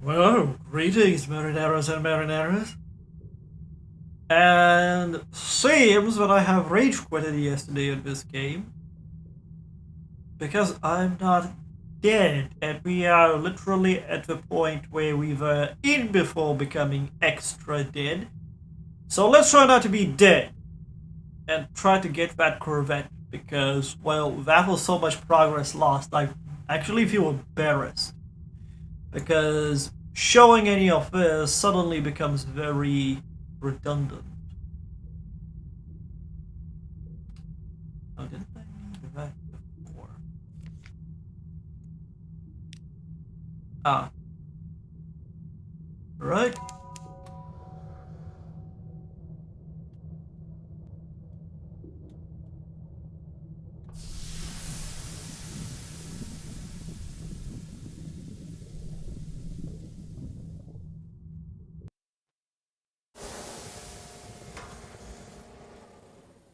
Well, greetings, marineros and marineras. And seems that I have rage quitted yesterday in this game because I'm not dead, and we are literally at the point where we were in before becoming extra dead. So let's try not to be dead and try to get that Corvette because, well, that was so much progress lost. I actually feel embarrassed because showing any of this suddenly becomes very redundant. Oh, didn't I need that before? Ah, right.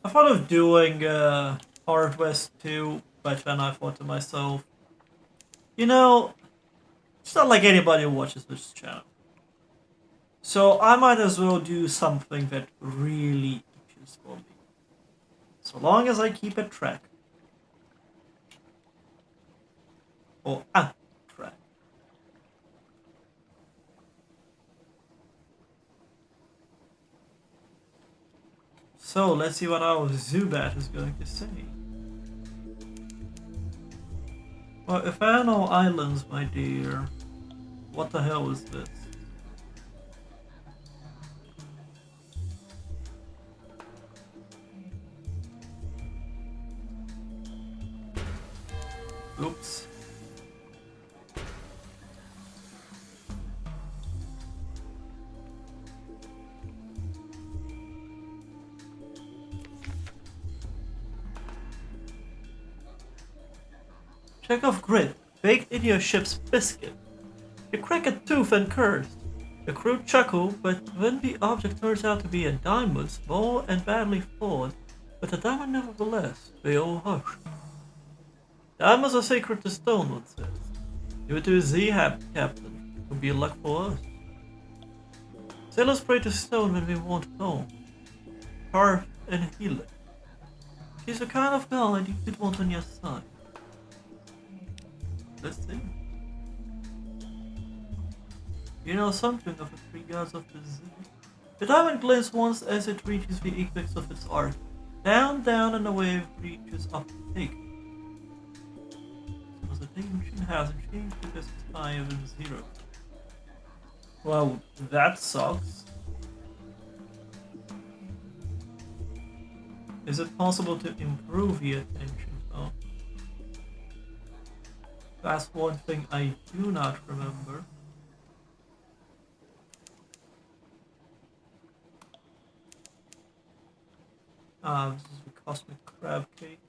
I thought of doing Hard West 2, but then I thought to myself, you know, it's not like anybody watches this channel. So I might as well do something that really itches for me. So long as I keep a track. Or a track. So let's see what our Zubat is going to say. Well, if there are no islands, my dear, what the hell is this? Oops. Check off grit, baked in your ship's biscuit. You crack a tooth and curse. The crew chuckle, but when the object turns out to be a diamond, small and badly flawed, but a diamond nevertheless, they all hush. Diamonds are sacred to stone, one says. Give it to a Z-Hab captain. It will be luck for us. Sailors pray to stone when they want home. Carve and heal it. She's the kind of god you could want on your side. Let's see. You know something of the three gods of the sea. The diamond glints once as it reaches the apex of its arc. Down, down, and the wave reaches up to take it. So the dimension hasn't changed because it's higher than zero. Well, that sucks. Is it possible to improve the attention? Oh. That's one thing I do not remember. This is the cosmic crab cake.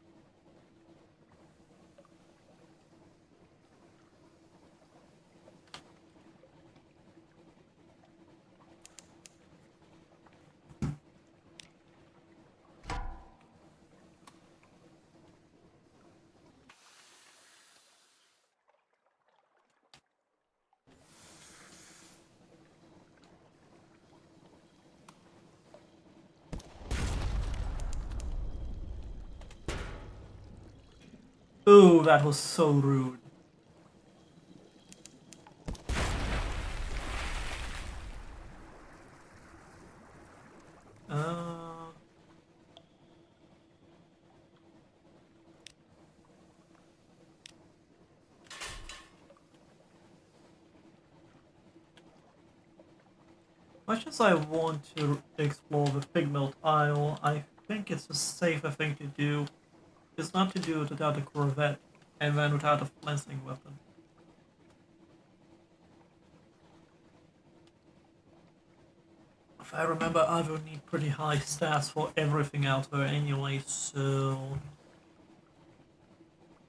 Ooh, that was so rude. Uh, much as I want to explore the Pigmelt Isle, I think it's a safer thing to do is not to do it without a Corvette and then without a flensing weapon. If I remember, I will need pretty high stats for everything out there anyway, so...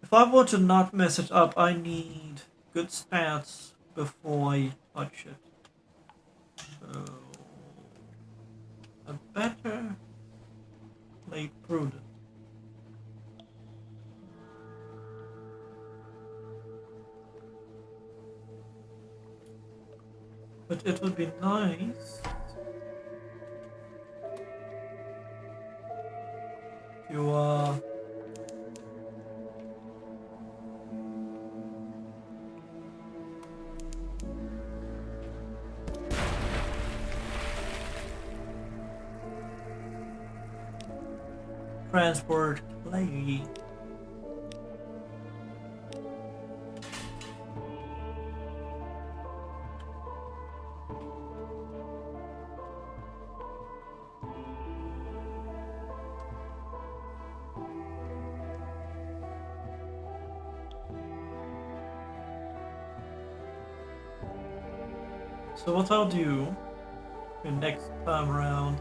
If I want to not mess it up, I need good stats before I touch it. So... A better play prudent. it would be nice to transport clay. So what I'll do the next time around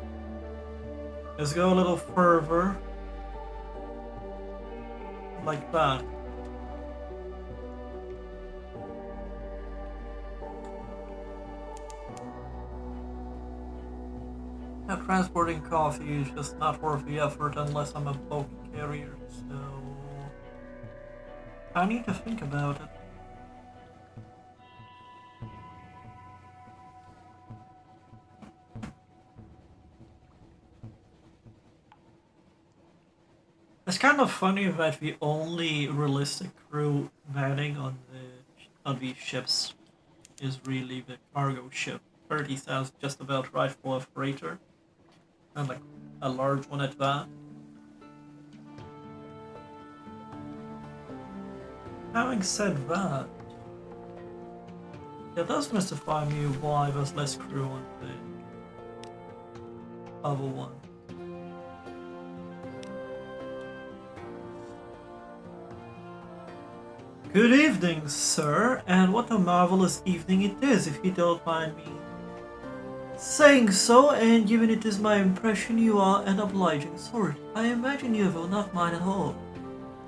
is go a little further, like that. Now, transporting coffee is just not worth the effort unless I'm a bulk carrier, so I need to think about it. It's kind of funny that the only realistic crew landing on these ships is really the cargo ship. 30 sounds just about right for a freighter, and like a large one at that. Having said that, it does mystify me why there's less crew on the other one. Good evening, sir, and what a marvelous evening it is, if you don't mind me saying so, and given it is my impression you are an obliging sort, I imagine you will not mind at all.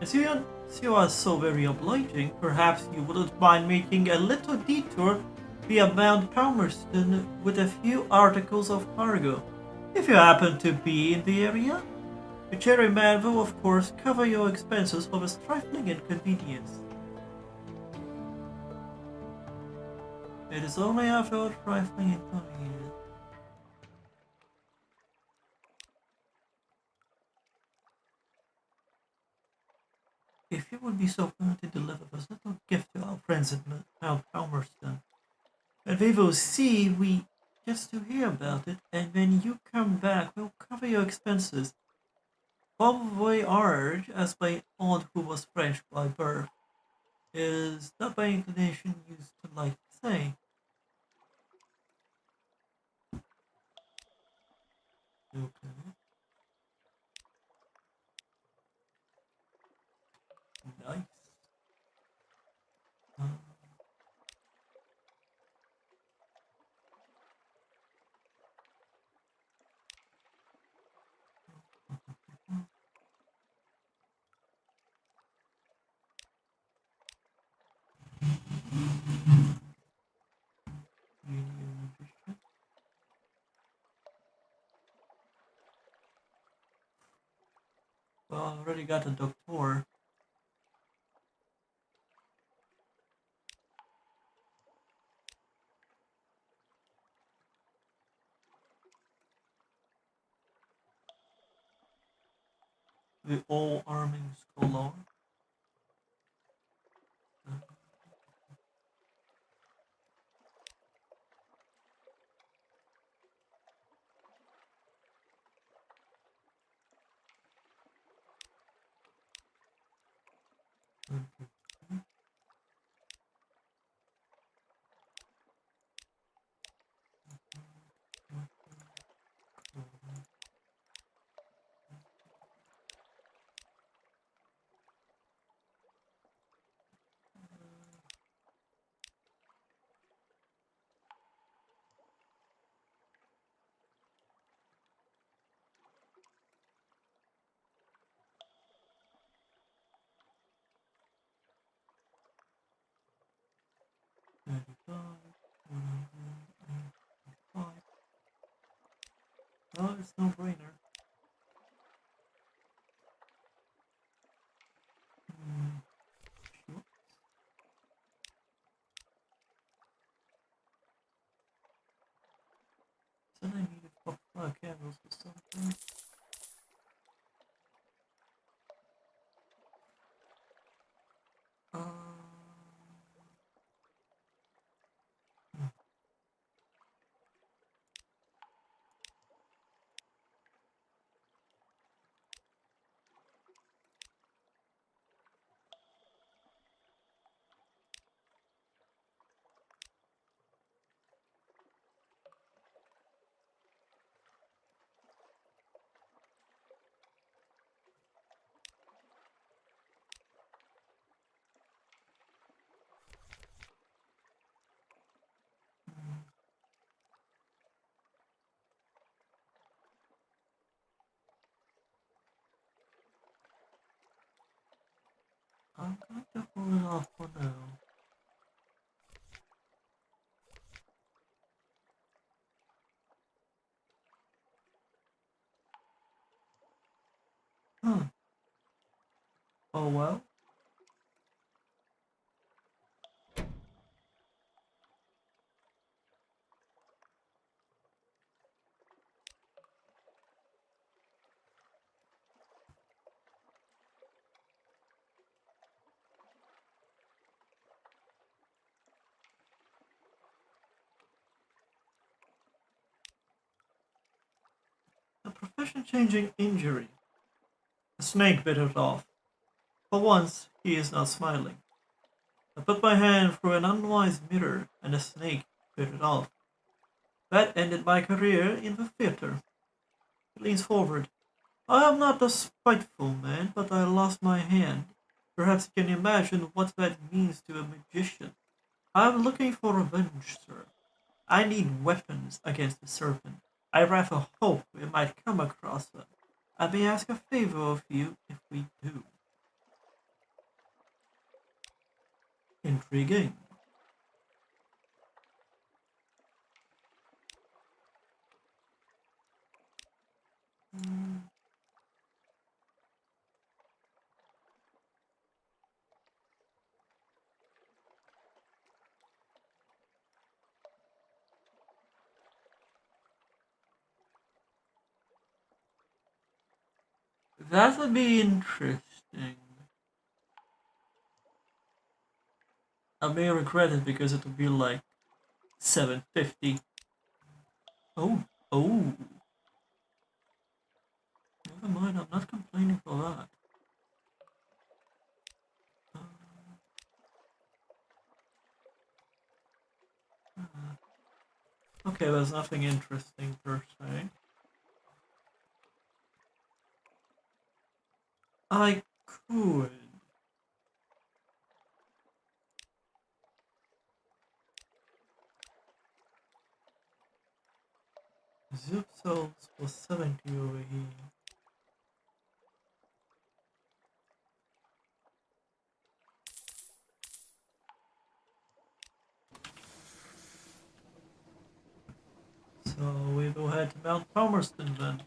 As you are so very obliging, perhaps you wouldn't mind making a little detour via Mount Palmerston with a few articles of cargo, if you happen to be in the area. The cherryman will of course cover your expenses for this trifling inconvenience. It is only after a trifling inconvenience. If you would be so kind to deliver this little gift to our friends at Mount Palmerston, and we will see we just to hear about it, and when you come back, we'll cover your expenses. Bon voyage, as my aunt, who was French by birth, is not by inclination used to like to say. Okay, nice. Uh, well, I already got a doctor. The all arming scholar. Oh, it's no brainer. Sure. I'm going to hold it off for now. Huh. Oh well. A profession-changing injury. A snake bit it off. For once, he is not smiling. I put my hand through an unwise mirror, and the snake bit it off. That ended my career in the theater. He leans forward. I am not a spiteful man, but I lost my hand. Perhaps you can imagine what that means to a magician. I am looking for revenge, sir. I need weapons against the serpent. I rather hope we might come across them. I may ask a favor of you if we do. Intriguing. That would be interesting. I may regret it because it would be like 750. Oh, oh. Never mind, I'm not complaining for that. Okay, there's nothing interesting per se. I could. Zip cells was 70 over here. So we will head to Mount Palmerston then.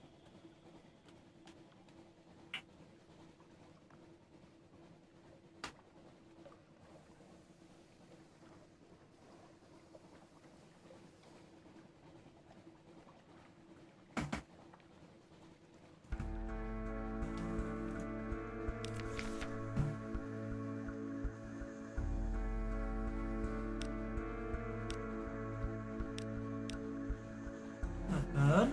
Not bad.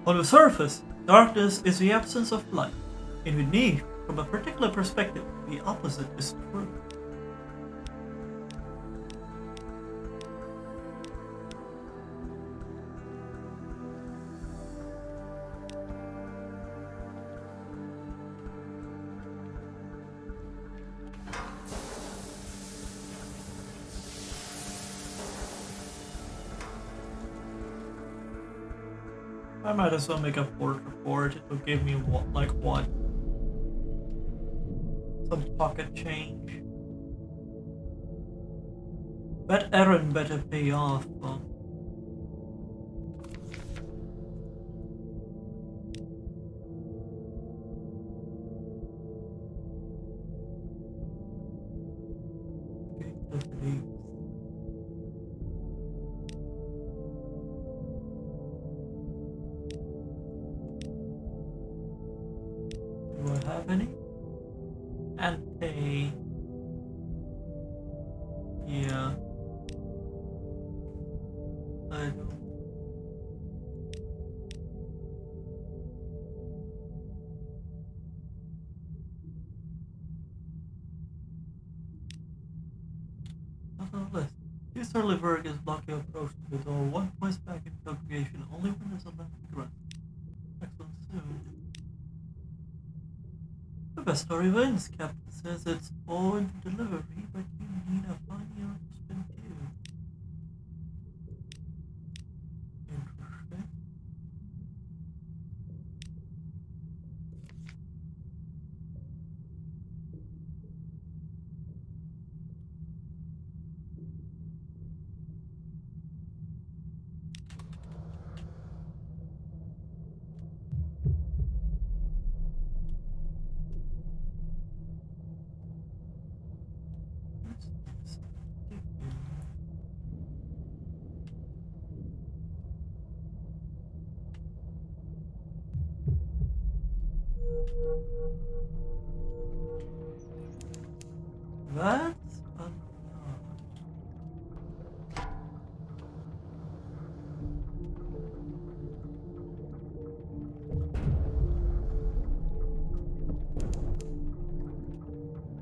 On the surface, darkness is the absence of light. In the Neeb, from a particular perspective, the opposite is true. I might as well make a port report. It will give me what, like what? Some pocket change. That errand better pay off. Okay, definitely. Do I have any? And pay. Yeah. I don't. Not on the list. This early work is blocking approach to the door. One points back in congregation only when there's a left grunt. Next one soon. The best story wins. Captain says it's all in delivery, but you need a That's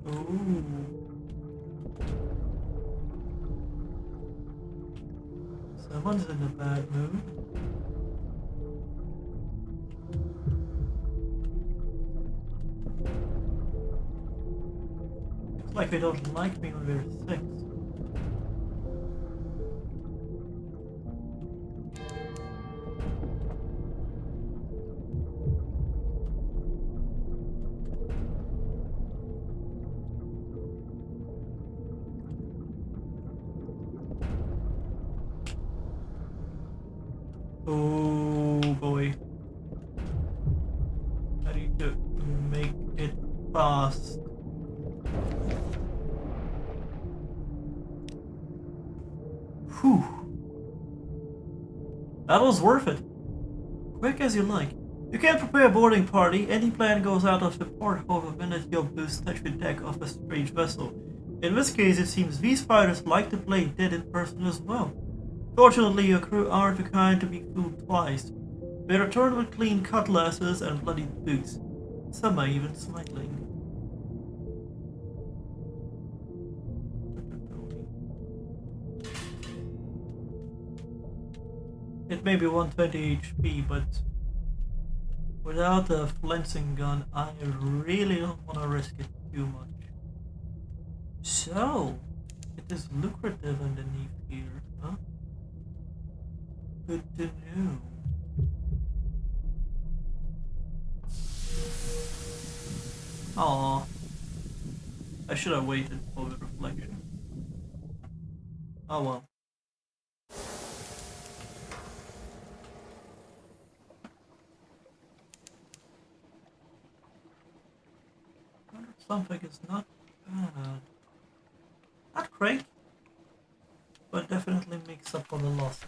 ooh. Someone's in a bad mood. Looks like they don't like me when we're 6. Oh boy. I need to make it fast. Whew. That was worth it. Quick as you like. You can't prepare a boarding party. Any plan goes out of the porthole the minute your boots touch the deck of a strange vessel. In this case, it seems these fighters like to play dead in person as well. Fortunately, your crew aren't the kind to be fooled twice. They return with clean cutlasses and bloody boots. Some are even smiling. It may be 120 HP, but without a flensing gun, I really don't want to risk it too much. So, it is lucrative underneath here, huh? Good to know. Aww. I should have waited for the reflection. Oh well. Something is not bad. Not great, but definitely makes up for the losses.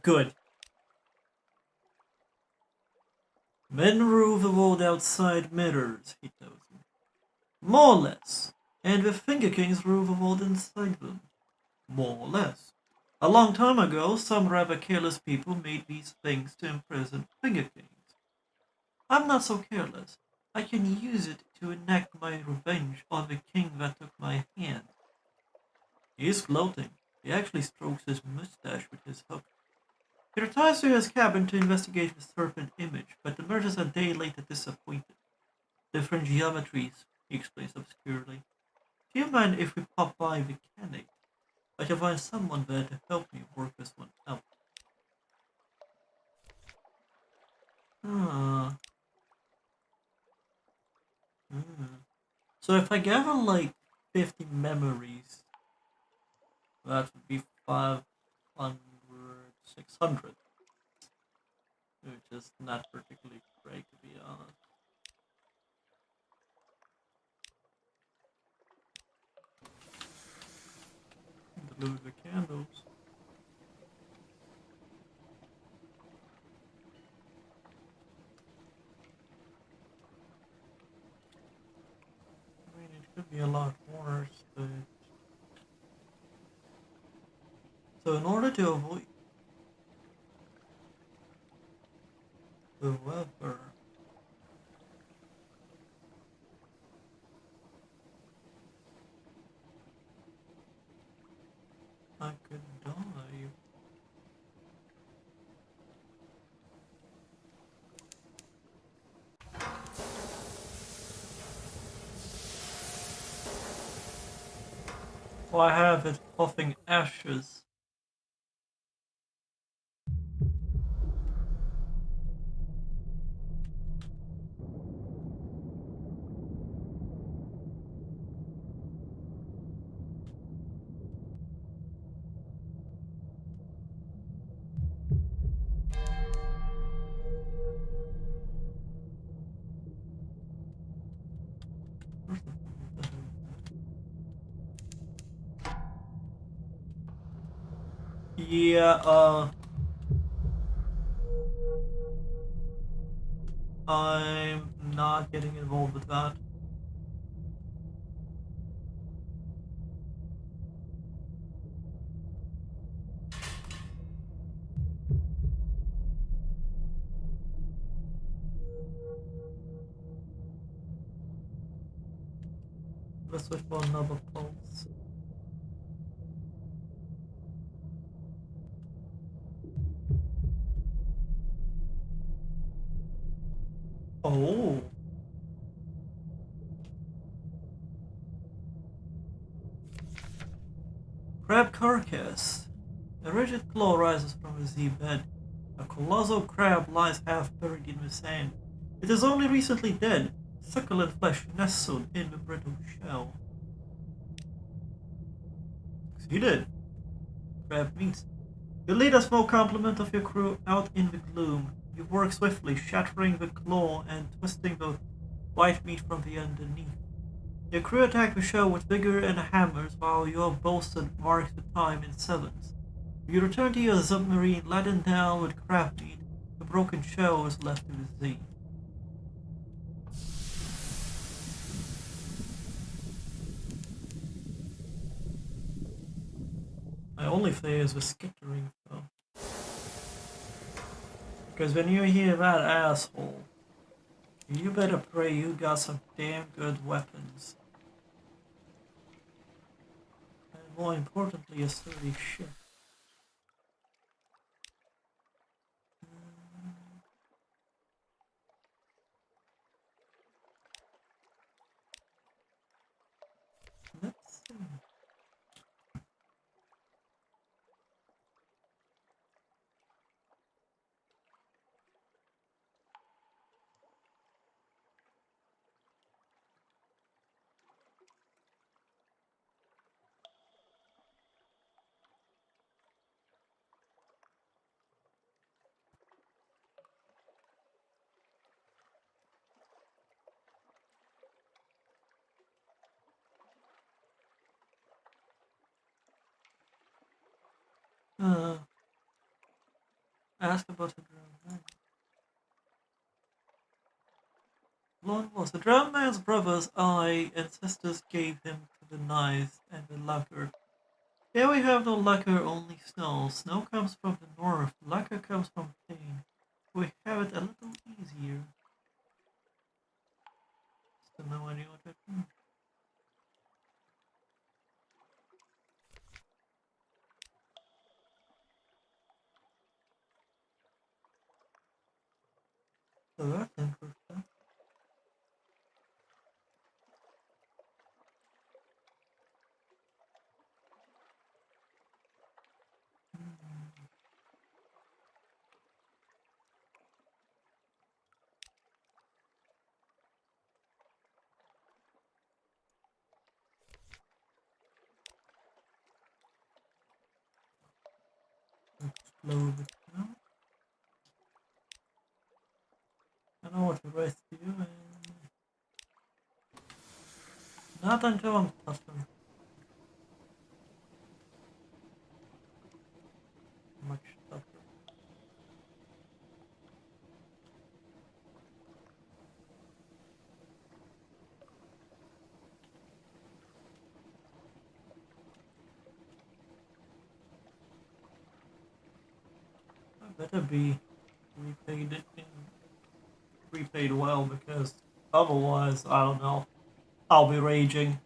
Good. Men rule the world outside mirrors, he tells me. More or less. And the Finger Kings rule the world inside them. More or less. A long time ago, some rather careless people made these things to imprison Finger Kings. I'm not so careless. I can use it to enact my revenge on the king that took my hand. He is gloating. He actually strokes his mustache with his hook. He retires to his cabin to investigate the serpent image, but emerges a day later disappointed. Different geometries, he explains obscurely. Do you mind if we pop by the mechanic? I can find someone there to help me work this one out. Ah. So if I gather like 50 memories, that would be 500, 600. Which is not particularly great to be honest. Lose the candles. I mean, it could be a lot worse, but... So in order to avoid the weather, I could die. Well, I have it puffing ashes. Yeah, I'm not getting involved with that. Let's wait for another pulse. Oh. Crab carcass. A rigid claw rises from the sea bed. A colossal crab lies half buried in the sand. It is only recently dead, succulent flesh nestled in the brittle shell. Succeeded. Crab meat. You lead a small complement of your crew out in the gloom. You work swiftly, shattering the claw and twisting the white meat from the underneath. Your crew attack the shell with vigor and hammers while your bosun marks the time in sevens. You return to your submarine laden down with crab meat. The broken shell is left in the sea. My only fear is the skittering, though. Because when you hear that asshole, you better pray you got some damn good weapons. And more importantly, a sturdy ship. Let's see. Uh, ask about the drowned man. Lord was the drowned man's brother's eye ancestors gave him to the knives and the lacquer. Here we have no lacquer, only snow. Snow comes from the north, lacquer comes from pain. We have it a little easier. Still no idea what that means. So that's interesting. Explode it now. I know what the rest do, and not until I'm tougher. Much tougher. I better be repaid repaid well, because otherwise, I don't know, I'll be raging.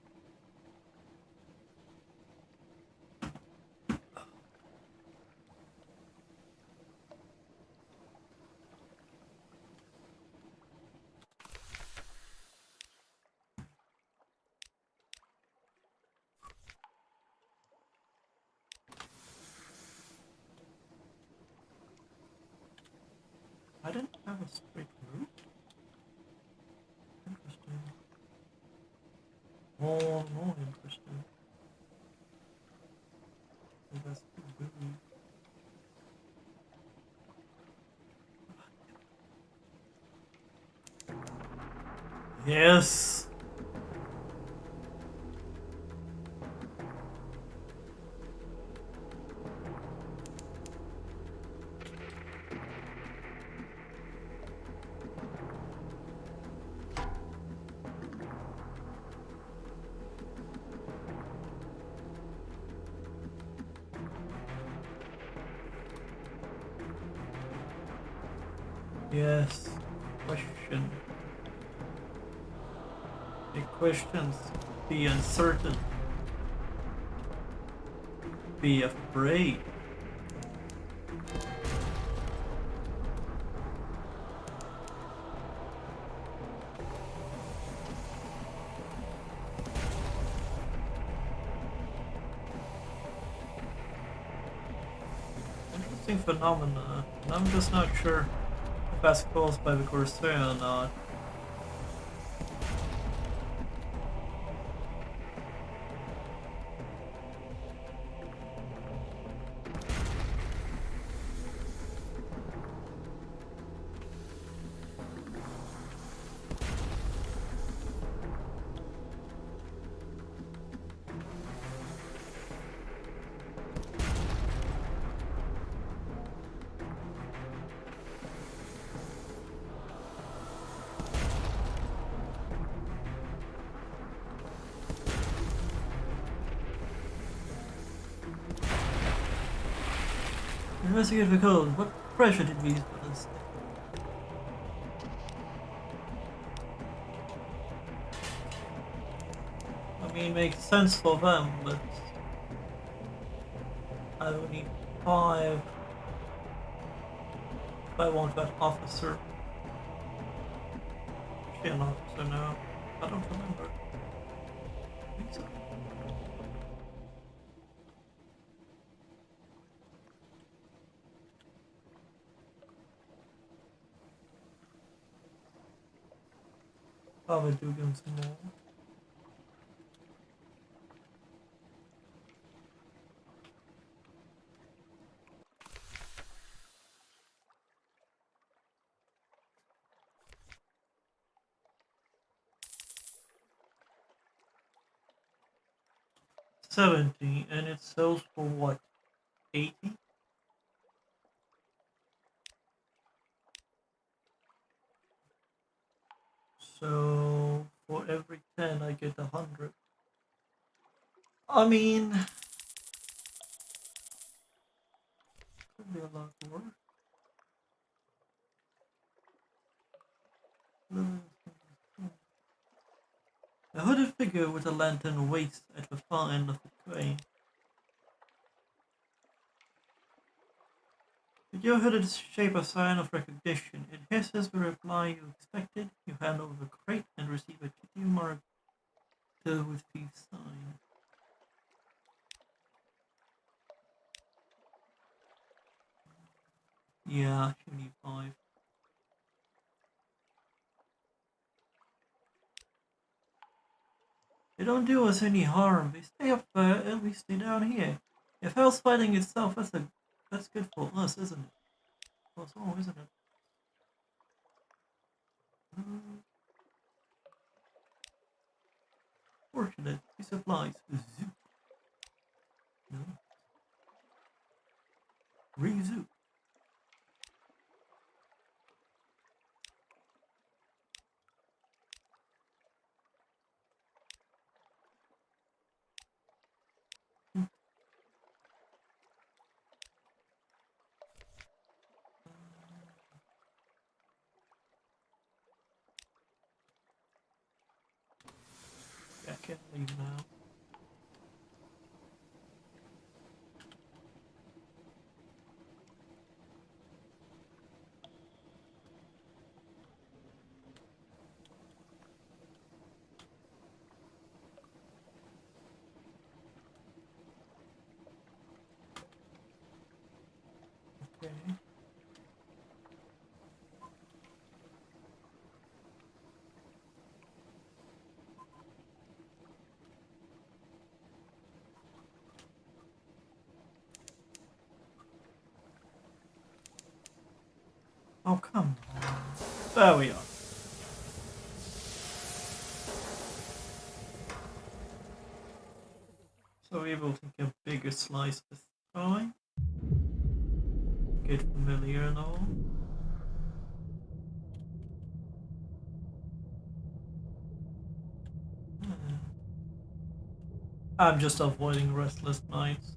I didn't have a straight route. Interesting. More interesting. So that's too busy. Yes. Yes. Question. Big questions. Be uncertain. Be afraid. Interesting phenomena. And I'm just not sure if that's caused by the Corsair or not. Investigate the code. What pressure did we use for this? I mean, it makes sense for them, but I would need 5 if I want that officer. Is she an officer now? I don't remember. I think so. Probably do give some more. $70, and it sells for what? $80? So for every 10 I get 100. I mean, could be a lot worse. A hooded figure with a lantern waits at the far end of the crane. With your hooded shape a sign of recognition, it hisses the reply you expected. You hand over the crate and receive a kitty marked with peace sign. Yeah, 25. They don't do us any harm. They stay up there, and we stay down here. If hell's fighting itself, that's good for us, isn't it? For us all, isn't it? Fortunate. He supplies. Zoop. No. Re-zoop. I can't leave now. Okay. Oh, come on. There we are. So we're able to take a bigger slice this time. Get familiar and all. I'm just avoiding restless nights.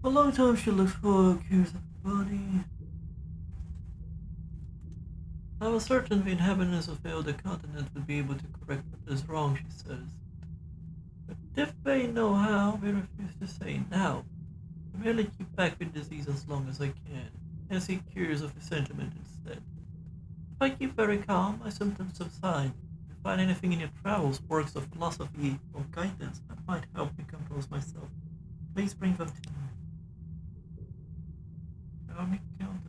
A long time she looked for cures of the body. I was certain the inhabitants of the other continent would be able to correct what is wrong, she says. But if they know how, they refuse to say now. I merely keep back the disease as long as I can, and seek cures of the sentiment instead. If I keep very calm, my symptoms subside. If you find anything in your travels, works of philosophy or guidance that might help me compose myself, please bring them to me. Let me count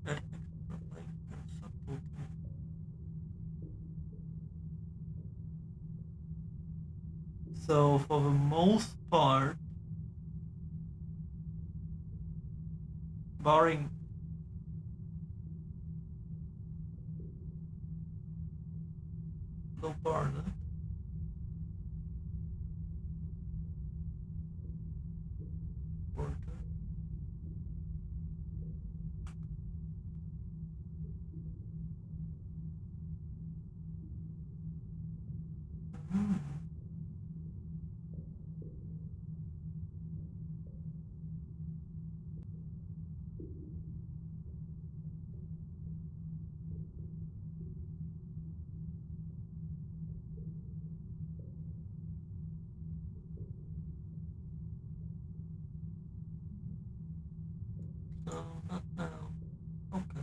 that extra light and subtlety. So for the most part, barring Loparna, Porter, no, not now. Okay.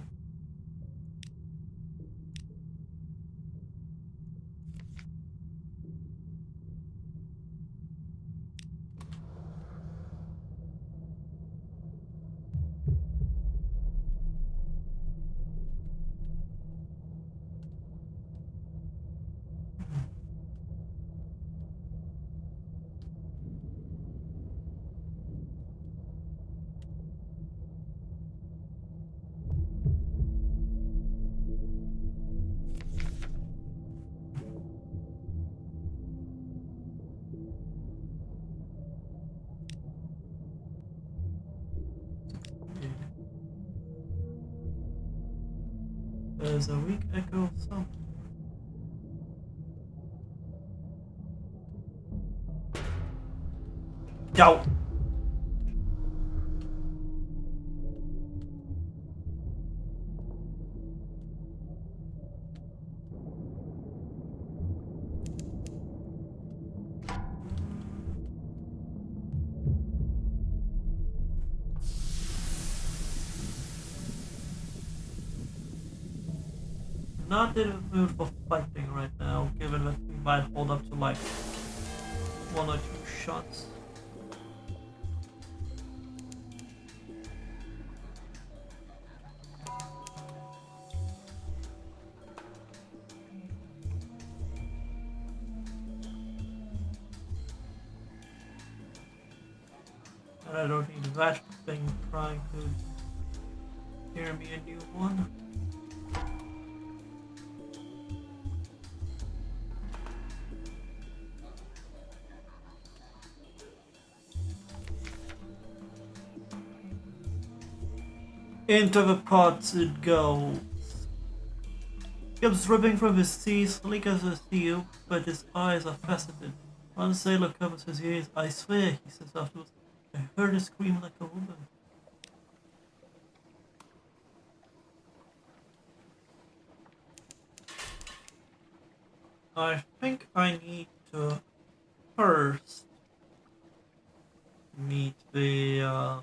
There's a weak echo of something. Go! Not in the mood for fighting right now, given that we might hold up to like one or two shots. And I don't need that thing trying to hear me a new one. Into the pots it goes. Comes dripping from his teeth, sleek as a steel, but his eyes are faceted. One sailor covers his ears. I swear, he says afterwards, I heard her scream like a woman. I think I need to first meet the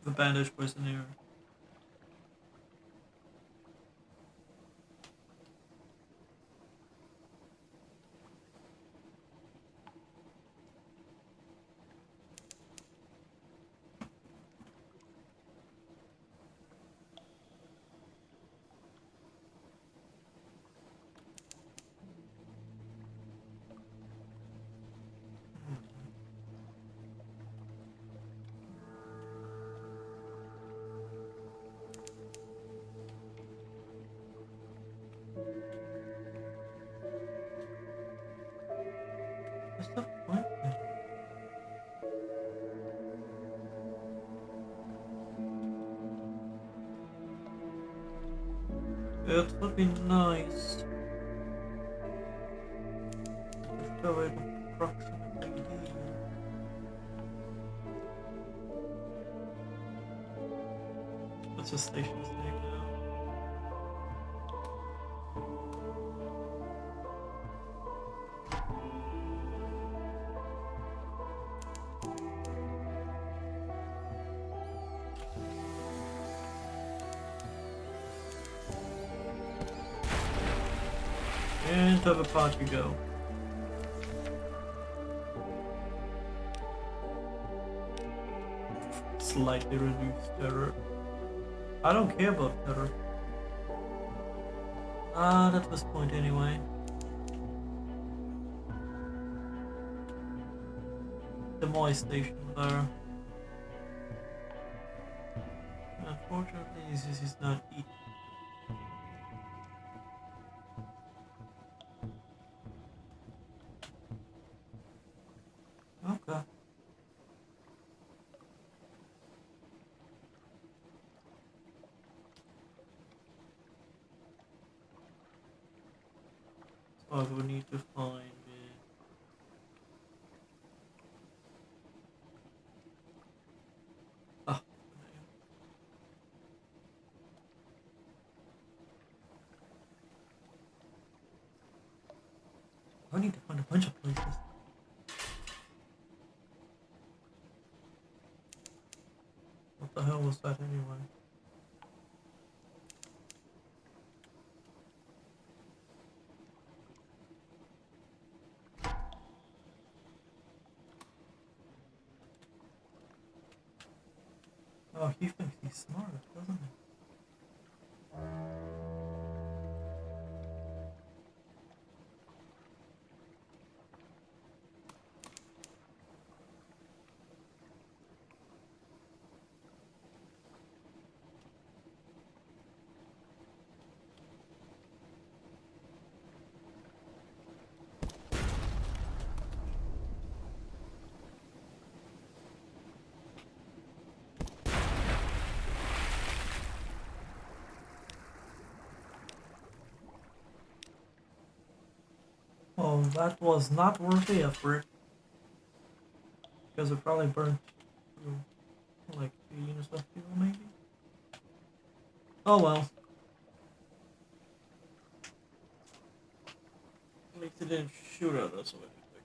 bandaged prisoner. What's the point? It would be nice So it approximately here. What's the station's name now? Into the pot you go. Slightly reduced terror. I don't care about terror. Not at this point anyway. The Moy station there. Unfortunately, this is not eating. Okay. So I will need to find it. Ah, I need to find a bunch of places. What the hell was that anyway? Oh, he thinks he's smart, doesn't he? Oh, that was not worth the effort. Because it probably burned through like 3 units of fuel, maybe? Oh well. At least it didn't shoot at us or anything.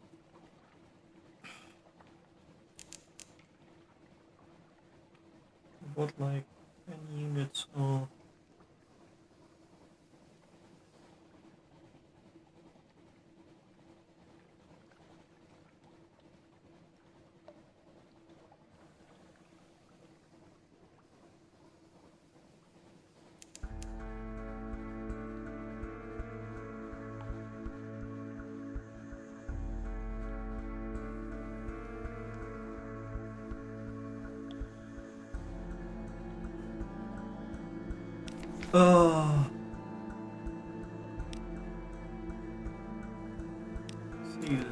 What, like 10 units of. Oh. See this.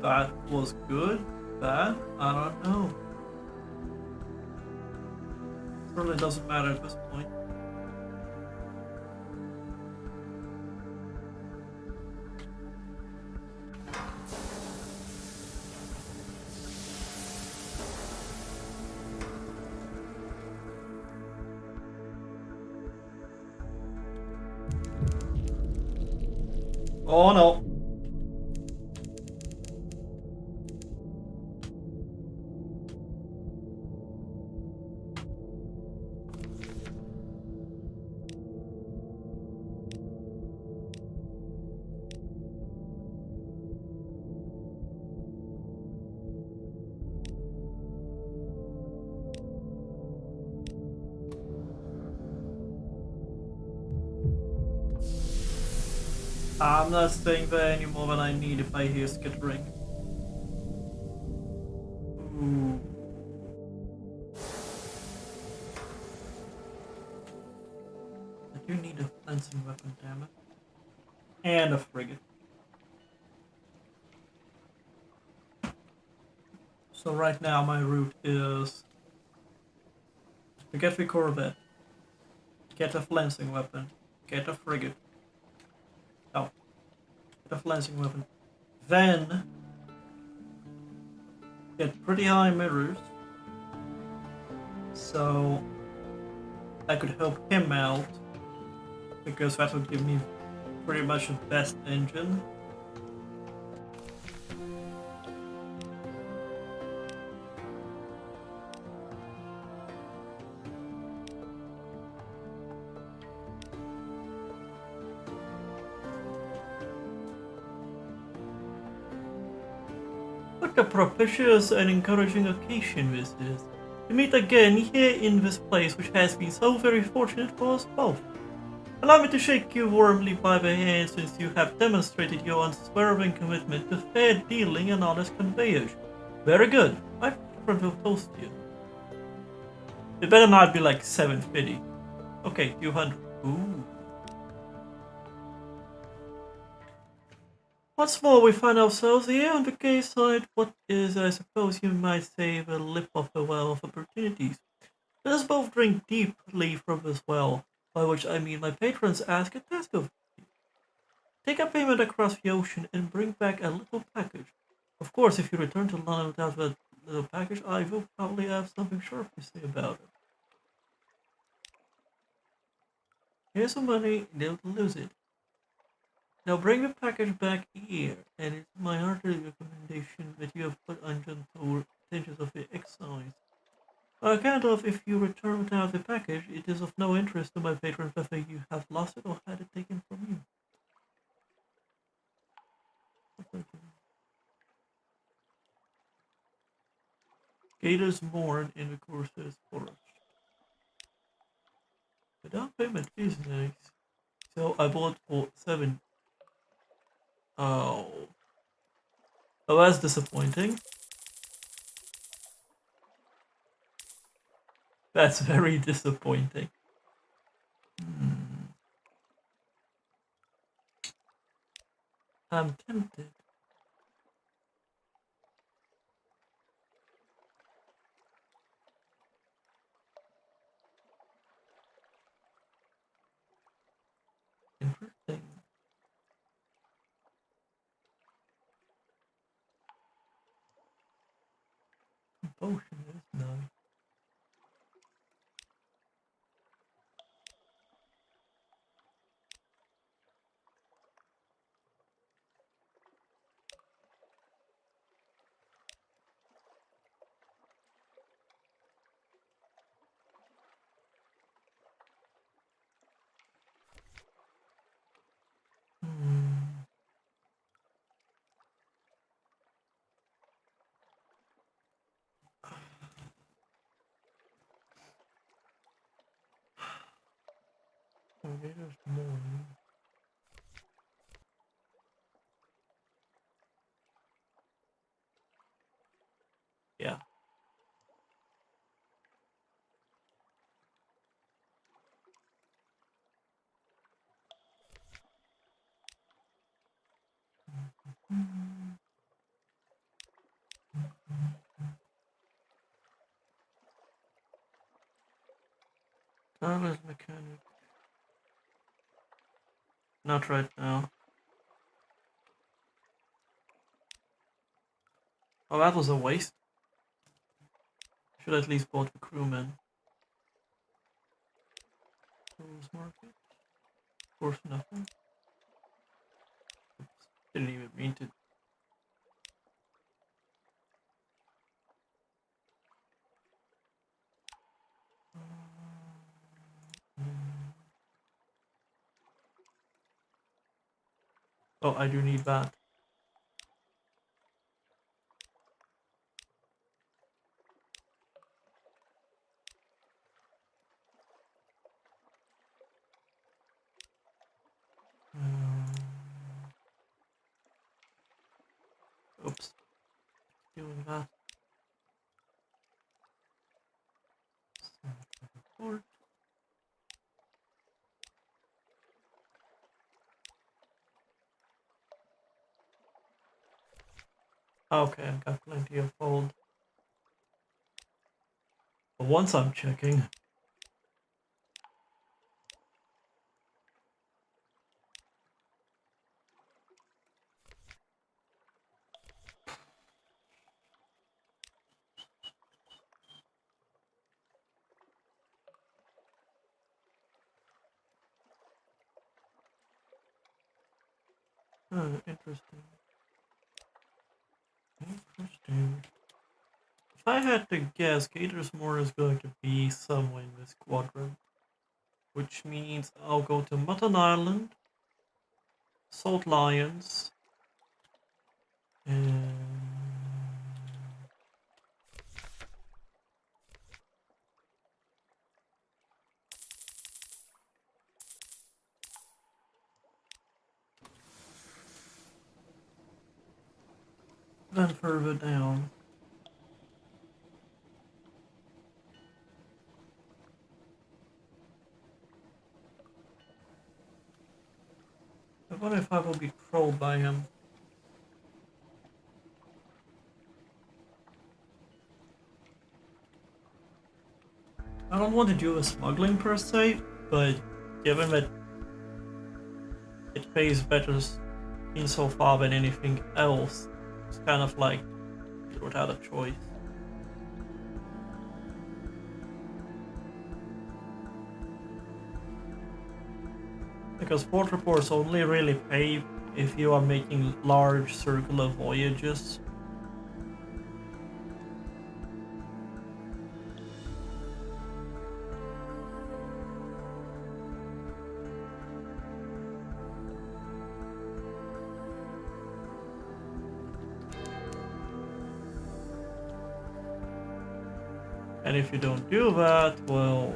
That was good? Bad? I don't know. Really doesn't matter at this point. Oh no. I'm not staying there any more than I need if I hear skittering. Ooh. I do need a fencing weapon, damn it. And a frigate. So right now my route is to get the Corvette, get a lancing weapon, get a frigate. Oh, get a lancing weapon. Then get pretty high mirrors, so I could help him out, because that would give me pretty much the best engine. What a propitious and encouraging occasion this is, to meet again here in this place which has been so very fortunate for us both. Allow me to shake you warmly by the hand, since you have demonstrated your unswerving commitment to fair dealing and honest conveyance. Very good. My friend will toast you. It better not be like 750. Okay, 200. Ooh. Once more, we find ourselves here on the quayside. What is, I suppose you might say, the lip of a well of opportunities. Let us both drink deeply from this well, by which I mean my patrons ask a task of you. Take a payment across the ocean and bring back a little package. Of course, if you return to London without that little package, I will probably have something sharp to say about it. Here's some money, don't lose it. Now bring the package back here, and it's my hearty recommendation that you have put ungentle attentions of the excise. On account of, if you return without the package, it is of no interest to my patrons whether you have lost it or had it taken from you. Gators mourn in the Corsair's forest. The down payment is nice. So I bought for 7. Oh. Oh, that's disappointing. That's very disappointing. I'm tempted. Interesting. Potion is nice. Hmm. Gators mourn. Yeah. Travis mechanic. Not right now. Oh, that was a waste. Should at least bought the crewman. Tools market. Of course, nothing. Oops. Didn't even mean to. Oh, I do need that. Oops. Doing that. Report. Okay, I got plenty of gold. For once I'm checking. Interesting. Interesting. If I had to guess, Gatorsmore is going to be somewhere in this quadrant. Which means I'll go to Mutton Island, Salt Lions, and then further down. I wonder if I will be trolled by him. I don't want to do a smuggling per se, but given that it pays better insofar than anything else, it's kind of like without a choice. Because port reports only really pay if you are making large circular voyages. And if you don't do that, well...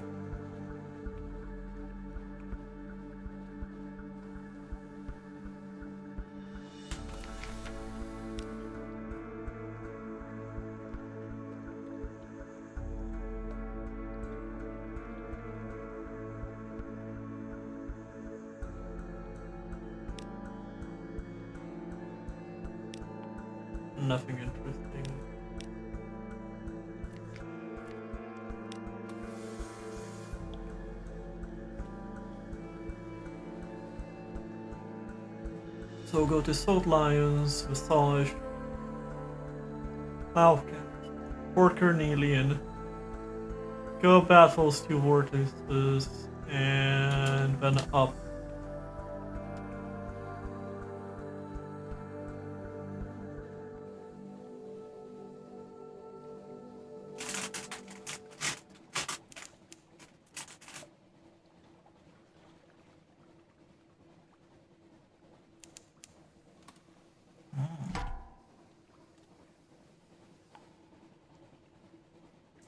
nothing interesting. So go to Salt Lions, Visage, Falcon, Port Carnelian, go battles to vortices, and then up.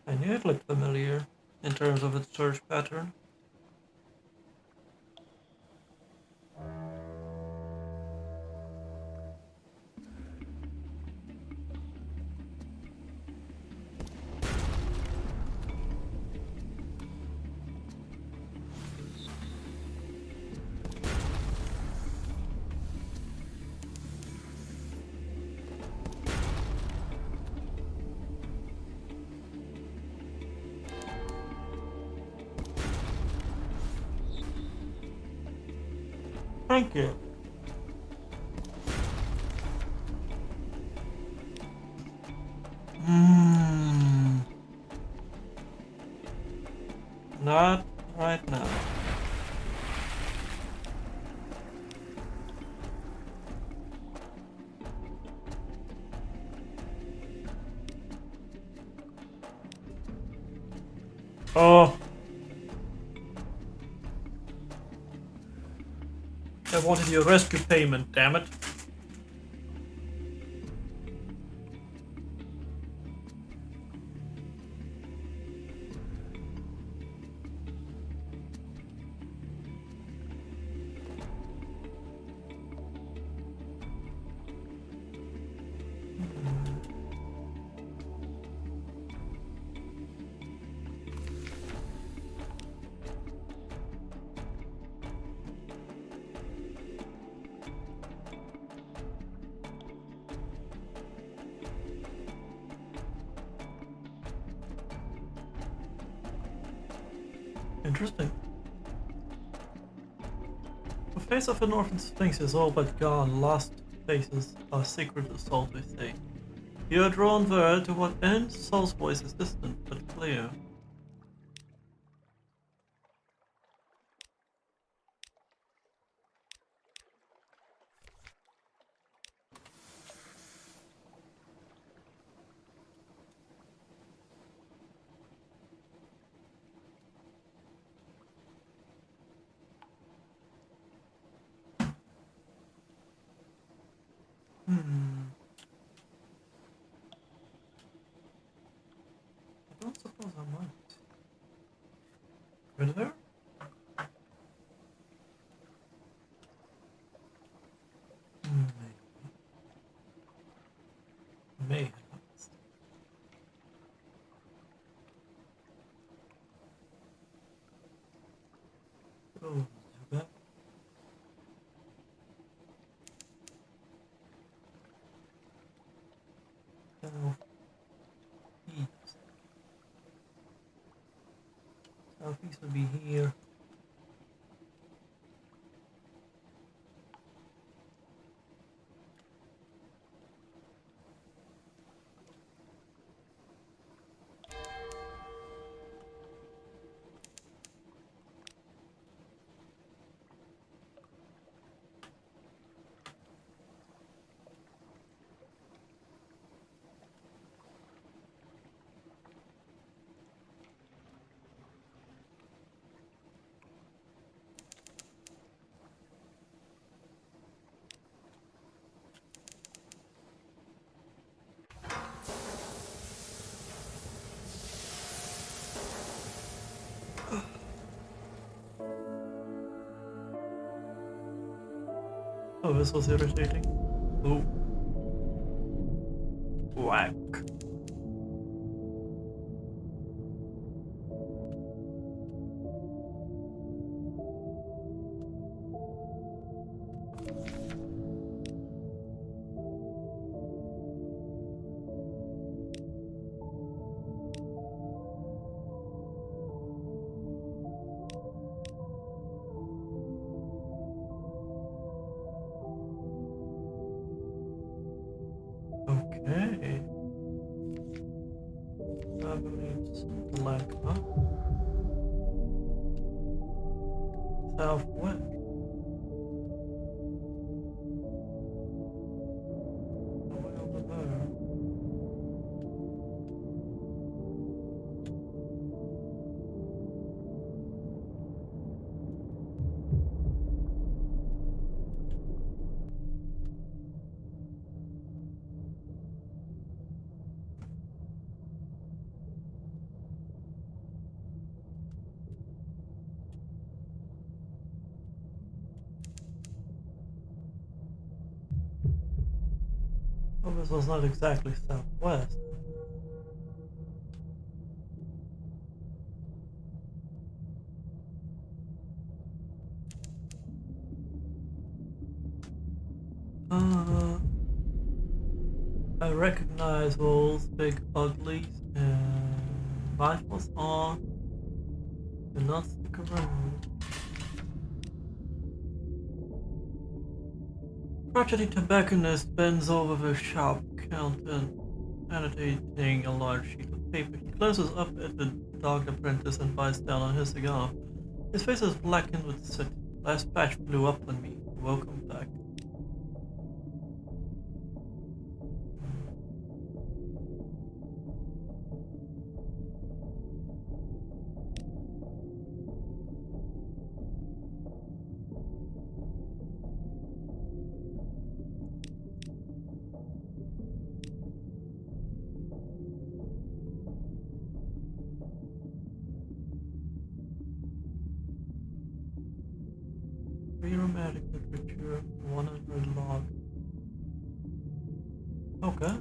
I knew it looked familiar in terms of its search pattern. Thank you. Not right now. Oh. I wanted your rescue payment, damn it. Interesting. The face of an orphan sphinx is all but gone. Lost faces are secret assault, they say. You are drawn there to what ends. Soul's voice is distant but clear. I don't suppose I might. Right there? May. Oh, Bacc. Southeast would be here. Oh, this was irritating. Ooh. Whack. Okay. I believe it's black, huh? Southwest. Way over there. Oh, this was not exactly southwest. I recognize those big uglies and life was on. Do not stick around. Crotchety tobacconist bends over the sharp counter, annotating a large sheet of paper. He glances up at the dog apprentice and bites down on his cigar. His face is blackened with soot. Last patch blew up on me. Welcome back. Dramatic literature, 100 log. Okay.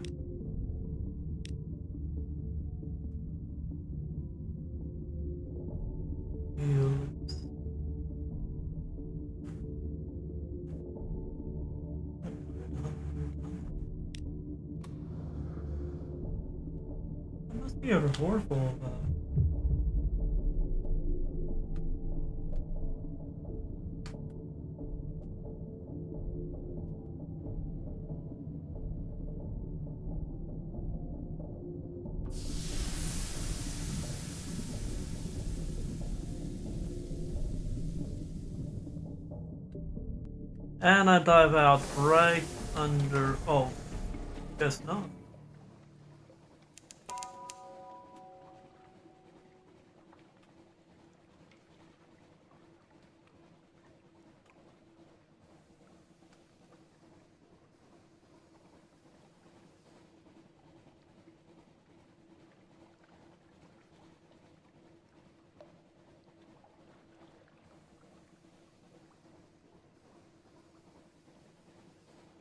Fields. There must be a report full of that. And I dive out right under... Oh, guess not.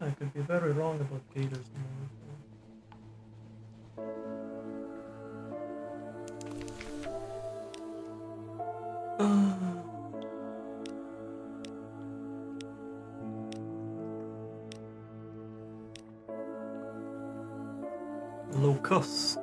I could be very wrong about gators. Locust.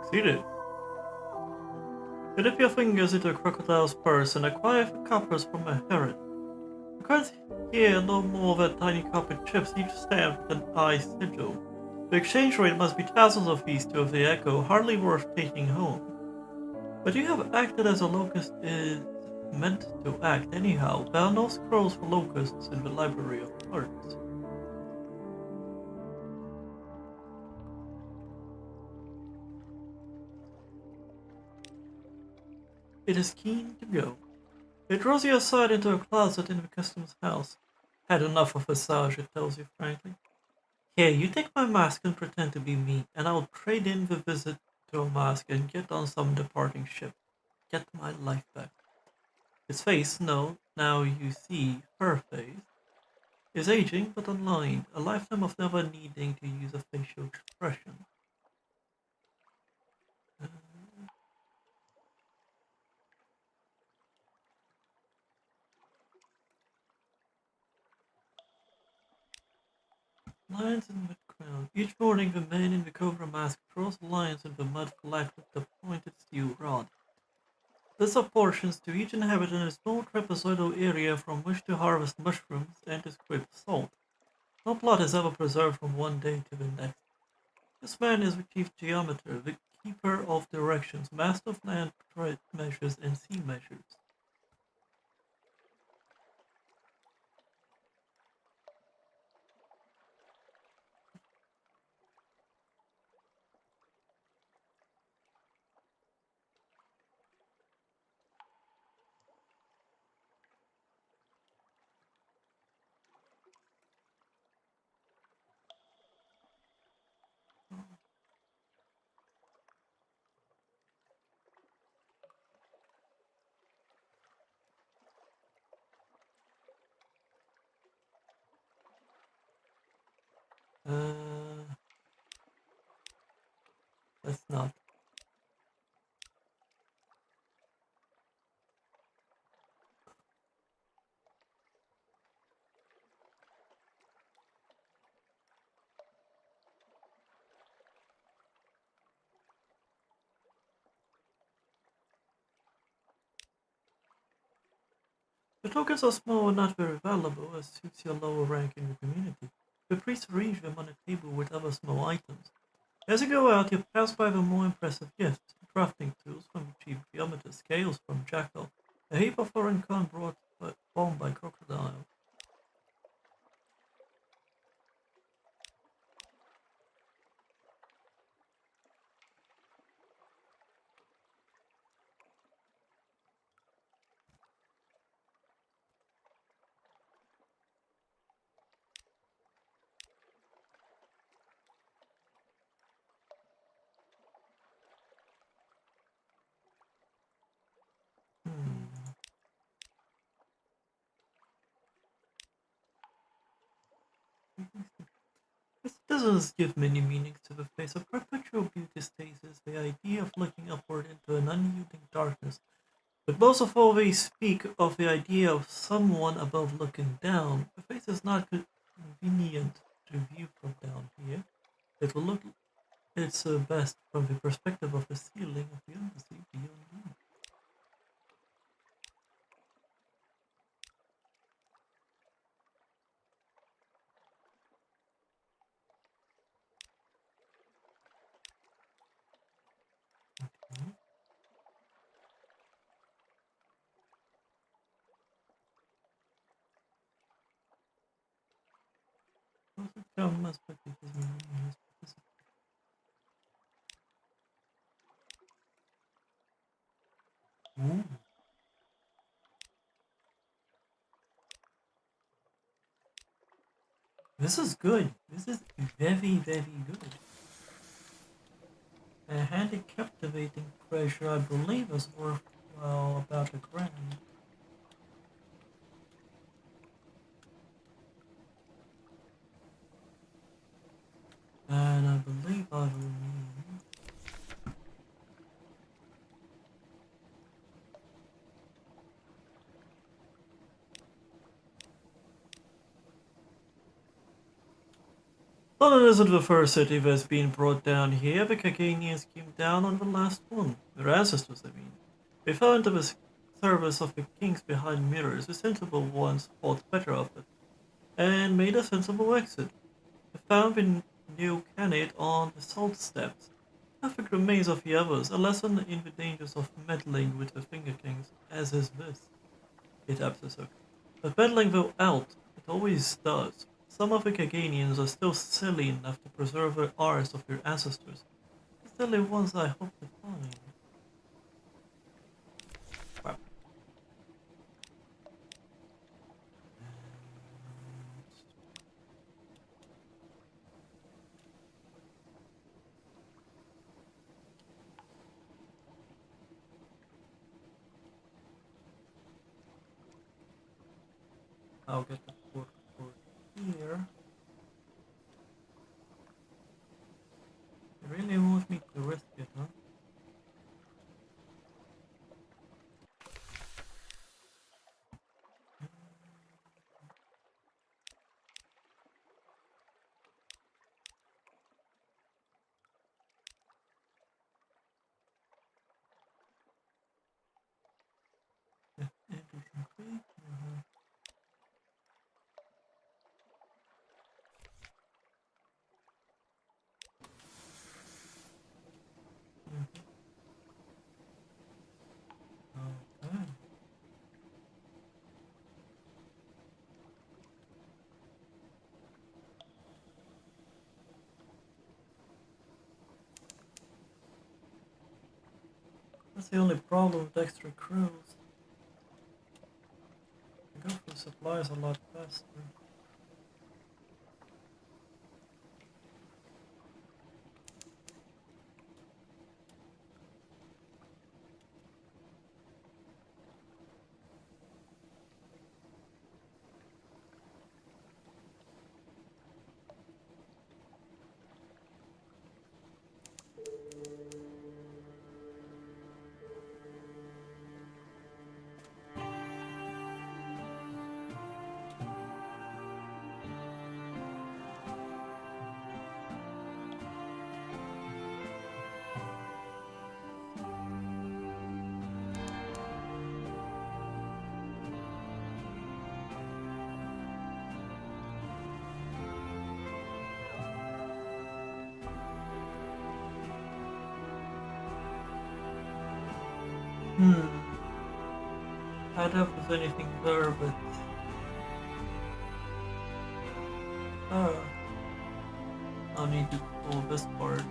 Succeeded. You dip your fingers into a crocodile's purse and acquire 5 coppers from a heron. You can't hear no more than tiny copper chips, each stamped with an I sigil. The exchange rate must be thousands of these to the echo, hardly worth taking home. But you have acted as a locust is meant to act anyhow. There are no scrolls for locusts in the Library of Arts. It is keen to go. It draws you aside into a closet in the customs house. Had enough of visage, it tells you frankly. Here, you take my mask and pretend to be me, and I'll trade in the visit to a mask and get on some departing ship. Get my life back. His face, no, now you see her face, is aging but unlined, a lifetime of never needing to use a facial expression. Uh, Lions in mid-crown. Each morning the man in the cobra mask throws lions in the mud flat with the pointed steel rod. This apportions to each inhabitant a small trapezoidal area from which to harvest mushrooms and to scrape salt. No plot is ever preserved from one day to the next. This man is the chief geometer, the keeper of directions, master of land measures and sea measures. Uh, that's not. The tokens are small and not very valuable, as suits your lower rank in the community. The priests arrange them on a table with other small items. As you go out, you pass by the more impressive gifts, drafting tools from the chief geometer, scales from Jackal, a heap of foreign corn brought home by Crocodile. Hmm. This doesn't give many meanings to the face of perpetual beauty stasis, the idea of looking upward into an unyielding darkness. But most of all, they speak of the idea of someone above looking down. The face is not convenient to view from down here. It will look its best from the perspective of the ceiling of the embassy beyond. Ooh. This is good. This is very, very good. A handy captivating treasure, I believe, is worth, well, about $1,000. And I believe I will need... London isn't the first city that's been brought down here. The Caganians came down on the last one. Their ancestors, I mean. They fell into the service of the kings behind mirrors. The sensible ones thought better of it, and made a sensible exit. They found the new Khanate on the salt steppes. Perfect remains of the others, a lesson in the dangers of meddling with the Finger Kings, as is this. It abscess. But meddling though out, it always does. Some of the Caganians are still silly enough to preserve the arts of their ancestors. The silly ones I hope to find. Crap. I'll get the port here. You really want me to risk it, huh? Everything quick. Okay. That's the only problem with extra crews. I go for supplies a lot faster. I don't know if there's anything there, but I'll need to pull this part.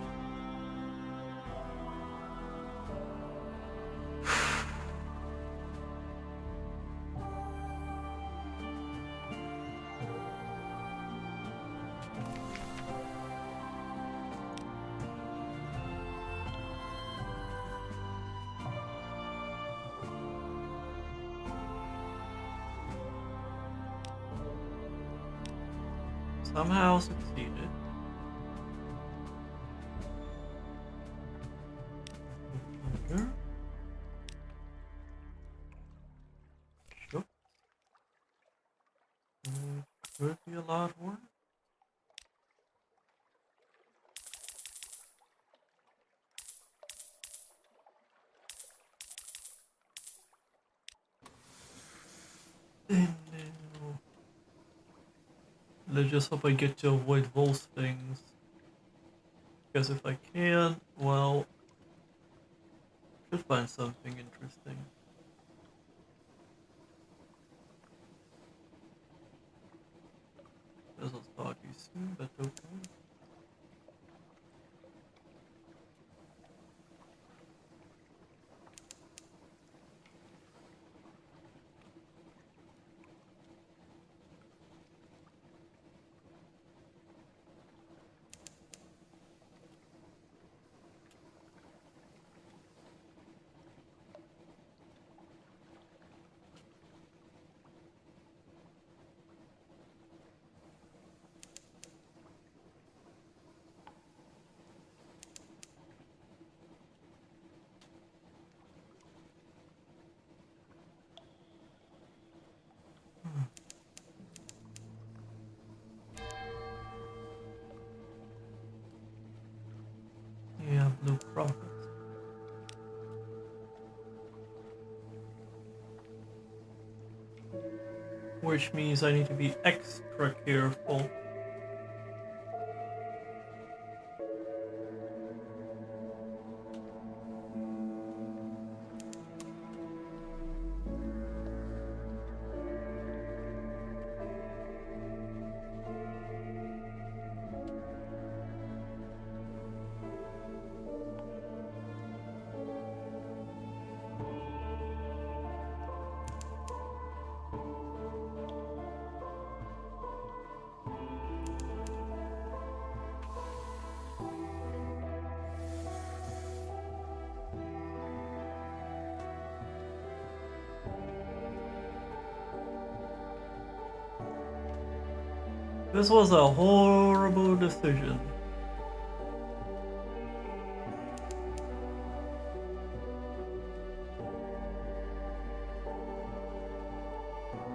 Somehow succeeded. Here. Sure. Could be a lot worse. No. Let's just hope I get to avoid those things. Because if I can, well, find something interesting. This will start you soon, but okay. Yeah, blue profit. Which means I need to be extra careful. This was a horrible decision.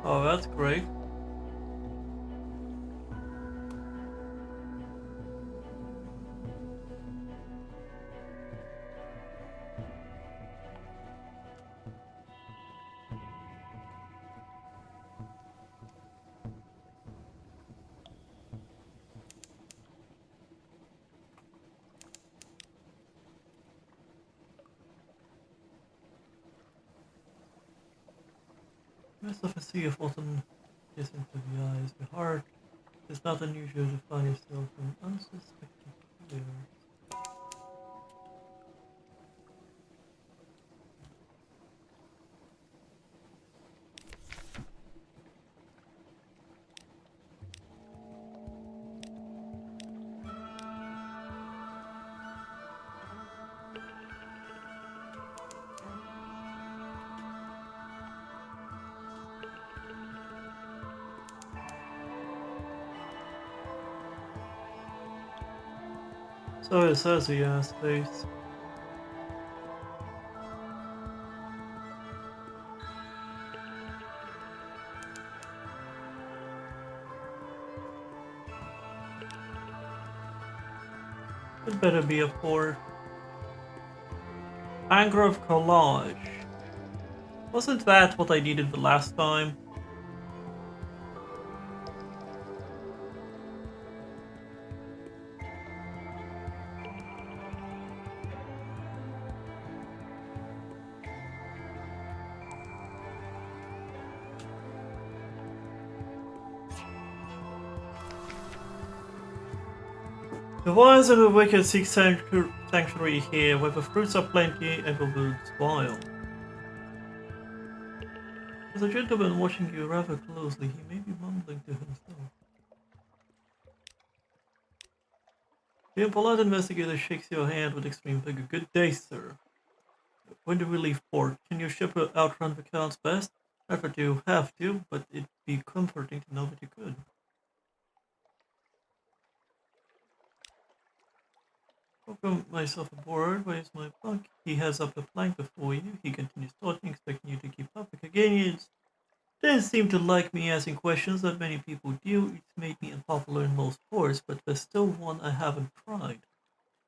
Oh, that's great. Most of a sea of autumn is into the eyes. The heart is not unusual to find yourself in unsuspected fears. So it says he has space. It better be a port. Anger of collage. Wasn't that what I needed the last time? The wise and the wicked seek sanctuary here, where the fruits are plenty and the woods wild. There's a gentleman watching you rather closely. He may be mumbling to himself. The impolite investigator shakes your hand with extreme vigor. Good day, sir. When do we leave port? Can your ship outrun the Count's best? Not that you have to, but it'd be comforting to know that you could. Welcome myself aboard. Where's my bunk? He has up a plank before you. He continues talking, expecting you to keep up. The Caganians didn't seem to like me asking questions that many people do. It's made me unpopular in most ports, but there's still one I haven't tried.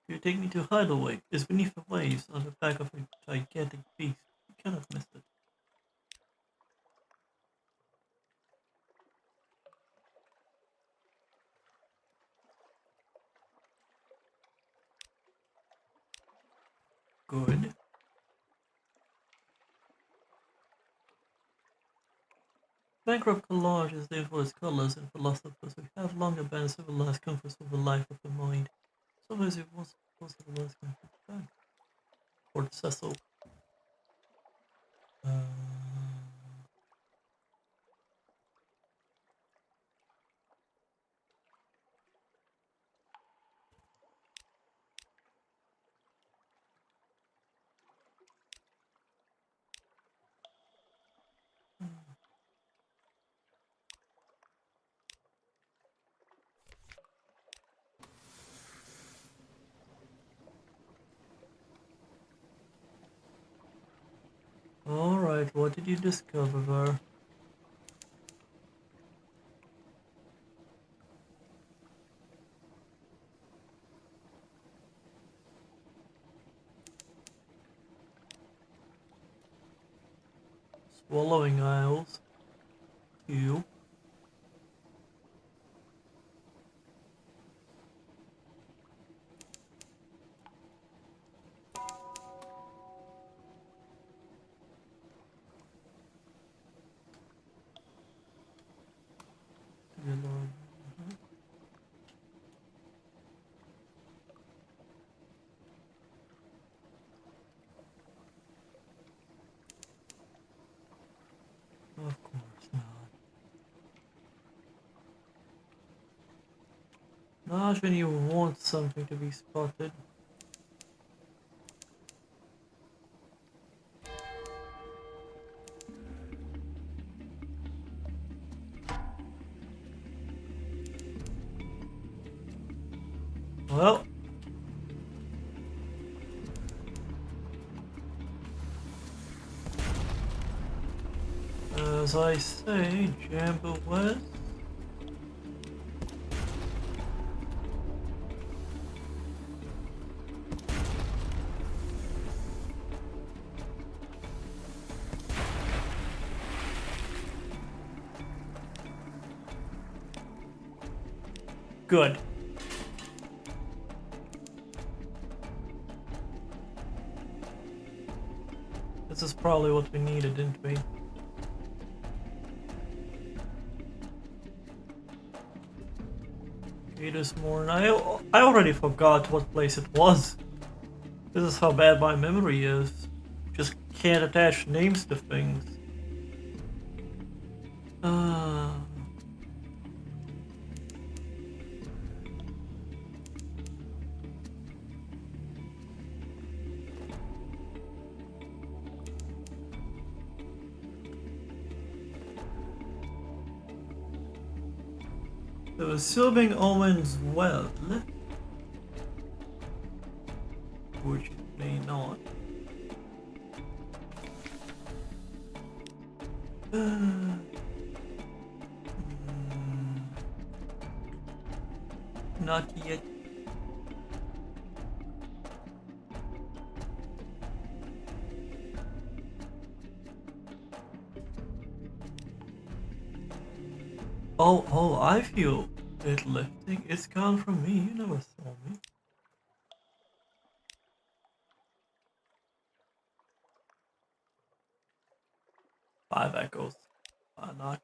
You take me to Hideaway. It's beneath the waves on the back of a gigantic beast. You kind of missed it. Good. Bankrupt collage is named for its colors and philosophers who have long abandoned civilized comforts of the life of the mind. Some ways it was civilized comfort back. Fort Cecil. Uh, Alright, what did you discover? Swallowing Isles. 2. Of course not. Not when you want something to be spotted. Well, as I say, Jambo West. Good. This is probably what we needed, didn't we? Okay, this morning. I already forgot what place it was. This is how bad my memory is. Just can't attach names to things. The Sylvan Omen's Well. Which it may not. Not yet. Oh, I feel it lifting. It's gone from me. You never saw me. Five echoes. Why not?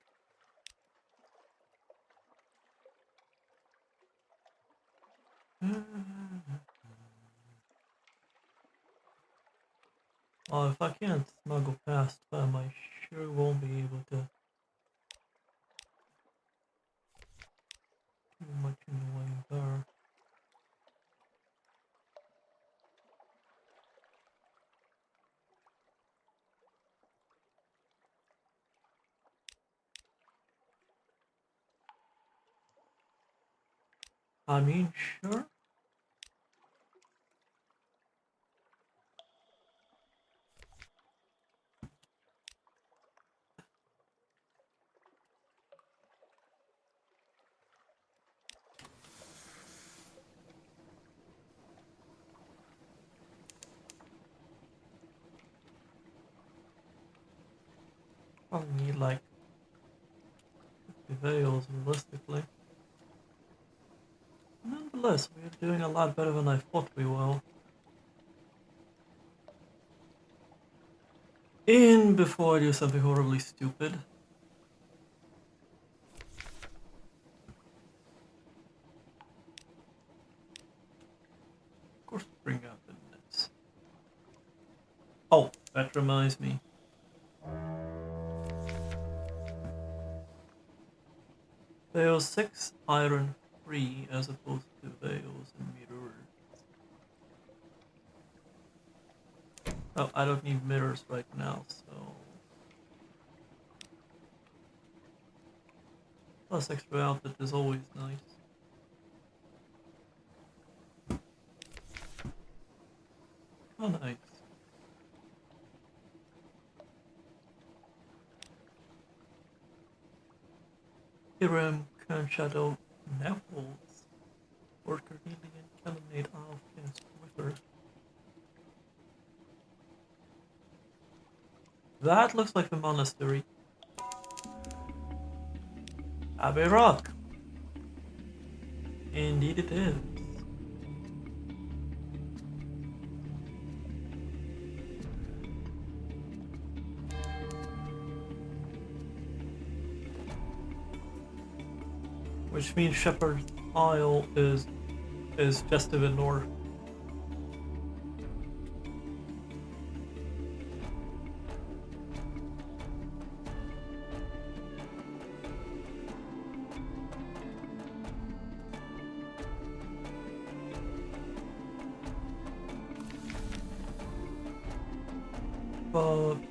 Oh, if I can't snuggle past them, I sure won't be able to. Too much in the way there. I mean, sure. Probably need like 50 veils realistically. Nonetheless, we're doing a lot better than I thought we will. And before I do something horribly stupid, That reminds me. Veils 6 iron 3 as opposed to veils and mirrors. Oh, I don't need mirrors right now, so plus extra output is always nice. Oh, nice. Hiram can shadow Neville's or Cornelian Cannonade off his Twitter. That looks like the monastery. Abbey Rock. Indeed it is. Which means Shepherd's Isle is just to the north.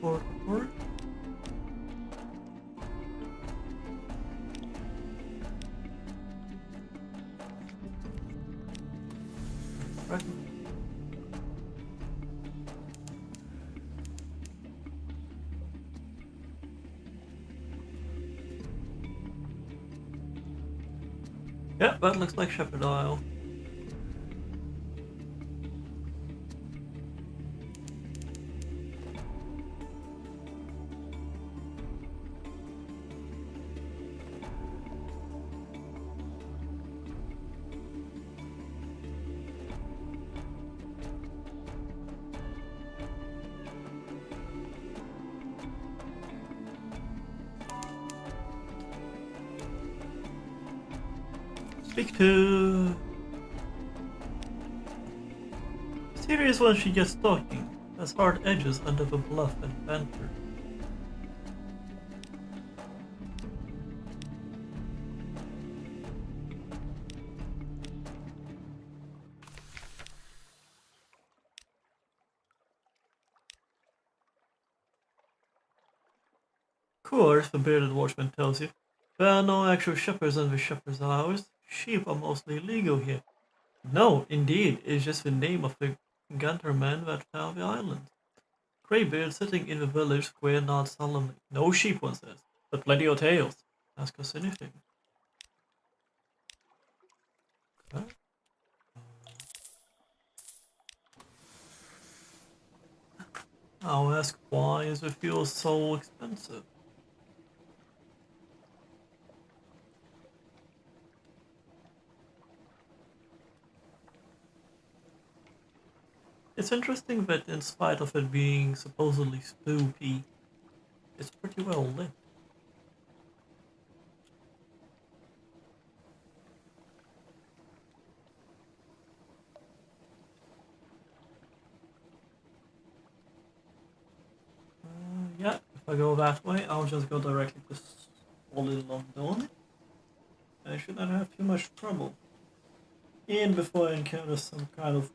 Port. Right. Yeah, that looks like Shepherd Isle. Speak to... Serious when she gets talking. Has hard edges under the bluff and banter. Of course, the bearded watchman tells you, there are no actual shepherds in the shepherd's hours. Sheep are mostly legal here. No, indeed, it's just the name of the gunterman that found the island. Greybeard sitting in the village square nods solemnly. No sheep, one says, but plenty of tails. Ask us anything. Huh? I'll ask why is the fuel so expensive? It's interesting that in spite of it being supposedly spooky, it's pretty well lit. Yeah, if I go that way, I'll just go directly to Solid London. I should not have too much trouble. And before I encounter some kind of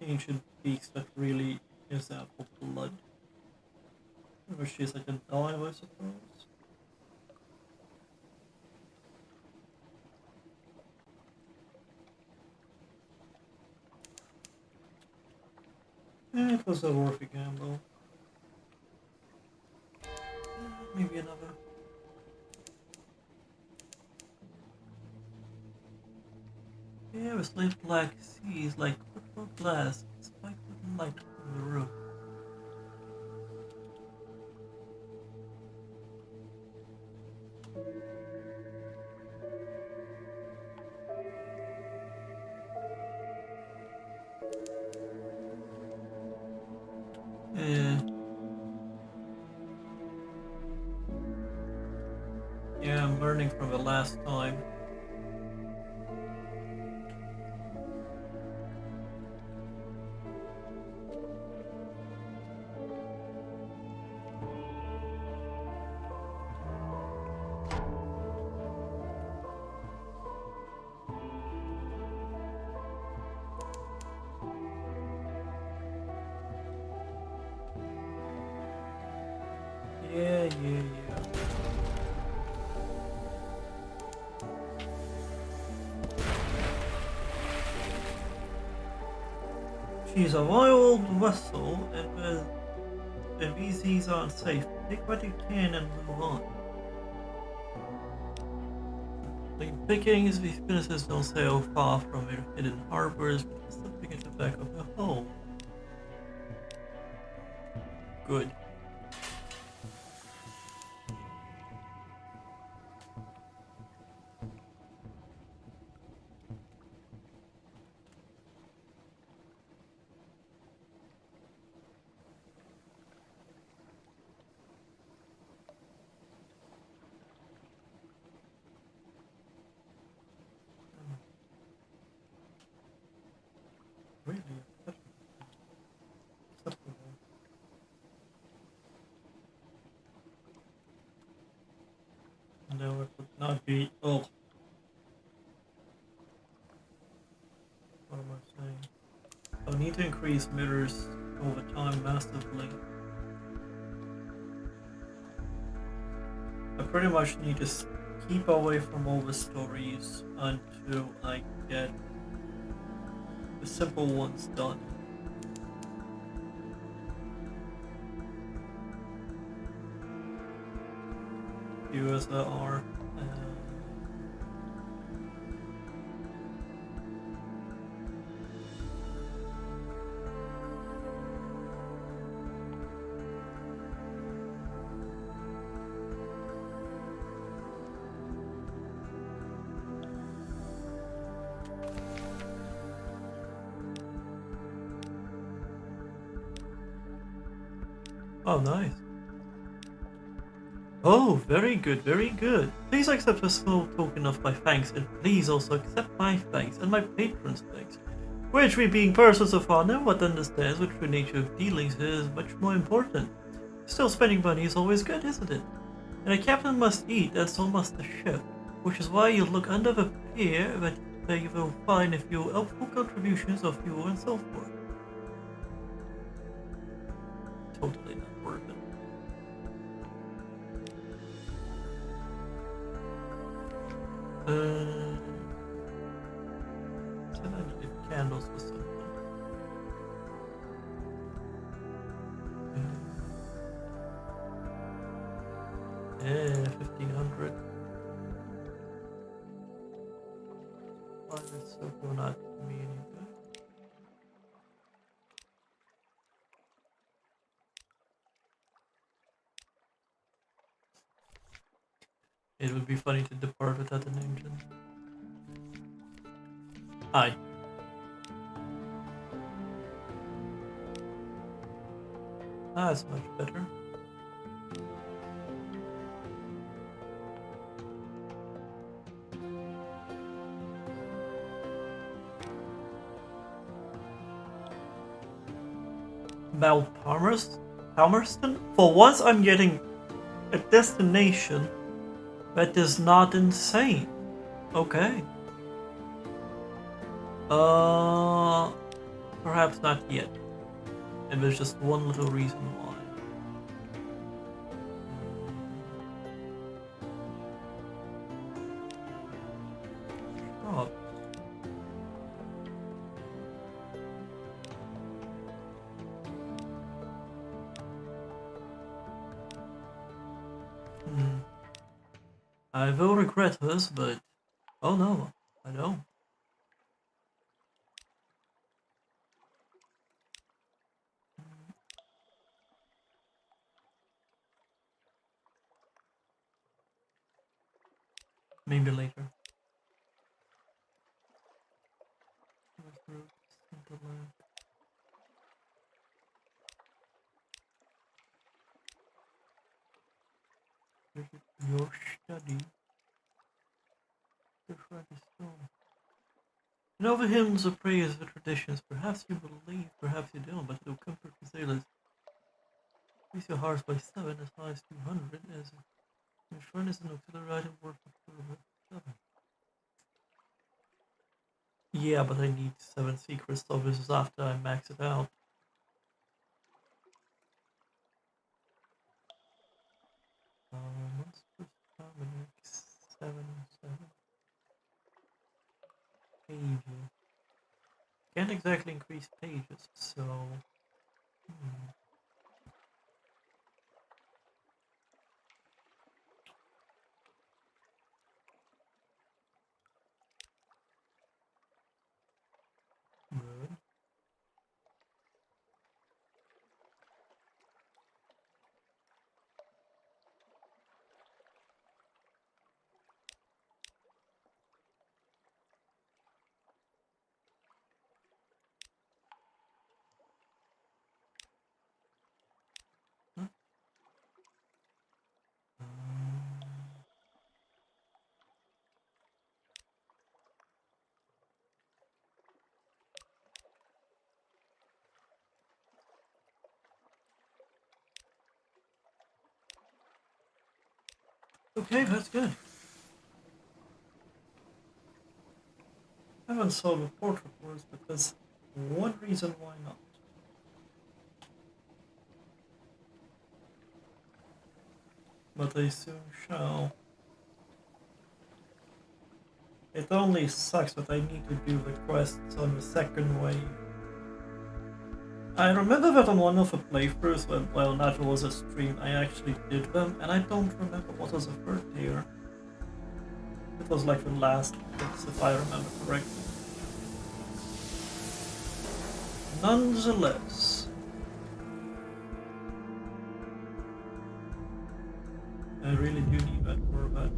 ancient beast that really is out for blood. Which is like a dive, I suppose. It was a worthy gamble. Maybe another. Yeah, this late black sea is like crystal glass, spiked with light from the roof. Yeah. Yeah, I'm learning from the last time. Yeah. She's a wild vessel, and with the VZs aren't safe. Take what you can and move on. Like pickings, these businesses don't sail far from their hidden harbors, but slipping at the back of the hull. Good. Really acceptable. No, it would not be. Oh, what am I saying? I need to increase mirrors over time massively. I pretty much need to keep away from all the stories until I get the simple ones done. Few as there are. Oh, nice. Oh, very good, very good. Please accept a small token of my thanks, and please also accept my thanks and my patron's thanks. Which, we being persons of honor, what understands the true nature of dealings is much more important. Still, spending money is always good, isn't it? And a captain must eat, and so must the ship. Which is why you look under the pier that you will find a few helpful contributions of fuel and so forth. Totally not worth it. Said I needed candles for something. Yeah, 1500. Why is so not me any good? It would be funny to depart without an engine. Hi. That's much better. Mount Palmerston? For once I'm getting a destination that is not insane. Okay. Perhaps not yet. And there's just one little reason why. Oh. I will regret this, but oh no, I don't. Maybe later. Your study. In all the hymns of praise, the traditions, perhaps you believe, perhaps you don't, but it'll comfort the sailors. Increase your hearts by 7 as high as 200 as your furnace and auxiliary item worth of 7. Yeah, but I need 7 secrets, so this is after I max it out. can't exactly increase pages, so... Good. Huh? Okay, that's good. I haven't solved a portrait course, but there's one reason why not. But I soon shall. It only sucks that I need to do the quests on the second wave. I remember that on one of the playthroughs, well, that was a stream, I actually did them, and I don't remember what was the third tier. It was like the last bits, if I remember correctly. Nonetheless, I really do need that Corvette.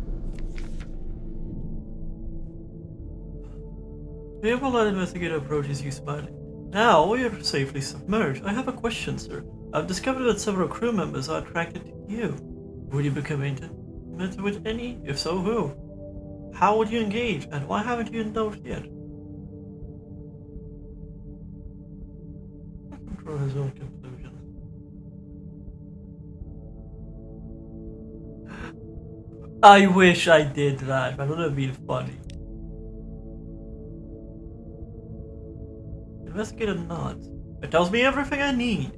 The Apollo investigator approaches you smiling. Now we are safely submerged. I have a question, sir. I've discovered that several crew members are attracted to you. Would you become intimate with any? If so, who? How would you engage, and why haven't you indulged yet? Draw his own conclusions. I wish I did that. That would have been funny. Investigator nods. It tells me everything I need.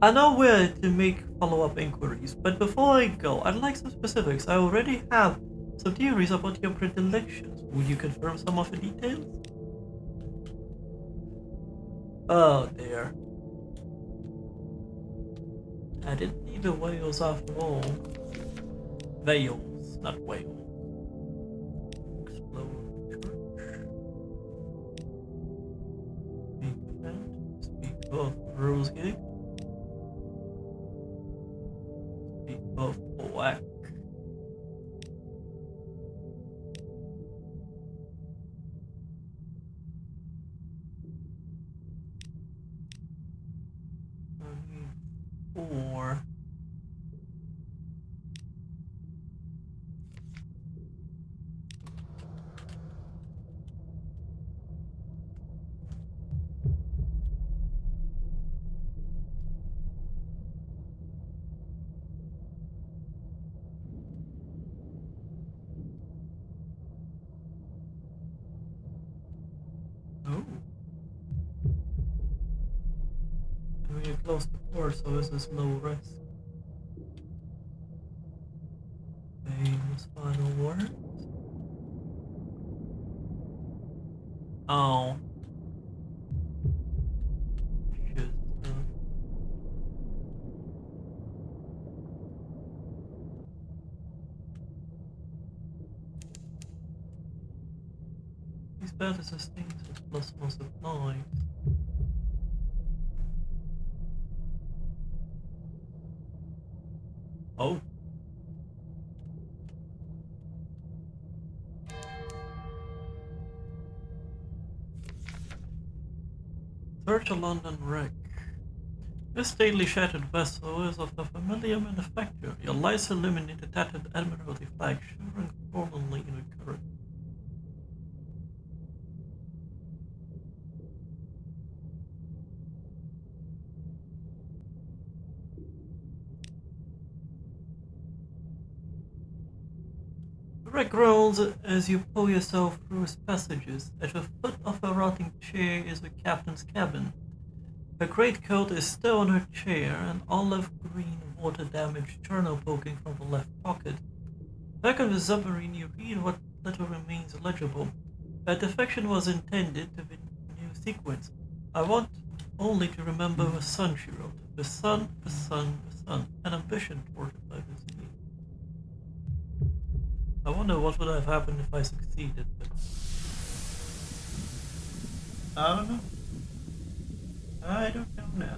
I know where to make follow-up inquiries, but before I go, I'd like some specifics. I already have some theories about your predilections. Would you confirm some of the details? Oh dear. I didn't need the whales after all. Whales, not whales. Explode church. Speak event. Speak of Rosegate. Speak of Bacc. Or oh, we are close to port, so this is low risk. Famous final words. Oh. Shit. These better sustain plus more supplies. Oh. Search a London wreck. This stately shattered vessel is of the familiar manufacture. Your lights illuminate a tattered Admiralty flag shivering forlornly in the current. The wreck groans as you pull yourself through its passages. At the foot of a rotting chair is the captain's cabin. Her greatcoat is still on her chair, an olive-green water-damaged journal poking from the left pocket. Back on the submarine, you read what little remains legible. A defection was intended to the new sequence. I want only to remember the sun, she wrote. The sun, the sun, the sun. An ambition thwarted by this need. I wonder what would have happened if I succeeded, but I don't know. I don't know now.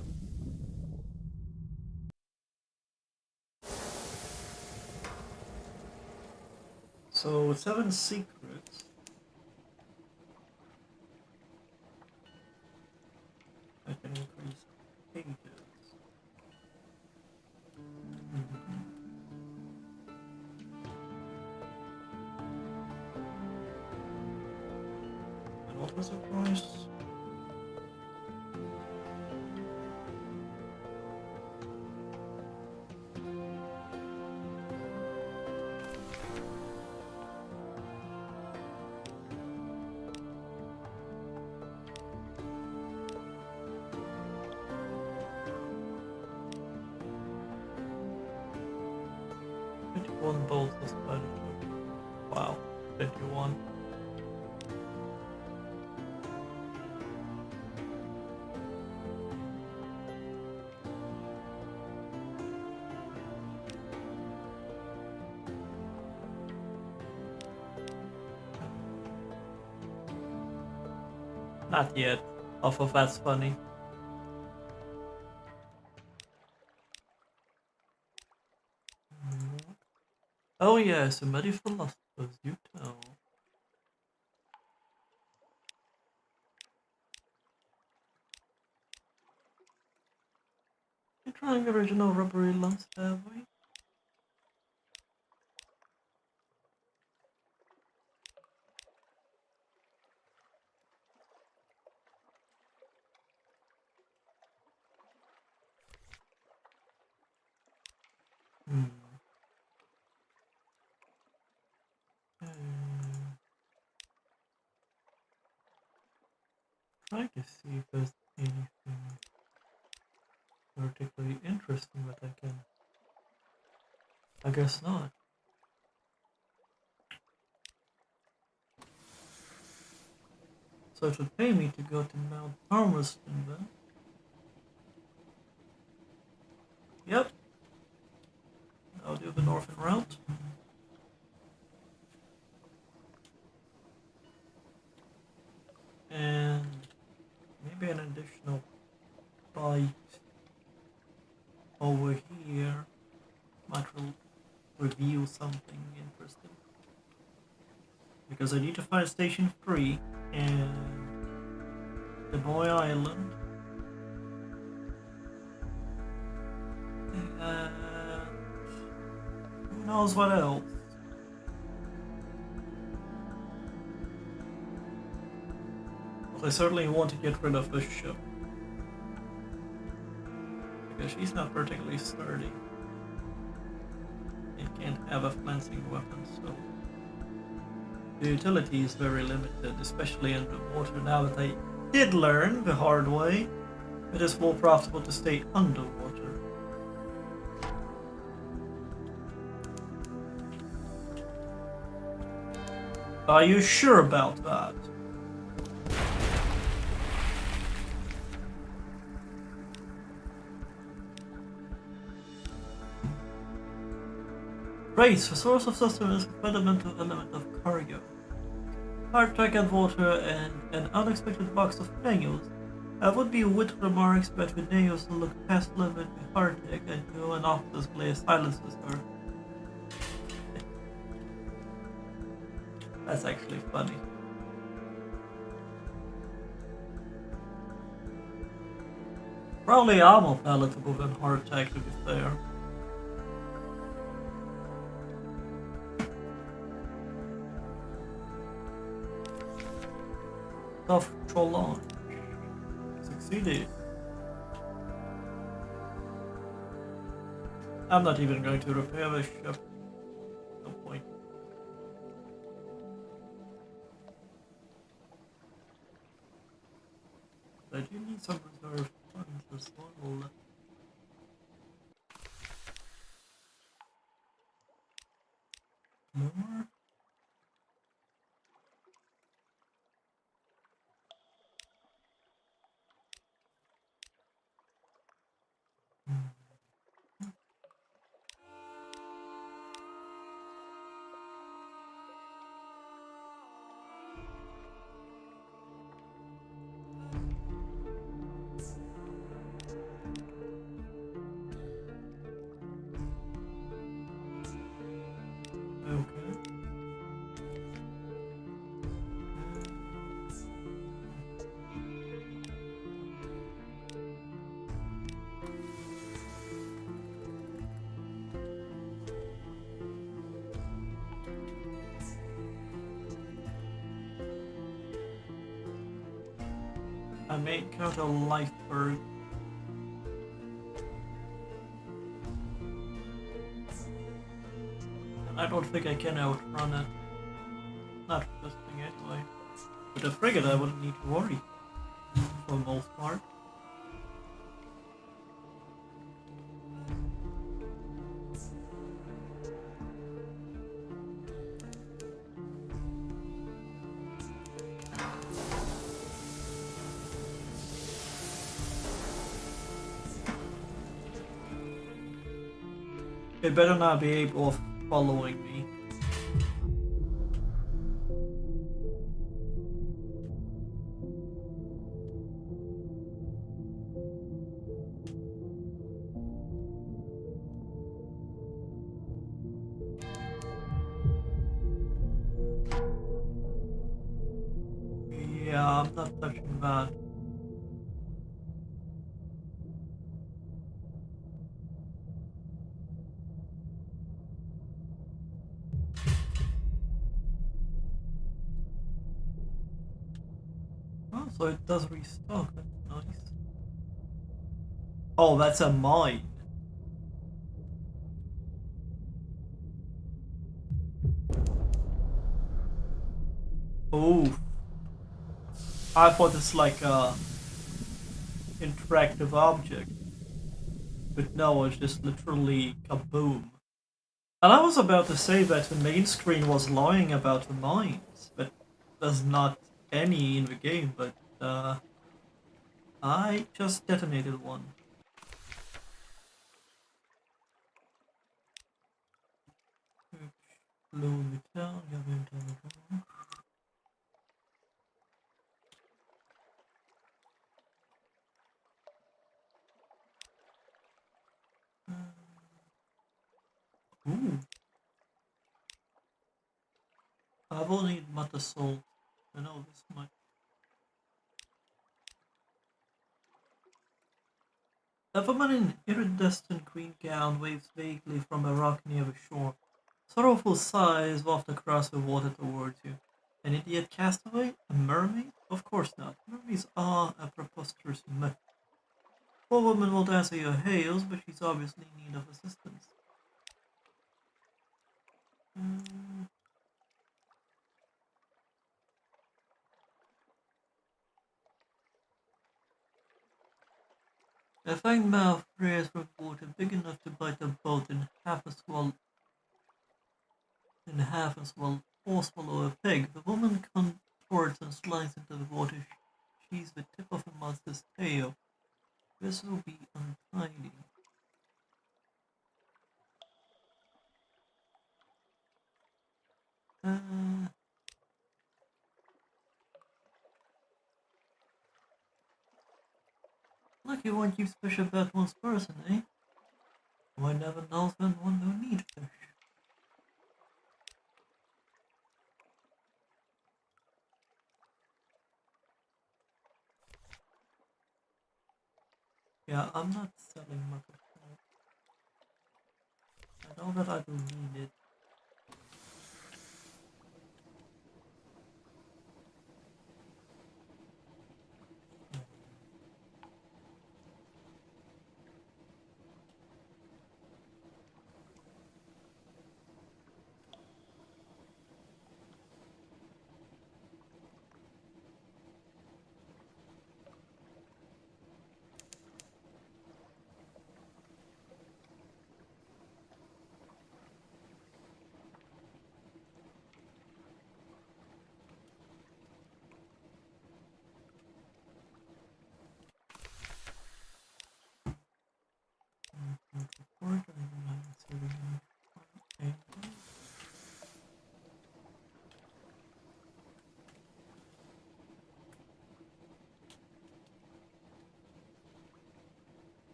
So 7 secrets. I can increase pages. And what was the price? One bolt was quite a wow, 51. Not yet. Off of that's funny. Oh yes, a many philosophers, you tell. You're trying original rubbery lumps, have we? Trying to see if there's anything particularly interesting that I can. I guess not. So it would pay me to go to Mount Palmerston then. Yep. I'll do the northern route. And maybe an additional bite over here might reveal something interesting. Because I need to find Station 3 and the Boy Island. And who knows what else. But I certainly want to get rid of this ship. Because she's not particularly sturdy. It can't have a flensing weapon, so the utility is very limited, especially in the water. Now that I did learn the hard way, it is more profitable to stay underwater. Are you sure about that? Race, the source of sustenance is a fundamental element of cargo. Hardtack and water and an unexpected box of nails. I would be wit remarks, but the nails look past limit with hardtack and go an officer's glass silences her. That's actually funny. Probably are more palatable than hardtack, to be fair. Tough launch. Succeeded. I'm not even going to repair this ship. No point. I do need some reserve funds as well. More? I may encounter a iceberg. I don't think I can outrun it. Not for this thing anyway. With a frigate I wouldn't need to worry. For the most part. It better not be able of following me. Yeah, I'm not touching that. Oh, so it does restock, that's nice. Oh, that's a mine. Oh. I thought it's like a interactive object. But no, it's just literally kaboom. And I was about to say that the main screen was lying about the mines, but there's not any in the game, but I just detonated one. Slow it down, Ooh. I will need mother salt. I know this much. A woman in iridescent green gown waves vaguely from a rock near the shore. Sorrowful sighs waft across the water towards you. An idiot castaway? A mermaid? Of course not. Mermaids are a preposterous myth. Poor woman won't answer your hails, but she's obviously in need of assistance. A fang mouth rears from water big enough to bite a boat in half and swallow a pig. The woman contorts and slides into the water. She's the tip of the monster's tail. This will be untidy. Lucky one keeps fish about one's person, eh? One never knows when one will need fish. Yeah, I'm not selling much of that. I know that I will need it.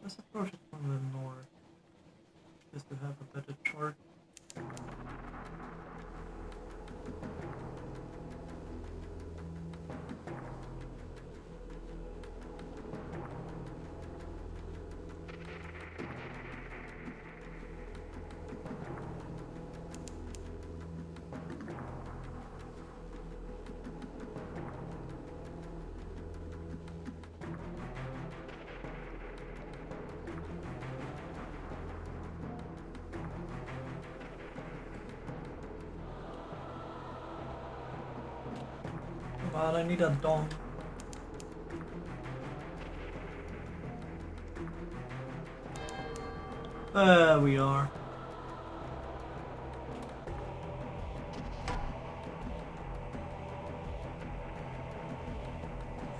Let's approach it from the north, just to have a better chart. But I need a dong. There we are.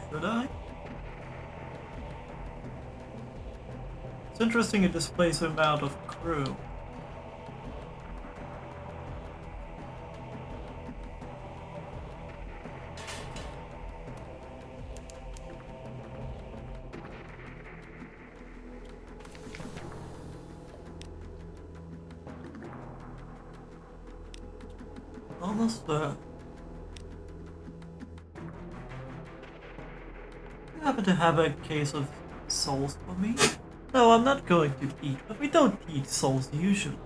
Should I? It's interesting it displays the amount of crew. Almost there. You happen to have a case of souls for me? No, I'm not going to eat, but we don't eat souls usually.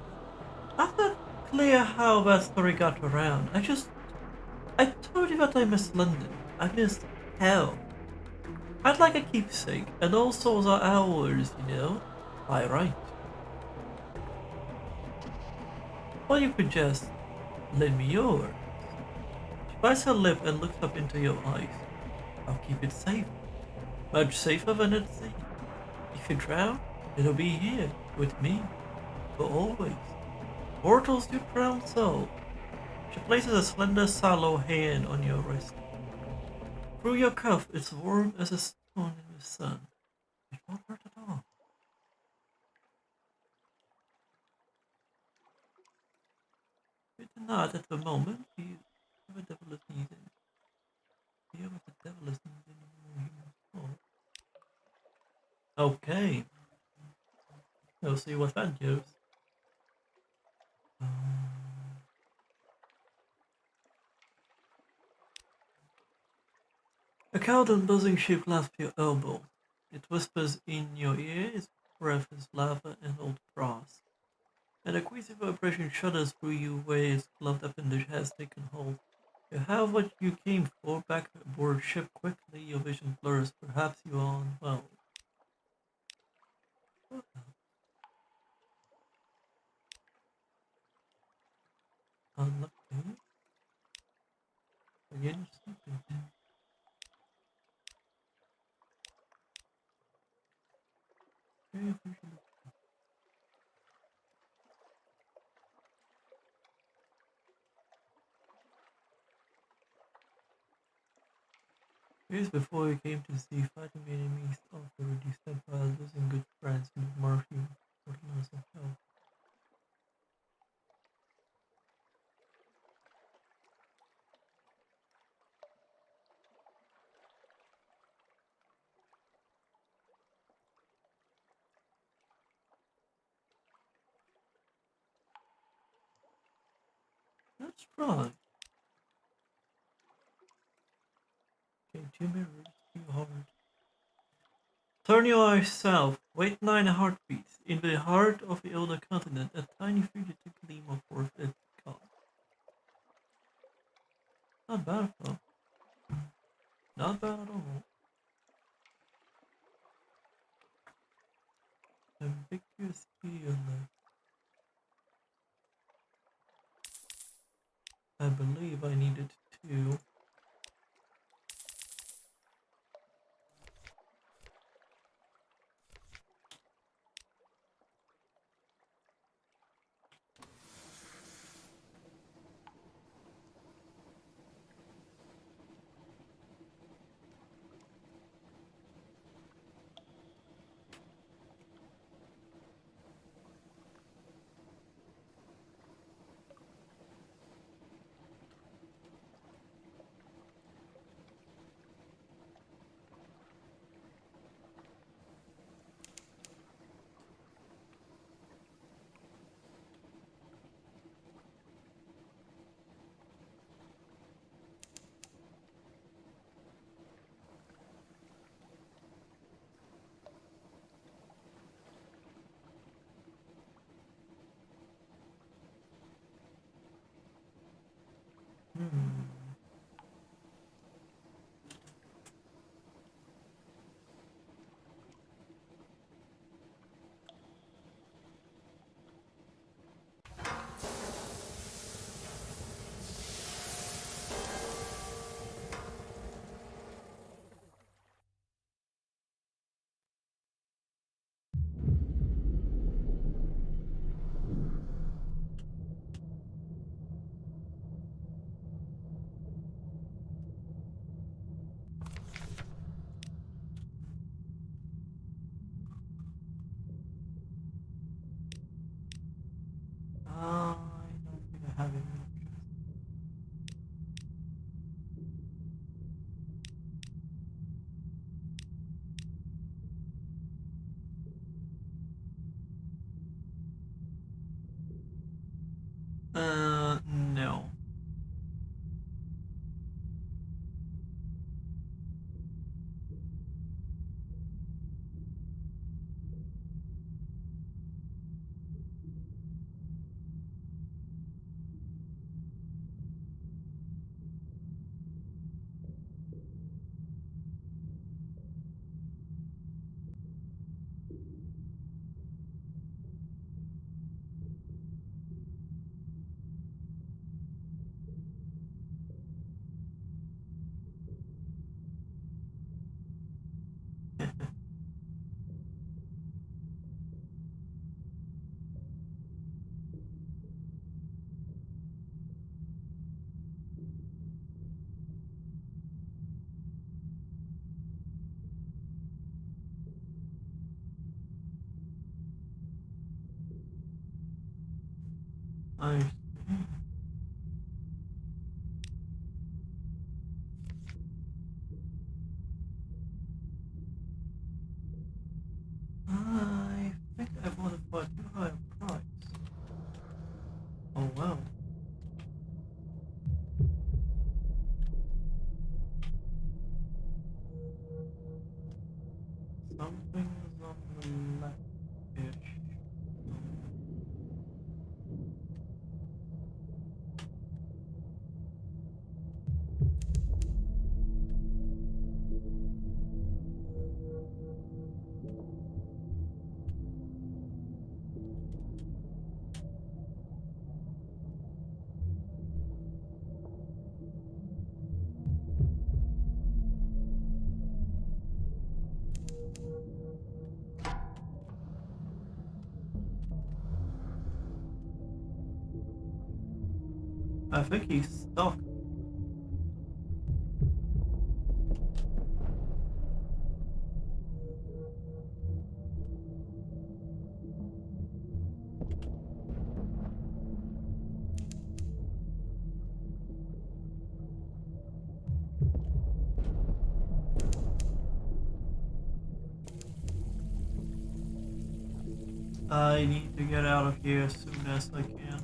I'm not clear how that story got around. I told you that I miss London. I miss hell. I'd like a keepsake, and all souls are ours, you know? By right. Or you could just lend me yours. She bites her lip and looks up into your eyes. I'll keep it safe. Much safer than at sea. If you drown, it'll be here, with me. For always. Mortals do drown so. She places a slender, sallow hand on your wrist. Through your cuff, it's warm as a stone in the sun. It won't hurt at all. It's not at the moment. You the devil is needed. Here what the devil is needed in human soul. Okay. We'll see what that gives. A cold and buzzing ship laughs your elbow. It whispers in your ear, its breath is lava and old brass. And a queasy vibration shudders through you where its gloved appendage has taken hold. You have what you came for back aboard ship quickly, your vision blurs, perhaps you are unwell. Unlucky. Again, sleeping. Years before you came to sea, fighting enemies after reduced empires, losing good friends, and marking for loss of health. That's right. Okay, 2 mirrors, too hard. Turn your eyes south, wait 9 heartbeats. In the heart of the older continent, a tiny fugitive gleam of worth is gone. Not bad, though. Not bad at all. Ambiguous feel. I believe I needed to. No. I think I bought it for too high a price. Oh well. Something's on the left-ish. I think he's stuck. I need to get out of here as soon as I can.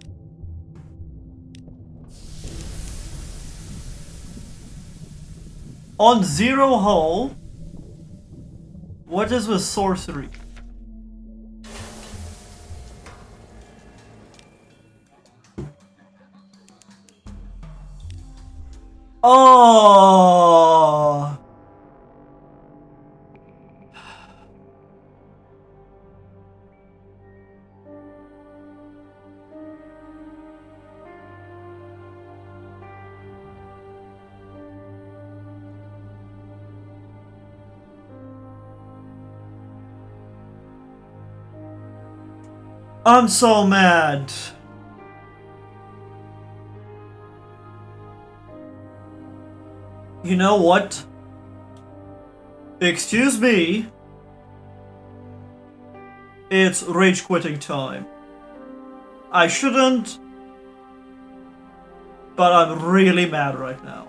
On Zero Hole, what is with sorcery? Oh! I'm so mad. You know what? Excuse me. It's rage quitting time. I shouldn't, but I'm really mad right now.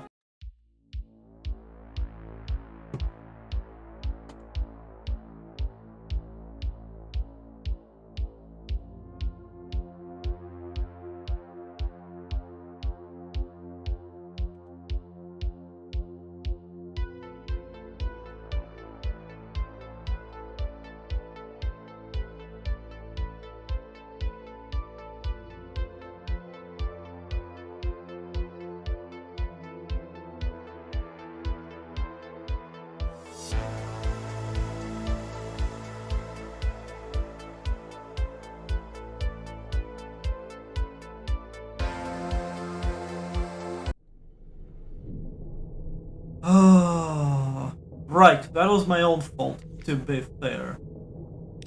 Right, that was my own fault, to be fair.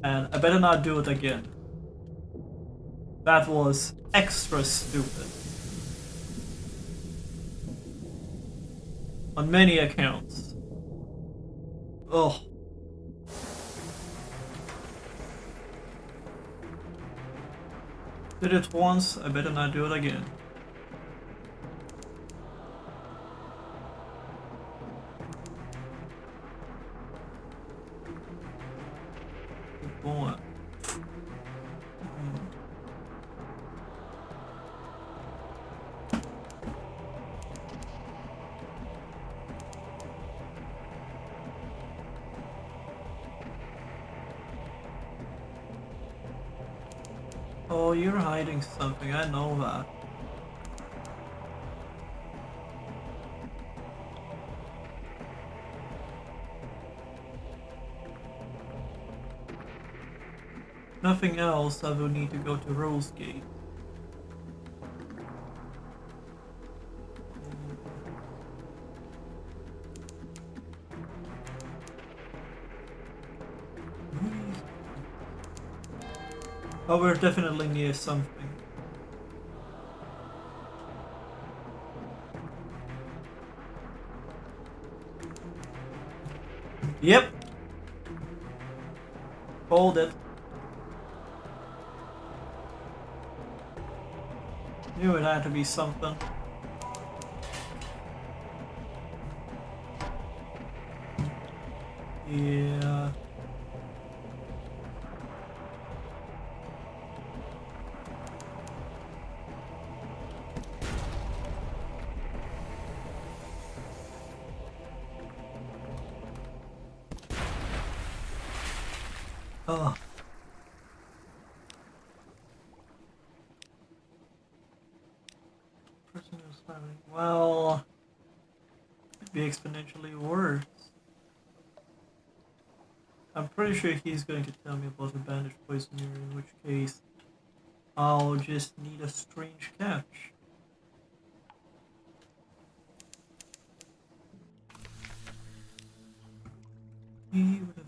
And I better not do it again. That was extra stupid. On many accounts. Ugh. Did it once, I better not do it again. Good boy. Oh, you're hiding something, I know that. Nothing else, I will need to go to Rose Gate. Oh, we're definitely near something. Yep. Hold it. Knew it had to be something. Yeah. Oh. Person is having. Well, it'd be exponentially worse. I'm pretty sure he's going to tell me about the bandage poisoner, in which case I'll just need a strange catch. He would have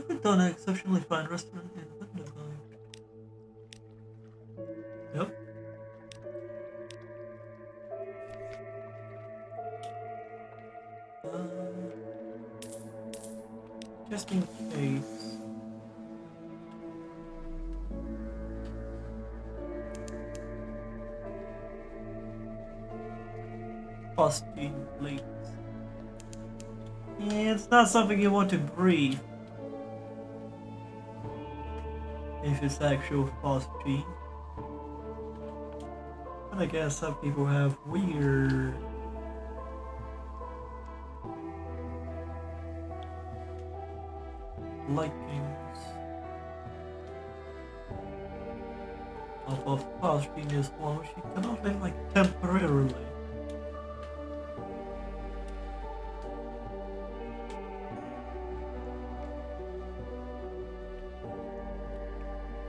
We've done an exceptionally fine restaurant in Winterville. Yep. Just in case. Phosphine plates. Yeah, it's not something you want to breathe. If it's actual phosphine. But I guess some people have weird likings. Of phosphine is one which you cannot live like temporarily.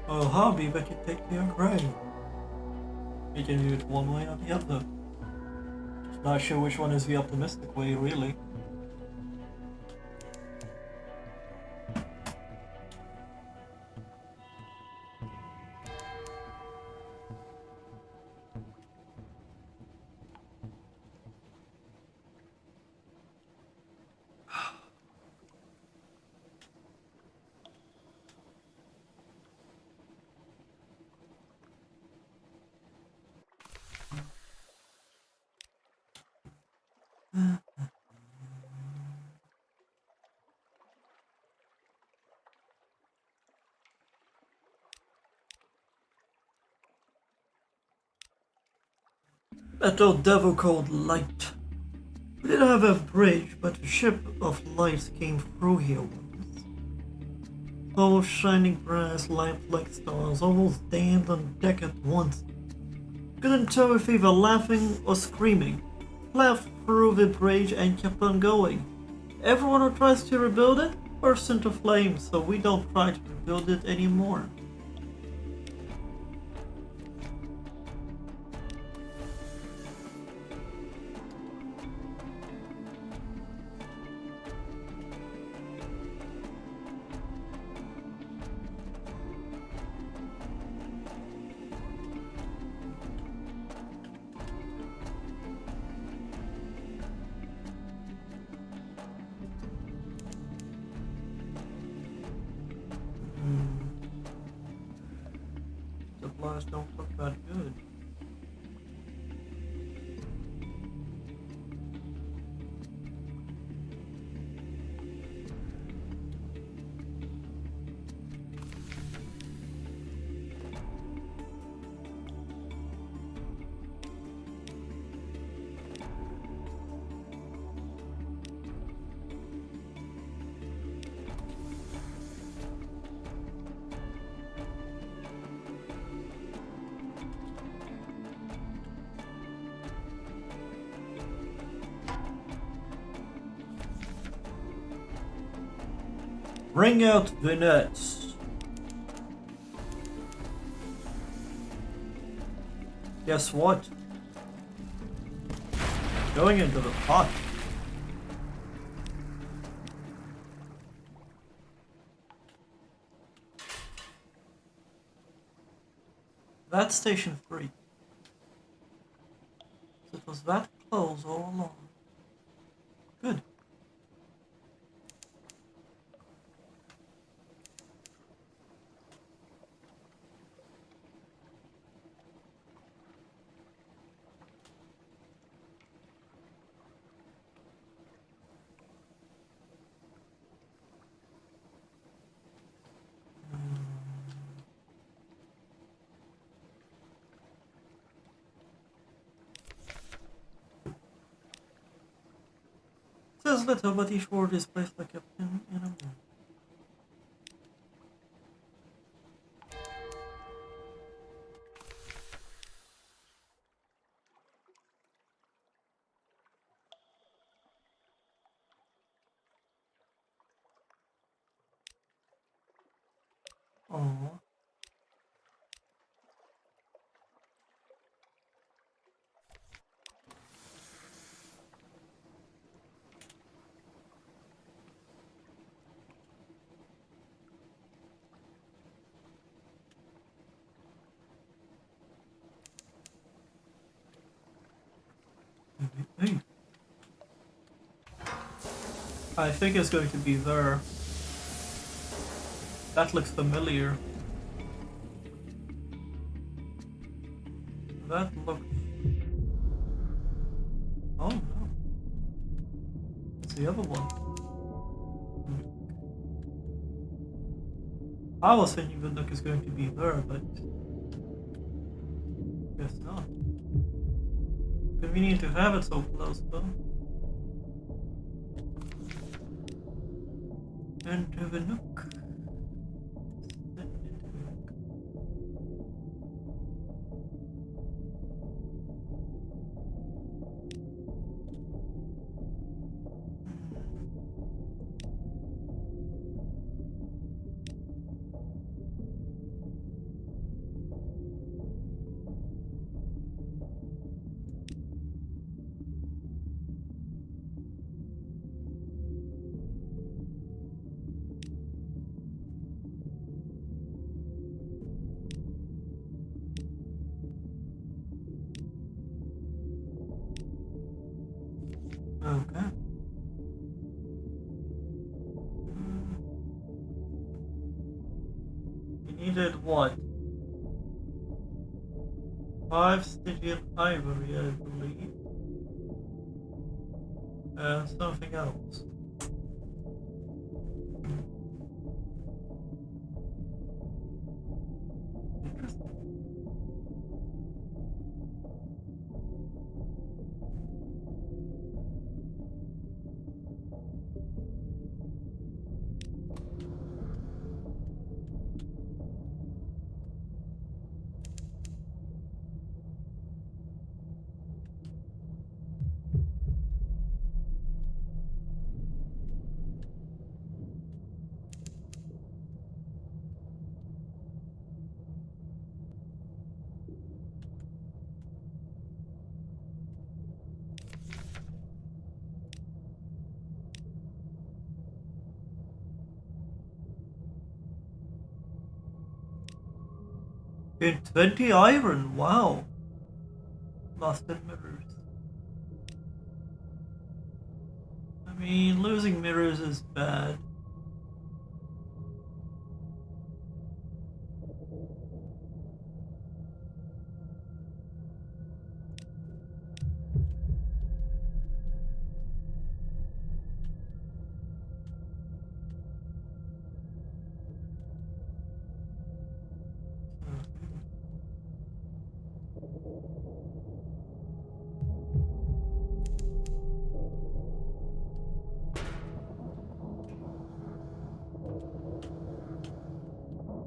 A hobby that you take to your grave. You can do it one way or the other. Just not sure which one is the optimistic way, really. That old devil called Light. We didn't have a bridge, but a ship of lights came through here once. All of shining brass, lifelike stars, almost damned on deck at once. Couldn't tell if they were laughing or screaming. Laughed through the bridge and kept on going. Everyone who tries to rebuild it bursts into flames, so we don't try to rebuild it anymore. Supplies don't look that good. Bring out the nuts. Guess what? Going into the pot. That's station 3. So it was that close all along. Good. Says little, but each word is placed like a pin in a moon. Oh. Hey. I think it's going to be there. That looks familiar. That looks... Oh no. It's the other one. I was thinking the nook is going to be there, but... guess not. Convenient to have it so close, though. Into the nook. Okay. We needed what? 5 Stygian ivory, I believe. And something else. Interesting. In 20 iron, wow. Lost in mirrors. I mean, losing mirrors is bad.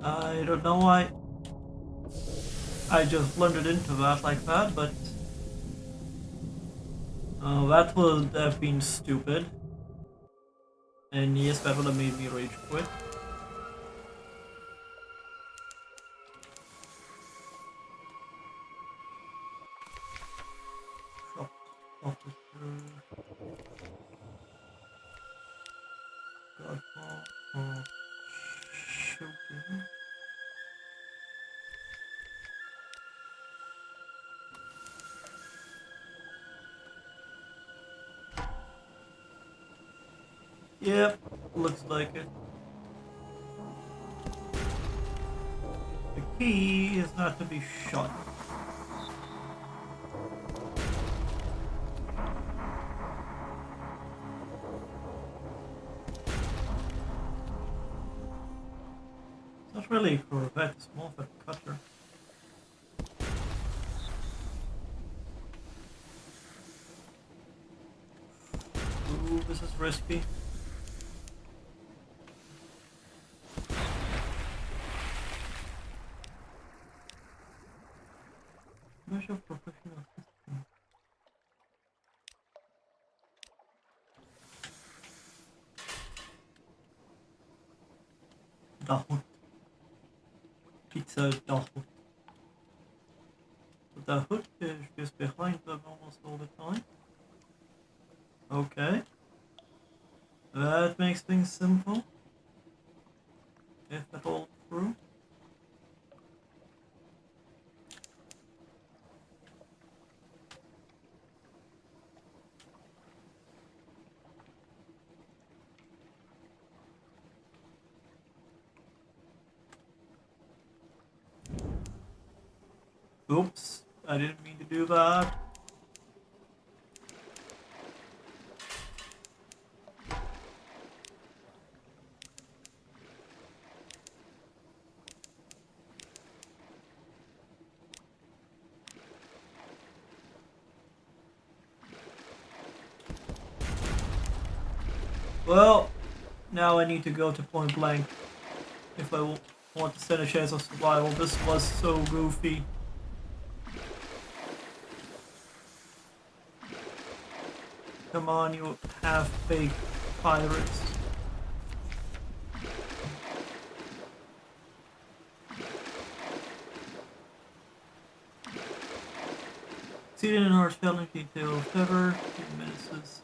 I don't know why I just blundered into that like that, but that would have been stupid. And yes, that would have made me rage quit. Shop officer. Godfall of shooting. Yep, looks like it. The key is not to be shot. It's not really a Corvette, it's more of a cutter. Ooh, this is risky. Measure professional assistant. Dahut. Pizza Dahut. The hood is just behind them almost all the time. Okay. That makes things simple. If it holds true. Oops, I didn't mean to do that. Well, now I need to go to point blank if I want to stand a chance of survival. This was so goofy. Come on, you half-baked pirates. Succeeded in our challenge detail of ever. 2 menaces.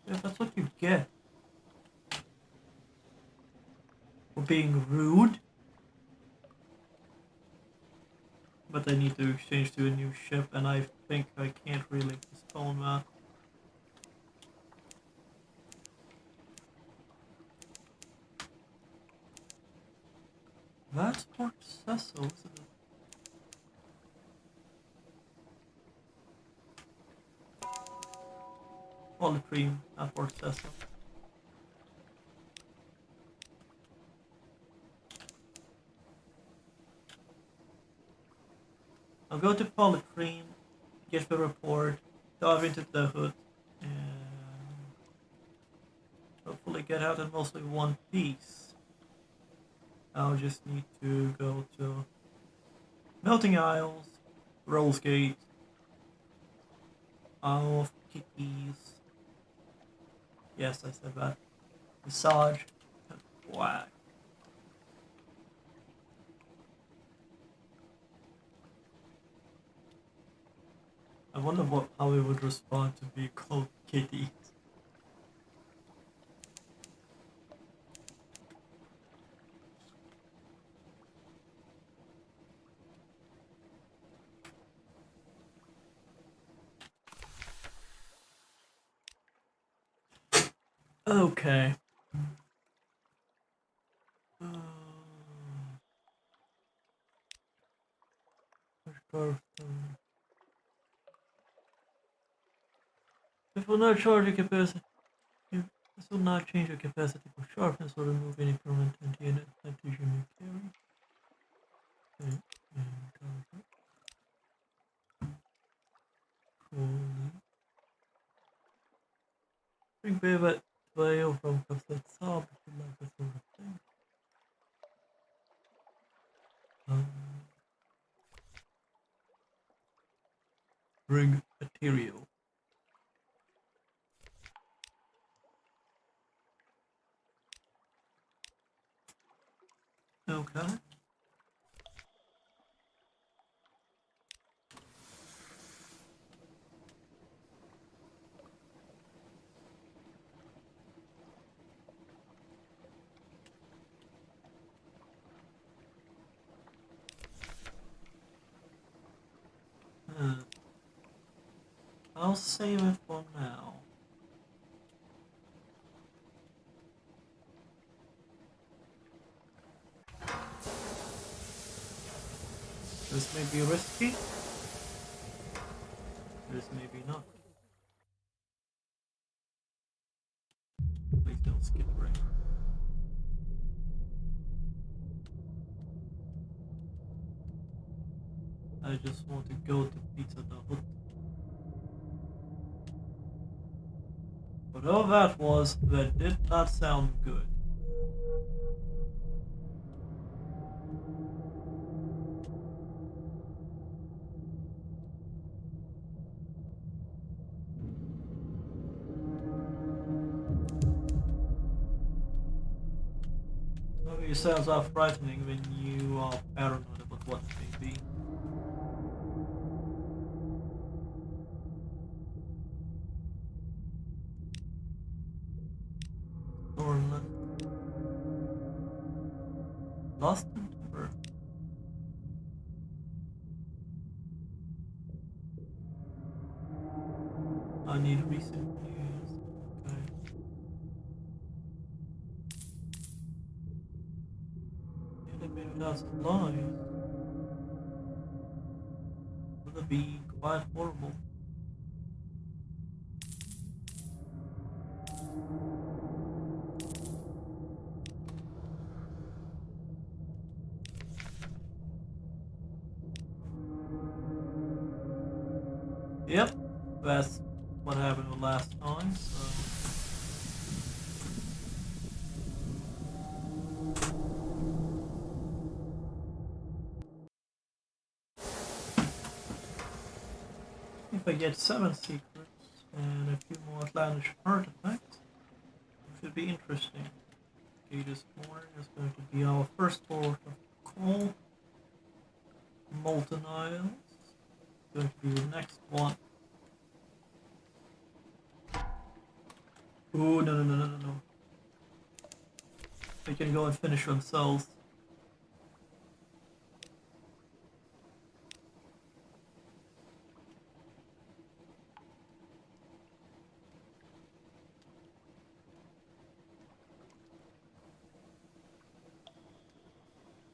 Yeah, that's what you get for being rude. But I need to exchange to a new ship, and I think I can't really postpone that. That's Port Cecil, isn't it? Polytream at Port Cecil. I'll go to Polytream, get the report, dive into the hood, and hopefully get out in mostly one piece. I'll just need to go to Melting Isles, Rolls Gate, Isle of Kitties. Yes, I said that. Massage, and Bacc. I wonder how he would respond to be called Kitty. Okay. This will not charge your capacity. This will not change your capacity for sharpness or remove any permanent anti-advantage you may carry. Okay. Cool. be a bit away from Corvette Saab if you like that sort of thing. Bring material. Okay. I'll save it for now. This may be risky. This may be not. Please don't skip right. I just want to go to Pizza the Hut. Whatever that was, that did not sound good. It sounds frightening when you are paranoid about what it may be. Stormland. Lost in Timber. I need recent news. Okay. Maybe without supplies. Would be quite horrible. Yep, that's what happened the last time, so... If I get 7 secrets and a few more outlandish artifacts, it should be interesting. Okay, this morning is going to be our first port of call. Molten Isles. Going to be the next one. Ooh, no. They can go and finish themselves.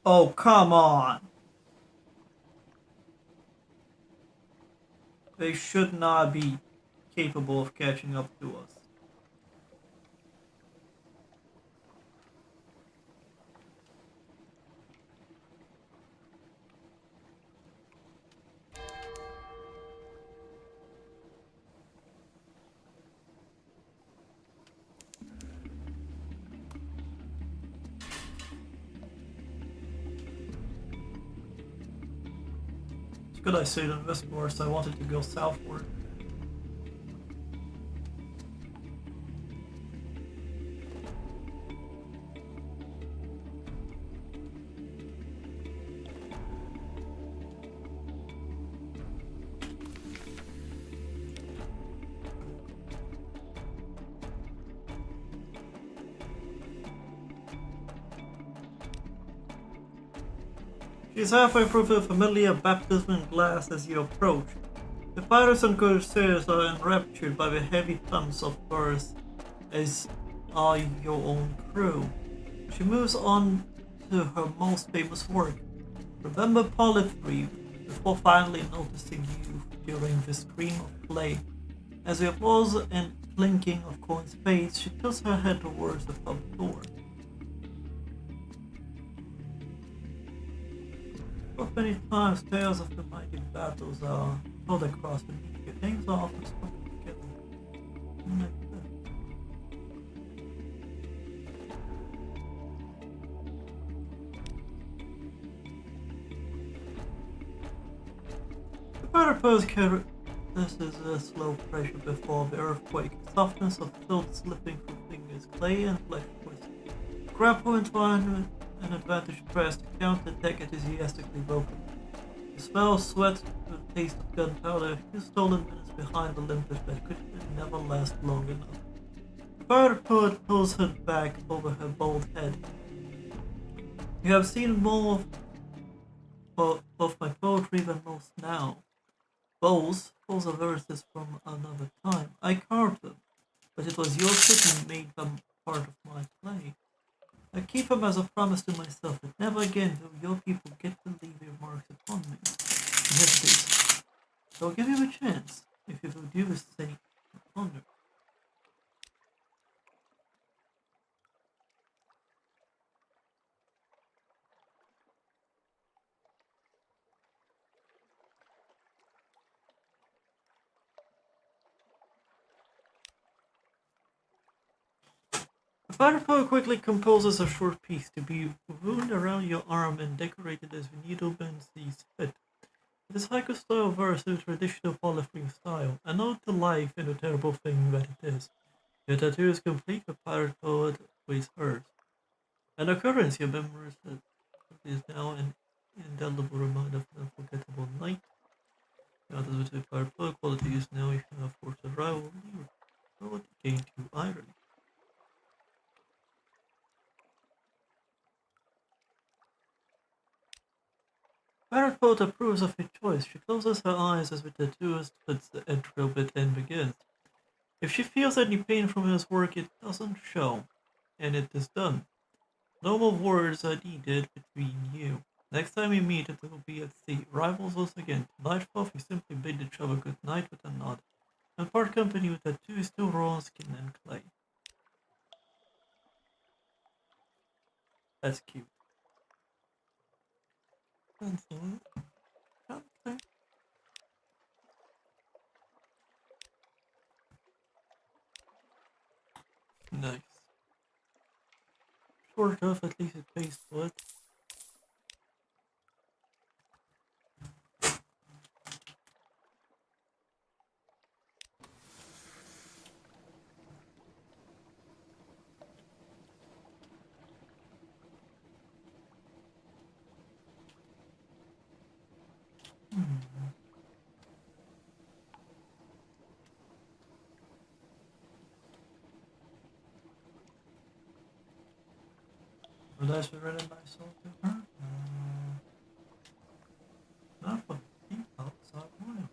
Oh, come on! They should not be capable of catching up to us. It's good I stayed on westward, I wanted to go southward. She's halfway through the familiar baptism in glass as you approach. The pirates and corsairs are enraptured by the heavy thumbs of hers, as are your own crew. She moves on to her most famous work, Remember Polythree, before finally noticing you during the scream of play. As the applause and clinking of coins fades, she tilts her head towards the pub door. But many times tales of the mighty battles are told across the media. Things are often spoken together. Like that. Firepower's this is a slow pressure before the earthquake. Softness of silt slipping through fingers, clay and flesh twisting. Grapple entwined with an advantage press to counter deck enthusiastically vocal. The smell of sweat, the taste of gunpowder, a few stolen minutes behind the limpers that could never last long enough. The fire poet pulls her back over her bald head. You have seen more of my poetry than most now. Bowls are verses from another time. I carved them, but it was your city made them part of my play. I keep them as a promise to myself that never again will your people get to leave their marks upon me. He hesitates. So I'll give you a chance, if you will do the same honor. The firepower quickly composes a short piece to be wound around your arm and decorated as the needle bend sees fit. It is haiku-style verse in traditional polyphony style, a nod to life and the terrible thing that it is. Your tattoo is complete, the pirate poet waits hers. An occurrence your memories that is now an indelible reminder of an unforgettable night. The others with the pirate poet quality is now you have forced a rival, your poet gained you irony. Pirate poet approves of her choice. She closes her eyes as the tattooist puts the intro bit and begins. If she feels any pain from his work, it doesn't show, and it is done. No more words are needed between you. Next time you meet, it will be at sea. Rivals once again. Nightfall, you simply bid each other good night with a nod, and part company with tattoos still raw on skin and clay. That's cute. That's something. Nice. Sort of, at least it pays for it. Would I surrender my soul to her? Not for the outside world.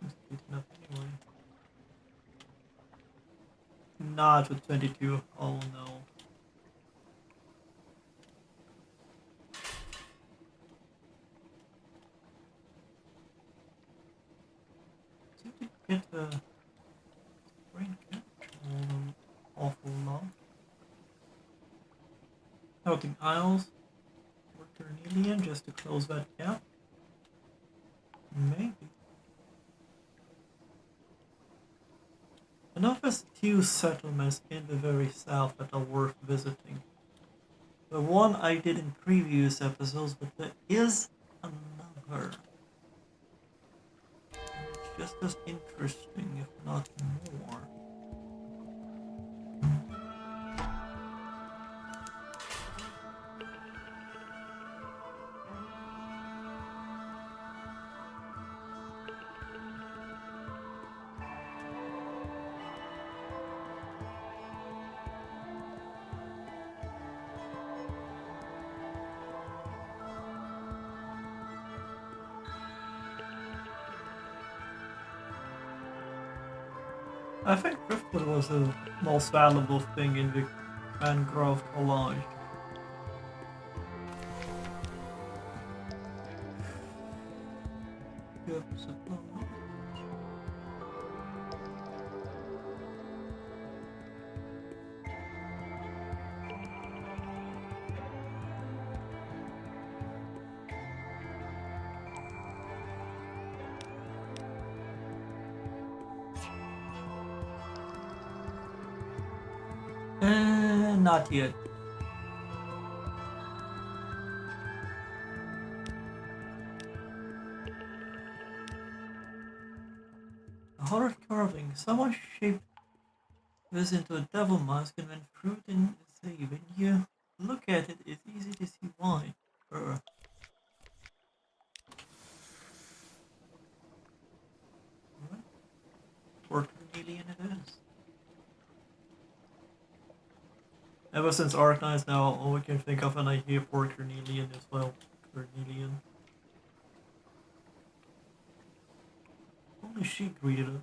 It's good enough anyway. Not with 22. Oh no. Seem to get a brain catch awful long. Helping Isles or Ternelian just to close that gap? Maybe. Enough as two settlements in the very south that are worth visiting. The one I did in previous episodes, but there is another. It's just as interesting, if not more. I think driftwood was the most valuable thing in the mangrove collage. Yep, not yet. unnerving. Someone shaped this into a devil mask and then threw it in the sea. When you look at it, it's easy to see why. Right. Port Cornelian it is. Ever since Arknights now, all we can think of when I hear Port Cornelian as well. Cornelian. Only she greeted us.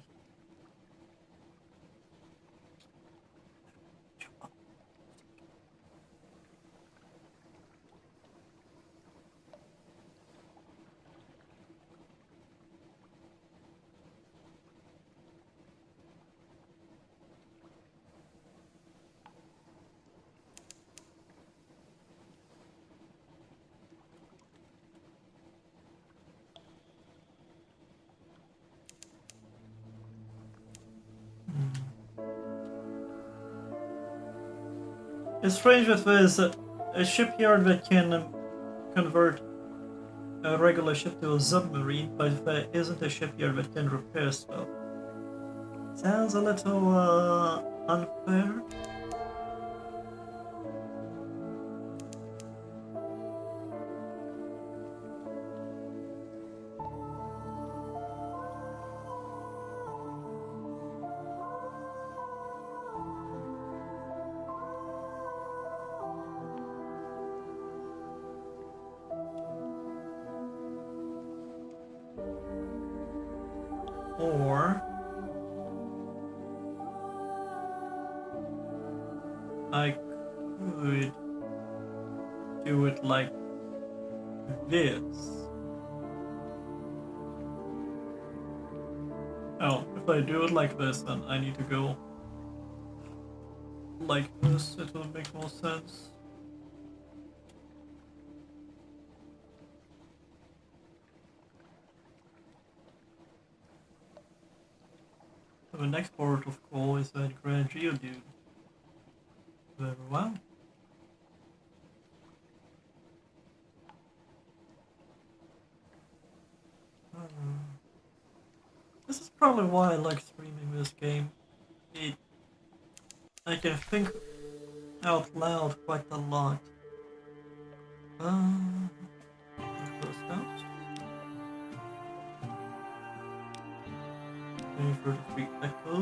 It's strange that there's a shipyard that can convert a regular ship to a submarine, but there isn't a shipyard that can repair stuff. Sounds a little unfair. Or I could do it like this. Oh, if I do it like this, then I need to go like this. It will make more sense. So the next port of call is that Grand Geodude. Very well. This is probably why I like streaming this game. I can think out loud quite a lot. Close out. Waiting for the free echo.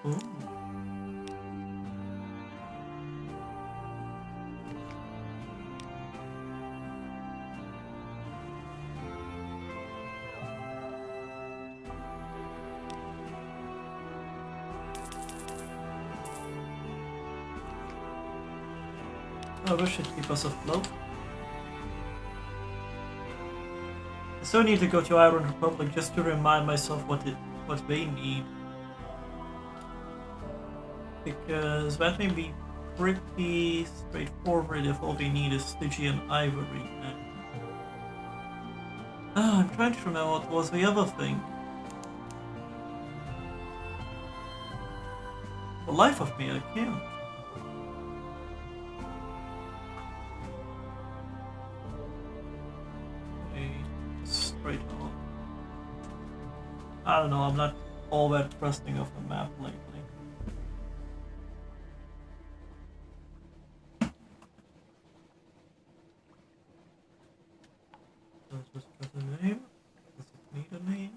Ooh. I wish it'd keep us afloat. I still need to go to Iron Republic just to remind myself what they need. Because that may be pretty straightforward if all they need is Stygian Ivory. I'm trying to remember what was the other thing. For the life of me, I can't. Straight on. I don't know, I'm not all that trusting of the map lately. Let's just get a name. Does it need a name?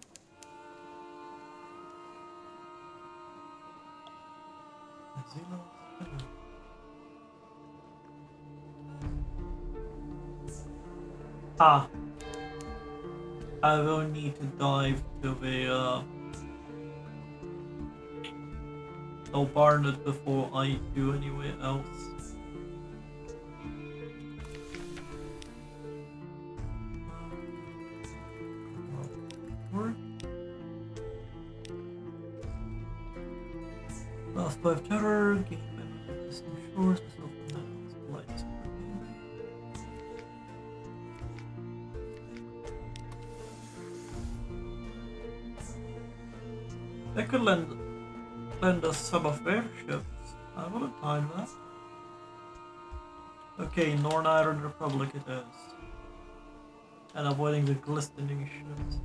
Zilla. Ah. I will need to dive to the Barnet before I do anywhere else. Last 5 terror, gain memory of distant shores, lights. They could lend us some of their ships. I wouldn't mind that. Okay, Northern Iron Republic it is. and avoiding the glistening shit.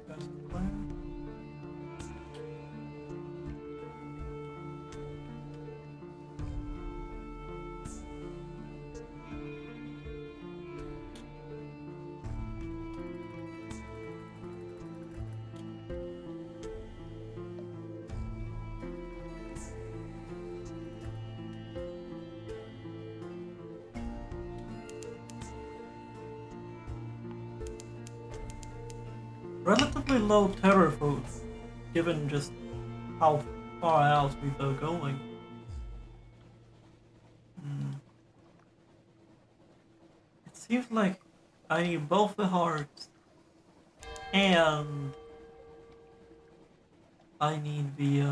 That's the plan. Relatively low terror food, given just how far out we were going. It seems like I need both the hearts and I need the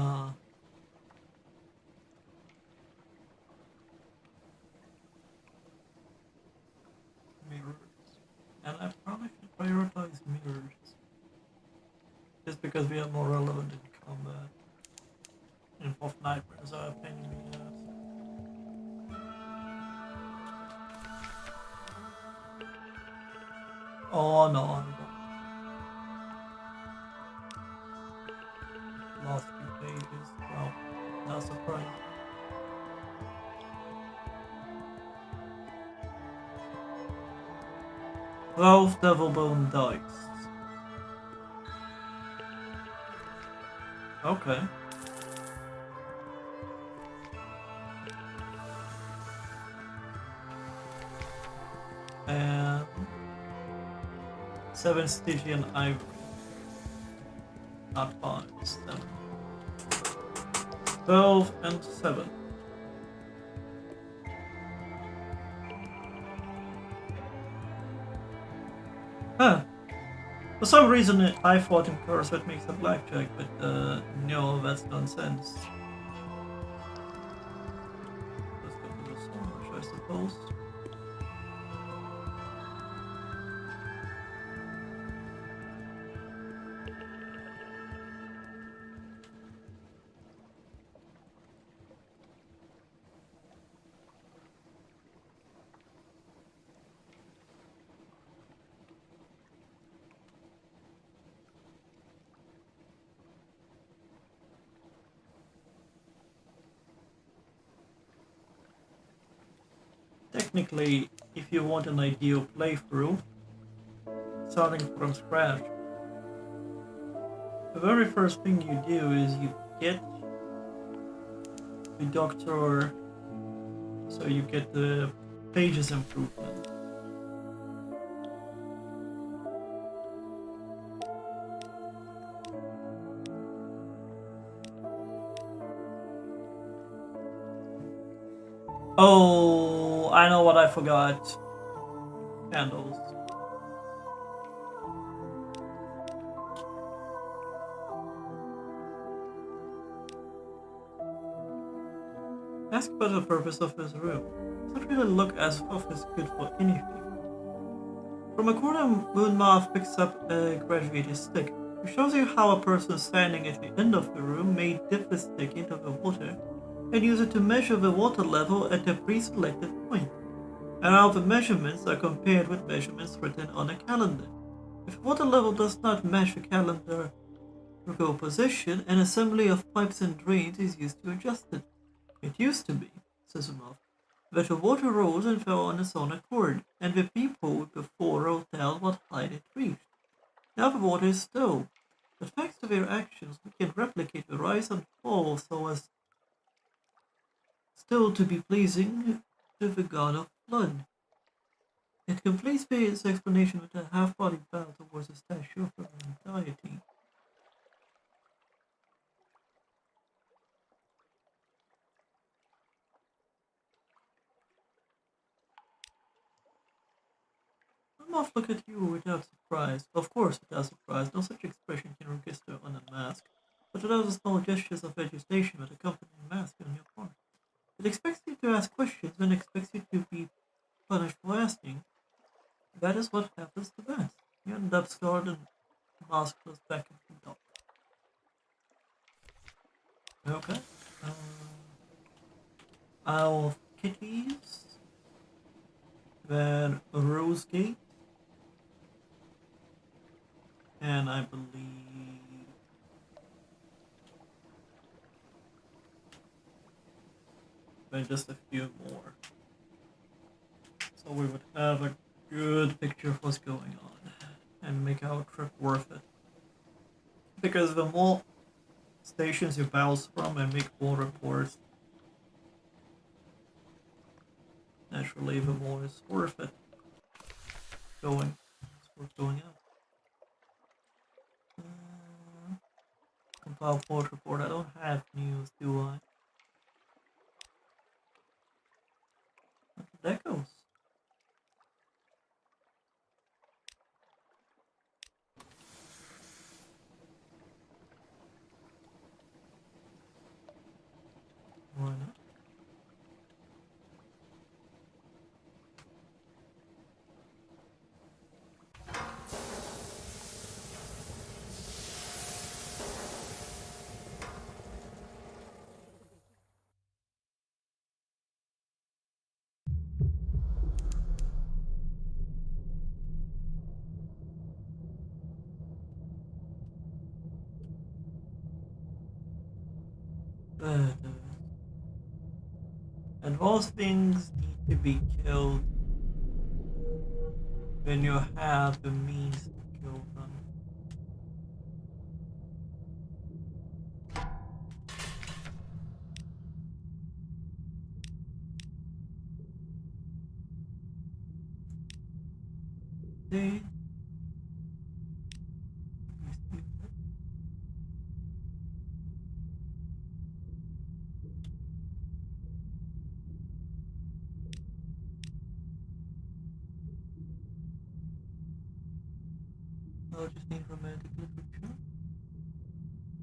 mirrors. And I probably should prioritize mirrors. Just because we are more relevant in combat. And both nightmares are a pain in the ass. Oh no, last few pages. Well, not surprising. Both devil bone dice. Okay. And 7 Stygian ivory. Not 5, 7. 12 and 7. Huh. For some reason I thought in Corvette makes a blackjack, but no, that's nonsense. Let's go to the sword, I suppose. Technically, if you want an ideal playthrough, starting from scratch, the very first thing you do is you get the doctor, so you get the pages improvement. Oh, I know what I forgot. Candles. Ask about the purpose of this room. It doesn't really look as if it's good for anything. From a corner, Moonmouth picks up a graduated stick. It shows you how a person standing at the end of the room may dip the stick into the water and use it to measure the water level at a pre-selected point. And how the measurements are compared with measurements written on a calendar. If water level does not match the calendar position, an assembly of pipes and drains is used to adjust it. It used to be, says Umov, that the water rose and fell on its own accord, and the people would before wrote down what height it reached. Now the water is still, but thanks to their actions we can replicate the rise and fall so as still to be pleasing to the god of flood. It completes its explanation with a half-body bow towards the statue of the deity. Moth look at you without surprise. Of course, without surprise, no such expression can register on a mask, but without the small gestures of agitation that accompany a mask on your part. It expects you to ask questions and expects you to be punished for asking. That is what happens to masks. You end up scarred and maskless back in the top. Okay. I'll Kitties, then Rose Gate, and I believe then just a few more. So we would have a good picture of what's going on and make our trip worth it. Because the more stations you bounce from and make more reports, naturally the more it's worth it going. It's worth going out. Compile port report. I don't have news, do I? That goes. Why not? And those things need to be killed when you have the means to kill them. They I'll just need romantic literature.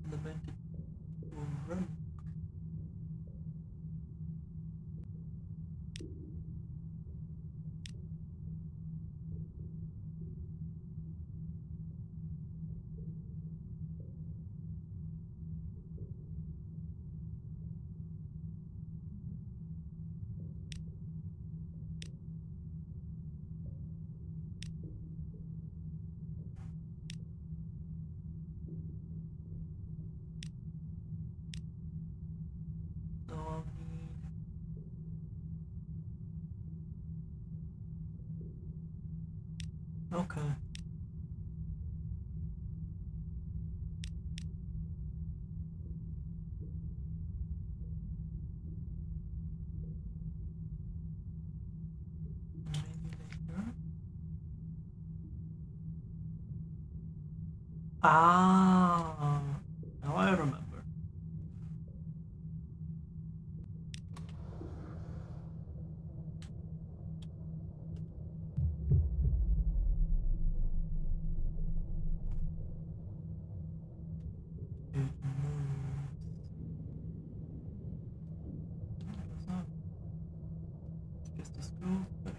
Lamented run. So I'll need okay. Maybe later. Ah, now I remember. It moves. No, it does not. It's just a school fish.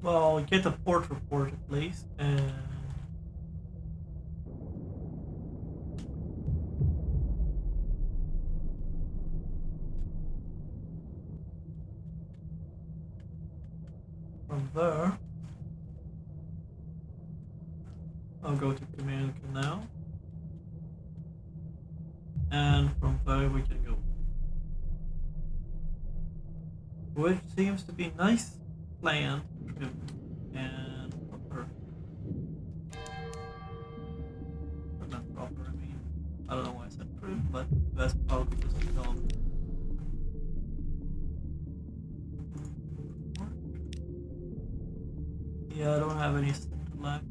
Well, get a port report at least, and from there, I'll go to Command Canal, and from there we can go. Which seems to be nice planned trip and proper. Or not proper, I mean, I don't know why I said trip, but that's probably because of dumb. Yeah, I don't have any left.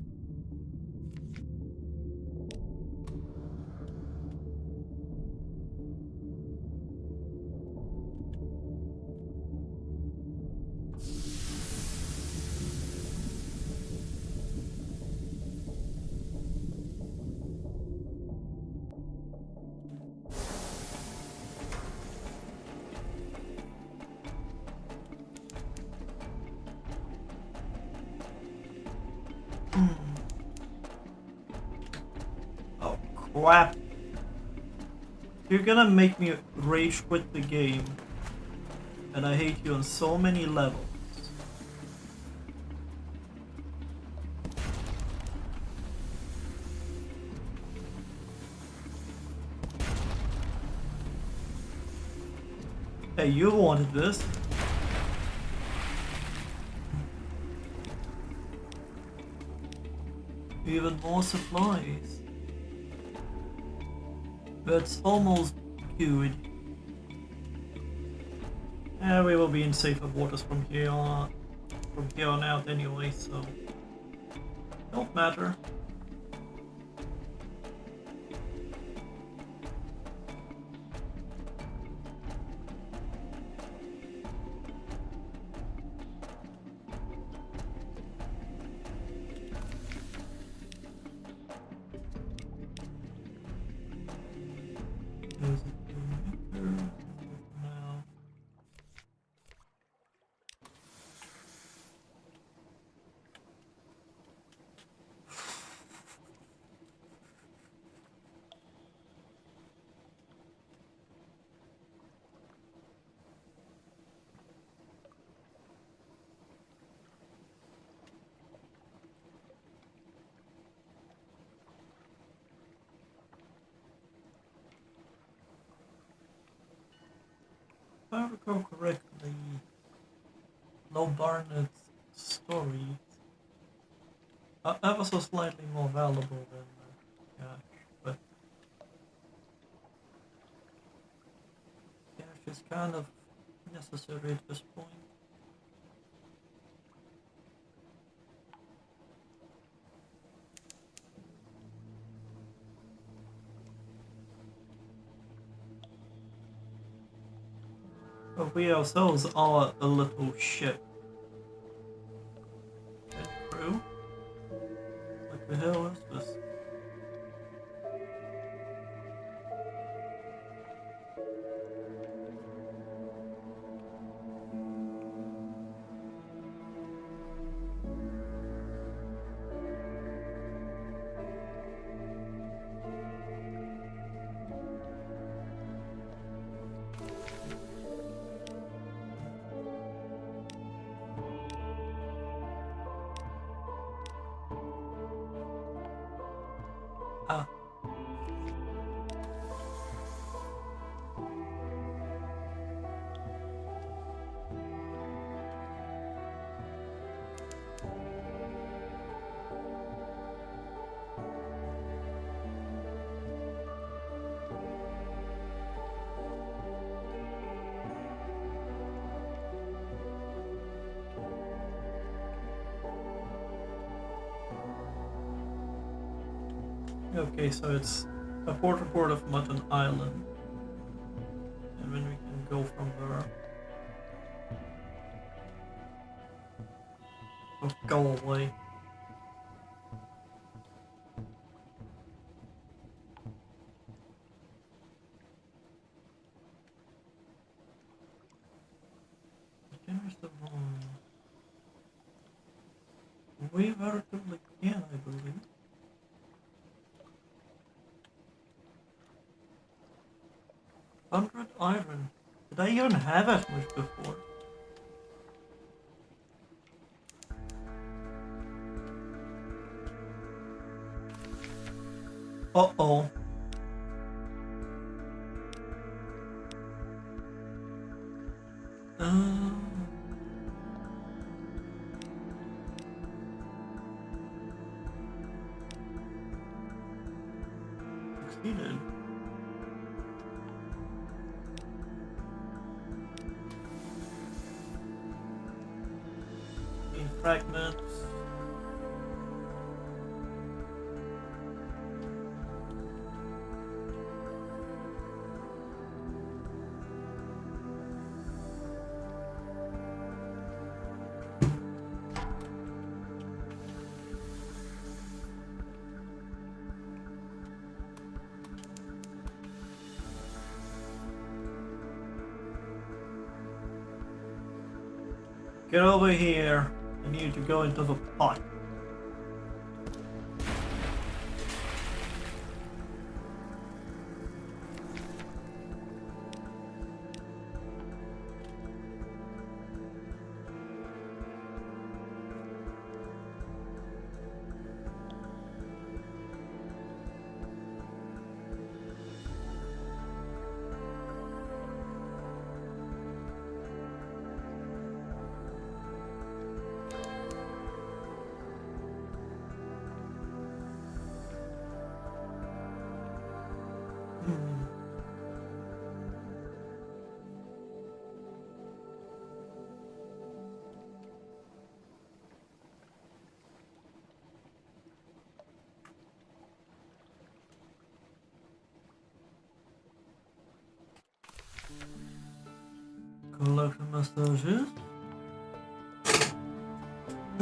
crap. You're gonna make me rage quit the game. And I hate you on so many levels. Hey, you wanted this. Even more supplies. That's almost good. We will be in safer waters from here on out anyway, so don't matter. If I recall correctly, Low Barnett's story ever so slightly more valuable than cash, but cash is kind of necessary at this point. But we ourselves are a little ship. And crew? What the hell is this? Ah. Okay, so it's a port report of Mutton Island. And then we can go from there. Oh, go away. There's the wrong. We relatively can, I believe. 100 iron. Did I even have that much before? Uh-oh. Succeeded. Fragments. Get over here. I need to go into the pot. massages.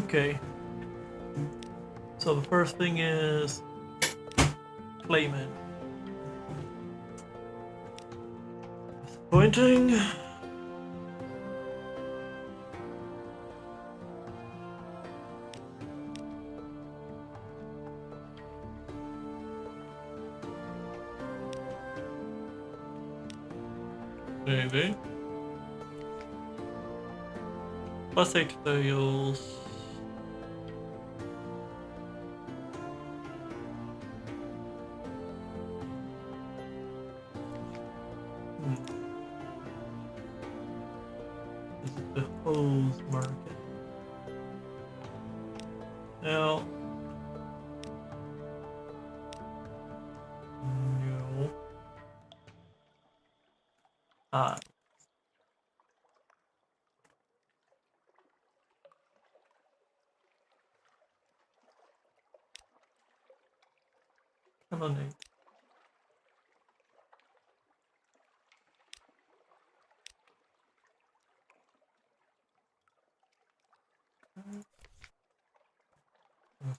Okay. So the first thing is claimant. Disappointing. Maybe. Plus 8 fails. This is the hose market. Now. No. Ah. Come on, Nate.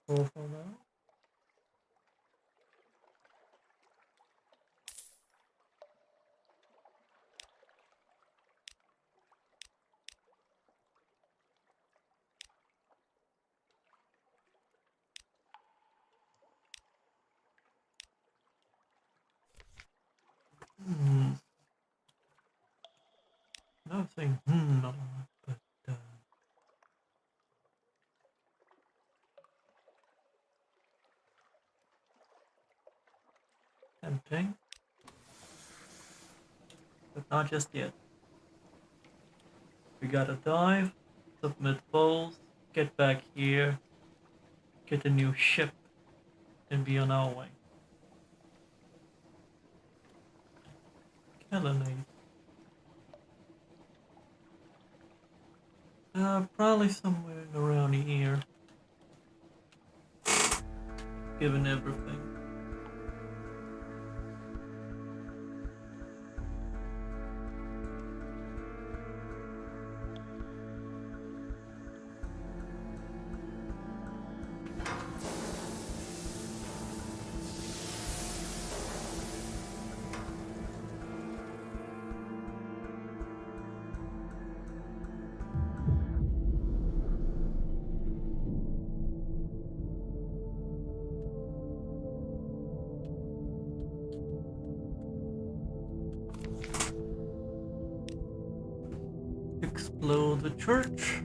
Full for now. Another thing, not a lot, but tempting. But not just yet. We gotta dive, submit polls, get back here, get a new ship, and be on our way. Kellenate. Probably somewhere around here. Given everything. Explode the church.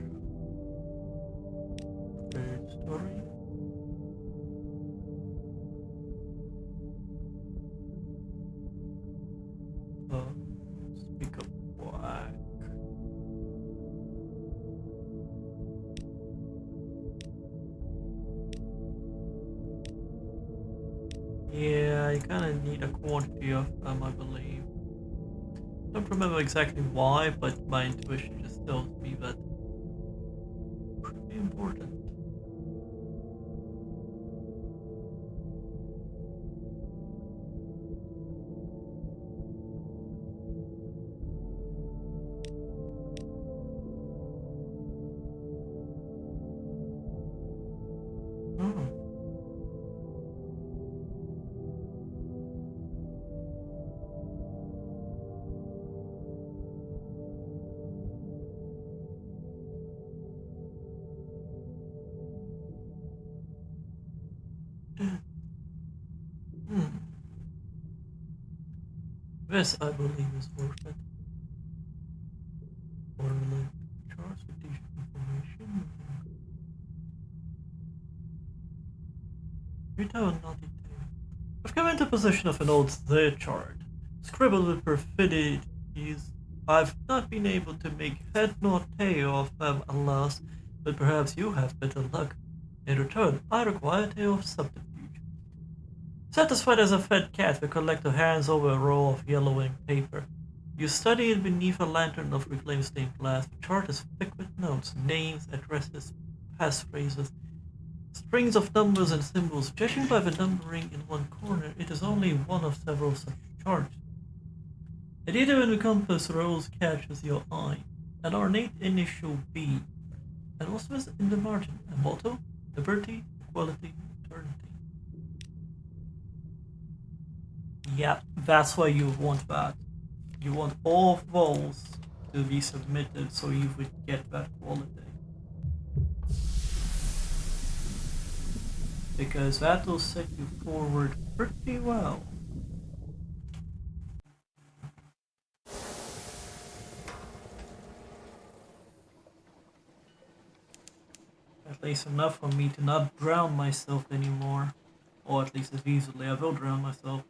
Third story. Speak of Bacc. Yeah, I kind of need a quantity of them, I believe. Don't remember exactly why, but my intuition just tells me that pretty important. This, I believe, is worth it. Formulate charts with this information. Return not detail. I've come into possession of an old Z chart, scribbled with perfidies. I've not been able to make head nor tail of them, alas, but perhaps you have better luck. In return, I require a tale of subterfuge. Satisfied as a fed cat, the collector hands over a roll of yellowing paper. You study it beneath a lantern of reclaimed stained glass. The chart is thick with notes, names, addresses, passphrases, strings of numbers and symbols. Judging by the numbering in one corner, it is only one of several such charts. A data when the compass rolls catches your eye. an ornate initial B, and also has in the margin a motto: liberty, equality, eternity. Yeah, that's why you want that. You want all voles to be submitted so you would get that quality. Because that will set you forward pretty well. At least enough for me to not drown myself anymore. Or at least as easily. I will drown myself.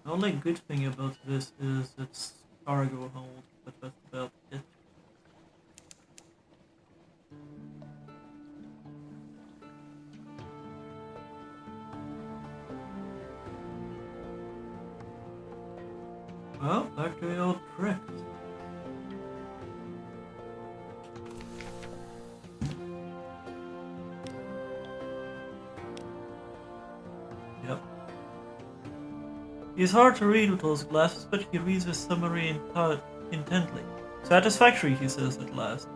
The only good thing about this is its cargo hold, but that's about it. Well, back to the old tricks. Yep. He's hard to read with those glasses, but he reads the summary intently. Satisfactory, he says at last.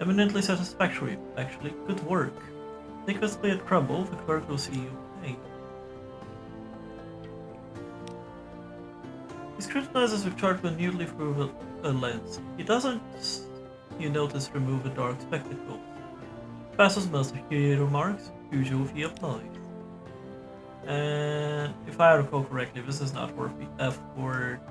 Eminently satisfactory, actually. Good work. Take us play at Crumble, the clerk will see you. Hey. He scrutinizes the chart minutely through a lens. He doesn't, you notice, remove the dark spectacles. Passes muster, he remarks. Usual he applies. And if I recall correctly, this is not worth the F word.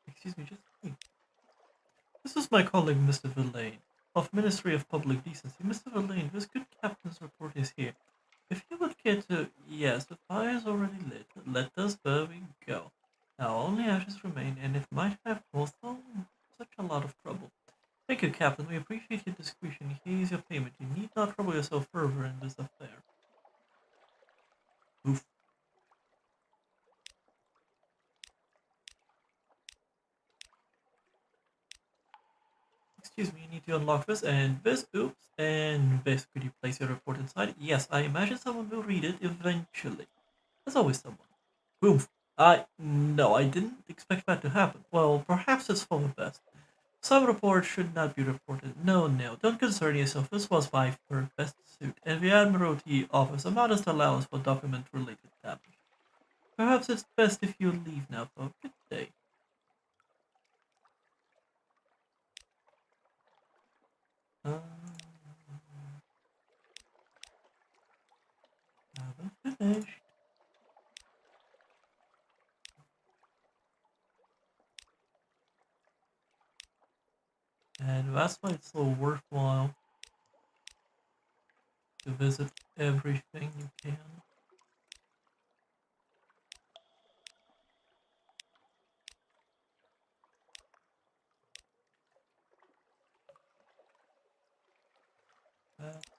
Excuse me, just wait. This is my colleague, Mr. Villain, of Ministry of Public Decency. Mr. Villain, this good captain's report is here. If you would care to... Yes, the fire is already lit. Let us where we go. Now only ashes remain, and it might have caused such a lot of trouble. Thank you, Captain. We appreciate your discretion. Here is your payment. You need not trouble yourself further in this affair. Oof. Excuse me, you need to unlock this and this. Oops. And this. Could you place your report inside? Yes, I imagine someone will read it eventually. There's always someone. Boom. No, I didn't expect that to happen. Well, perhaps it's for the best. Some reports should not be reported. No, no, don't concern yourself. This was my first best suit, and the Admiralty offers a modest allowance for document-related damage. Perhaps it's best if you leave now for a good day. Haven't finished. And that's why it's so worthwhile to visit everything you can.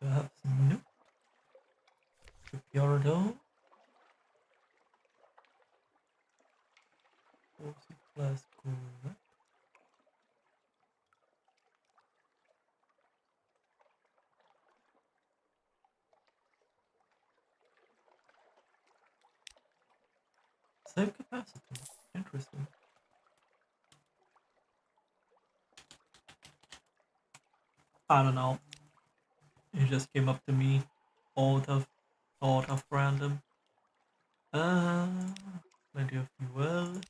Perhaps nope. Shipyardo. 40 class Corvette. Same capacity. Interesting. I don't know. It just came up to me out of random. Plenty of fuel.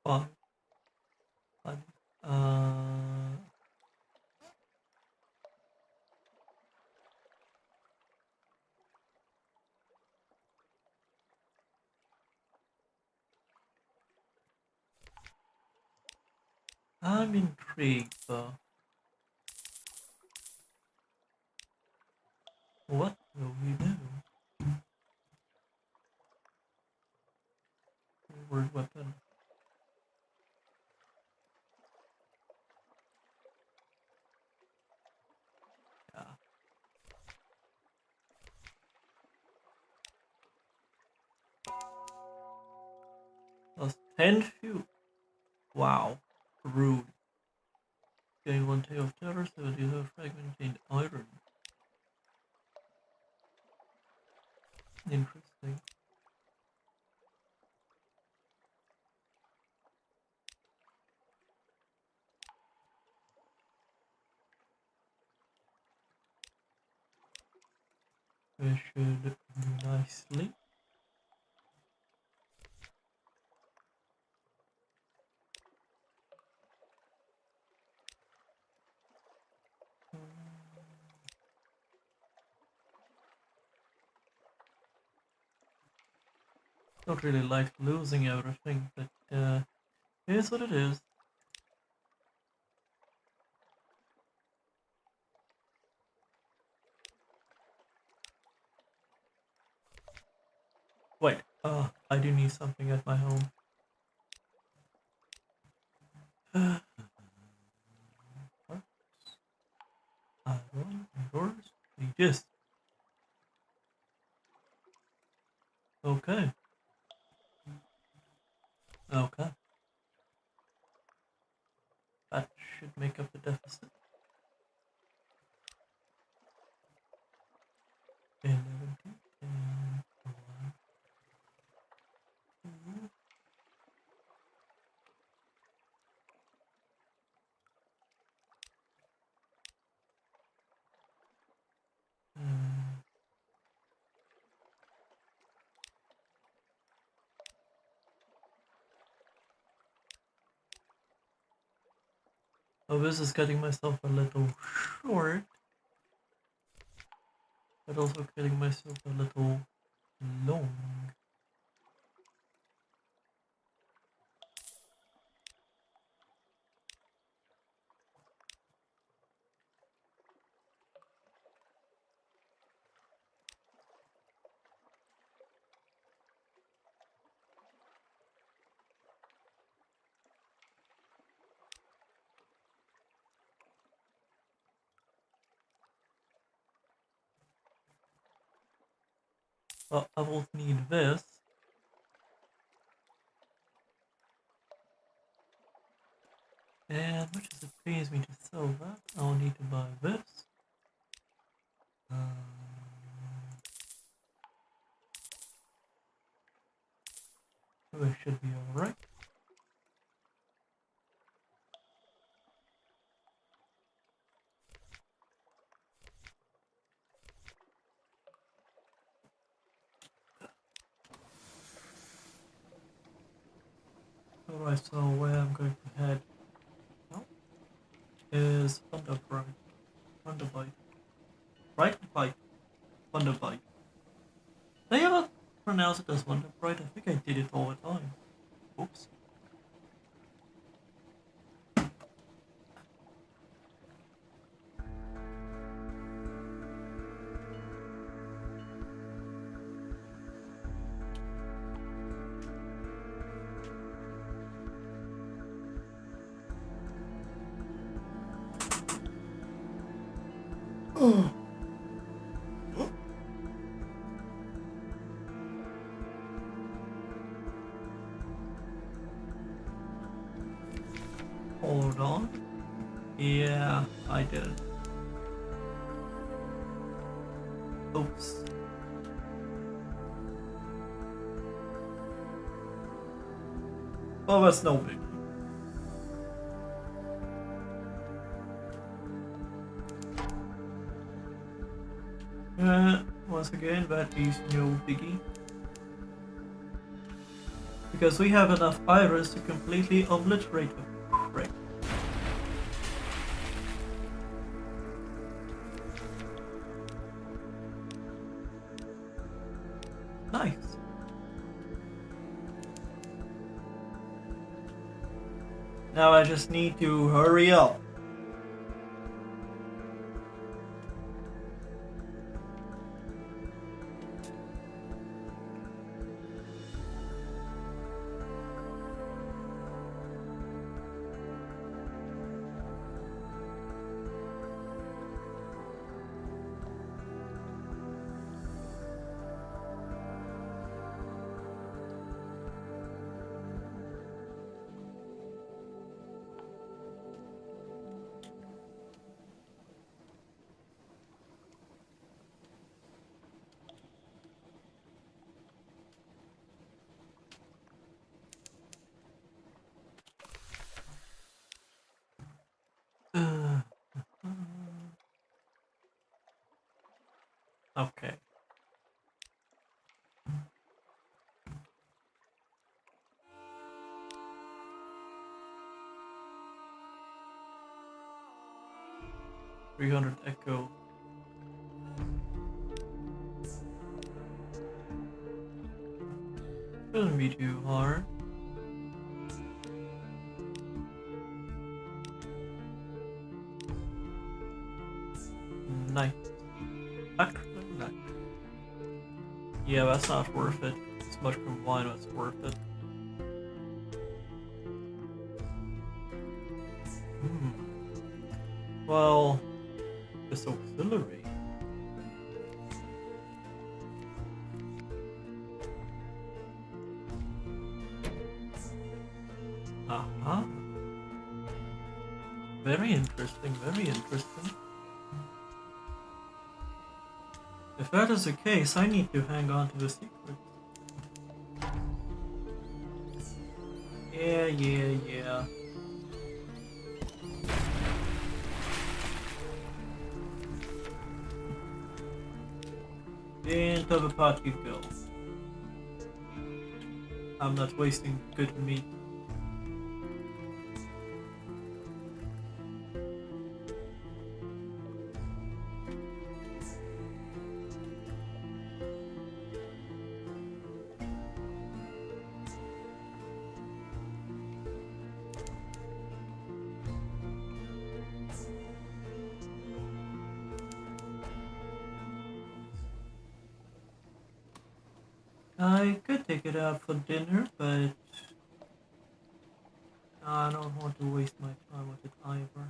Fun. Fun. I'm intrigued though. What will we do? Forward weapon. Yeah. Plus 10 fuel. Wow. Rude. Gain 1 tail of terror, 70 of fragment, gained iron. Interesting. We should do nicely. Don't really like losing everything, but it is what it is. Wait, I do need something at my home. Iron, yours, just. Okay. Okay. That should make up the deficit. 11, 10, 1, 2. Oh, this is cutting myself a little short, but also cutting myself a little long. Well, I will need this. And much as it pays me to sell that, I'll need to buy this. This should be alright. Alright, so where I'm going to head now is Thunderbite. Thunderbite. Right? Bite. Thunderbite. Did I ever pronounce it as Wonderbright? I think I did it all the time. Oops. Hold on. Yeah, I did. Oops. Oh, that's no big. Once again, that is no biggie. Because we have enough iris to completely obliterate them. Right. Nice. Now I just need to hurry up. Okay. $300 echo. Shouldn't be too hard. Nice. Actually, nice. Yeah, that's not worth it. It's much combined, but it's worth it. Well, this auxiliary. Uh-huh. Very interesting, very interesting. If that is the case, I need to hang on to the secret. Yeah. Into the pot you go. I'm not wasting good meat. I could take it out for dinner, but I don't want to waste my time with it either.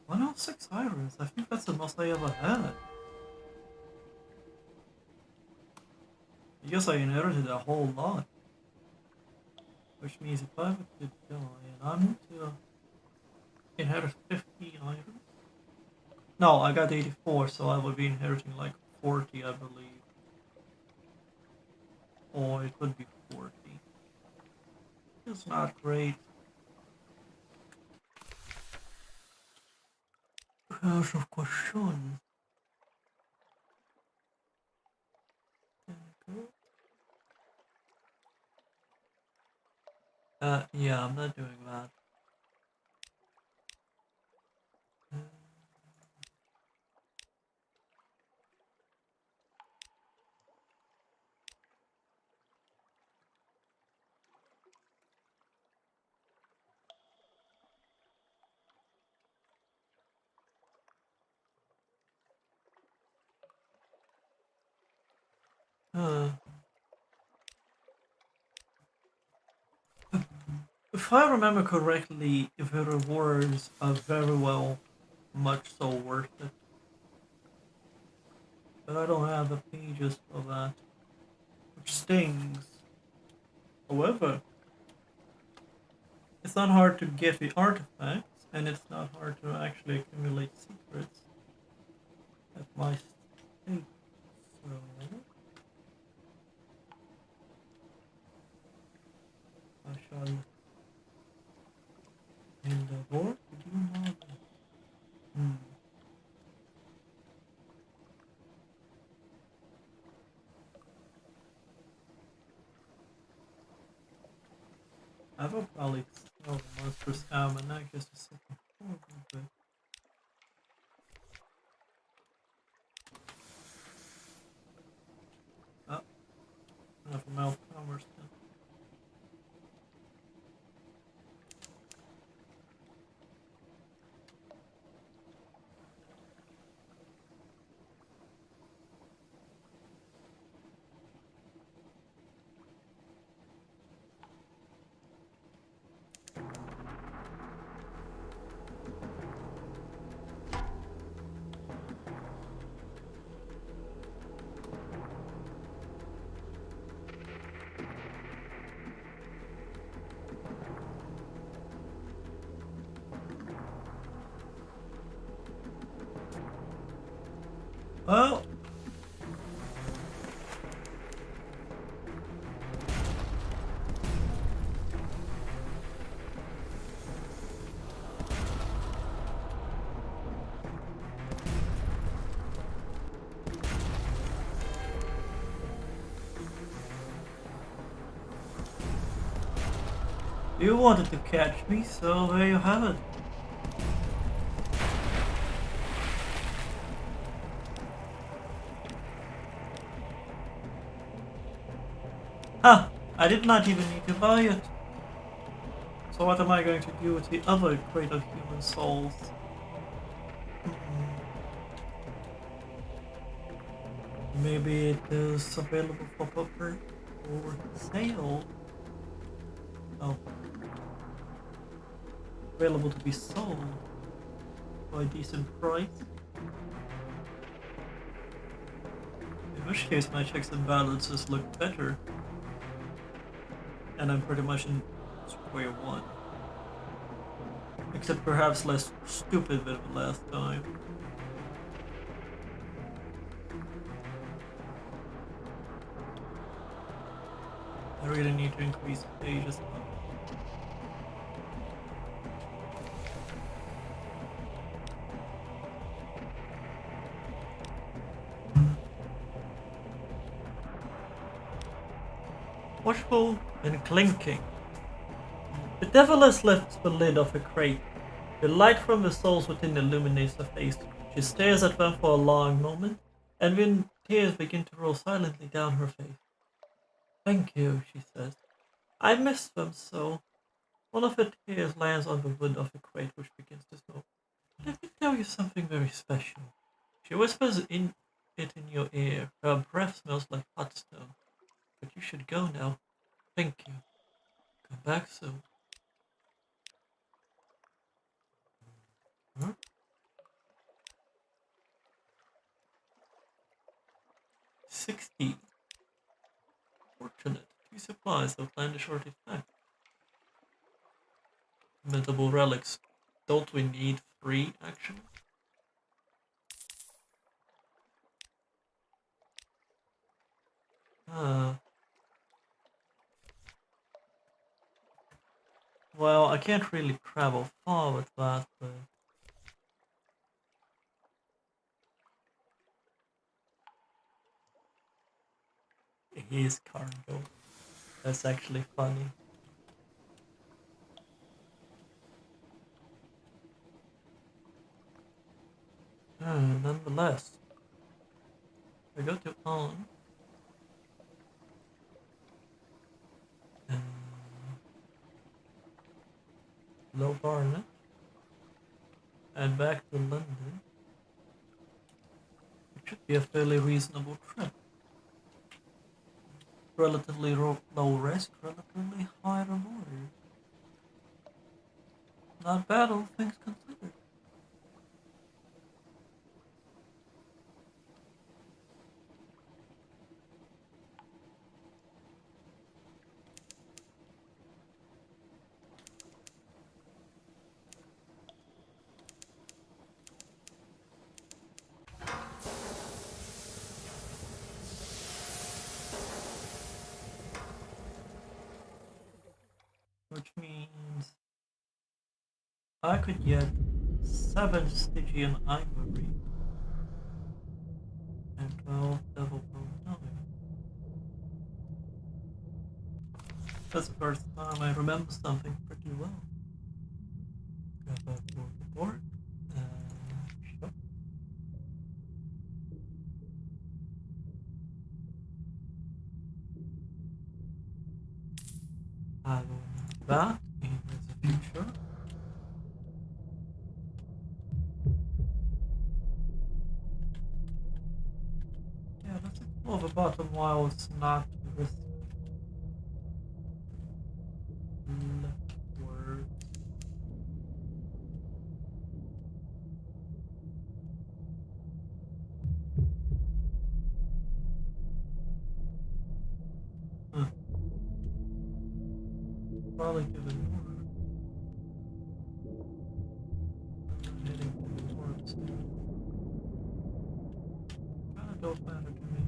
106 irons, I think that's the most I ever had. I guess I inherited a whole lot. Which means if I were to die and I'm to inherit 50 irons. No, I got 84, so I would be inheriting like 40, I believe. Or it would be 40. It's not great. House of question. Yeah, I'm not doing that. If I remember correctly, if the rewards are very well much so worth it. But I don't have the pages for that. Which stings. However, it's not hard to get the artifacts, and it's not hard to actually accumulate secrets at my state. So I shall endeavor to do my best. I will probably sell the monstrous almanac just a second. But oh, enough mouth powers then. Well, you wanted to catch me, so there you have it. Huh, I did not even need to buy it. So what am I going to do with the other crate of human souls? Maybe it is available for poker or sale. Oh. Available to be sold for a decent price. In which case my checks and balances look better. And I'm pretty much in square one. Except perhaps less stupid than the last time. I really need to increase pages. Watchful and clinking. The devil has left the lid of a crate. The light from the souls within illuminates her face. She stares at them for a long moment, and then tears begin to roll silently down her face. Thank you, she says. I miss them so. One of her tears lands on the wood of the crate, which begins to smoke. Let me tell you something very special. She whispers it in your ear. Her breath smells like hot stone. But you should go now. Thank you. Come back soon. Huh? 60. Fortunate. 2 supplies outlandish artifact. Mutable relics. Don't we need 3 actually? Well, I can't really travel far with that, but it is cargo. That's actually funny. Nonetheless, I go to on. Low Barnet. And back to London. It should be a fairly reasonable trip. Relatively low risk, relatively high reward. Not bad, all things considered. Which means I could get 7 Stygian Ivory and 12 Devil Bone Time. That's the first time I remember something pretty well. Go back to the board. Sure. I will need that in the future. Yeah, let's explore the bottom while it's not risky. Leftward. Probably to the north. I'm heading to the north soon. don't matter to me.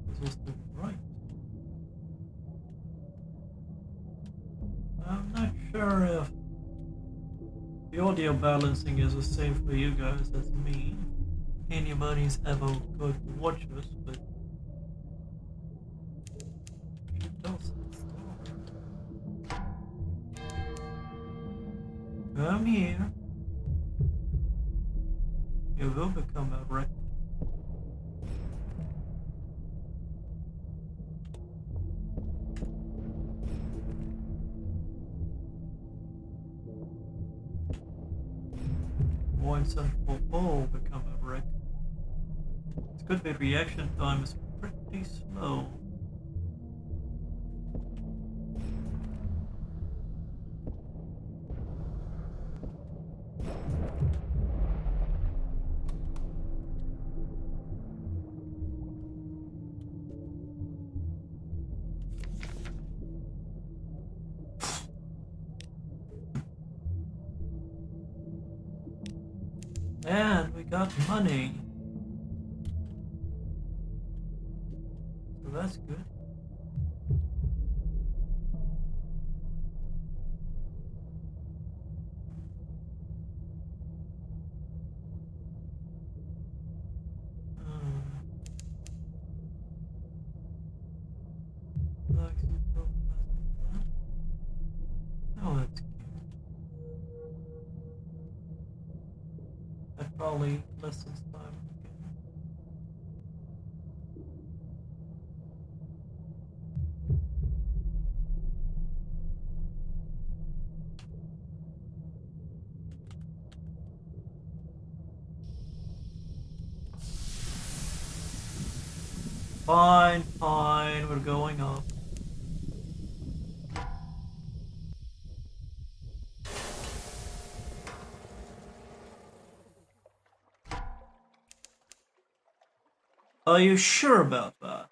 This was the right. I'm not sure if the audio balancing is the same for you guys as me. Anybody's ever going to watch us, but it does. Come here. You will become a wreck. Once and for all become a wreck. It's good that reaction time is pretty slow. And we got money. So that's good. Oh, that's cute. That probably lessens time again. Fine, fine, we're going up. Are you sure about that?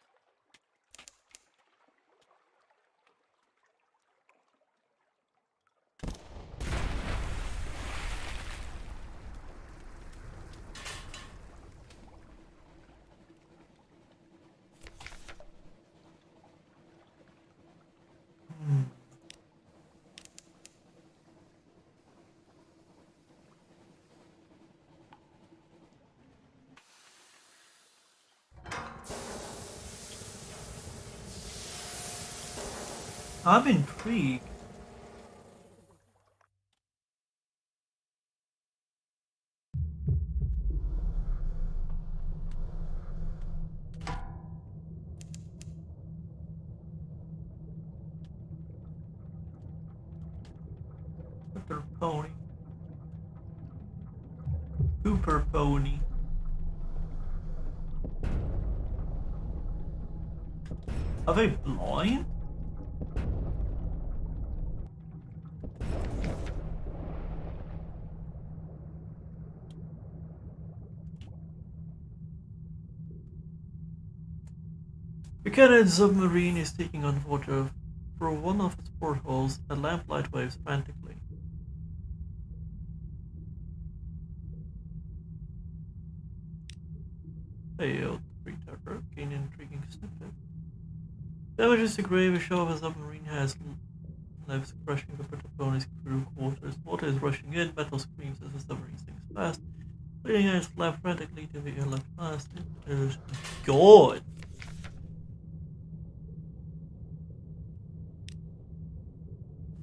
I'm intrigued. Super pony. Super pony. Are they blind? The cannon submarine is taking on water. Through one of its portholes, a lamplight waves frantically. Failed. Retailer. Gain an intriguing snippet. Damages to grave show of a submarine has lives crushing the Pony's crew quarters. Water is rushing in, metal screams as the submarine sinks fast. Leading its flap frantically to the air left fast. God!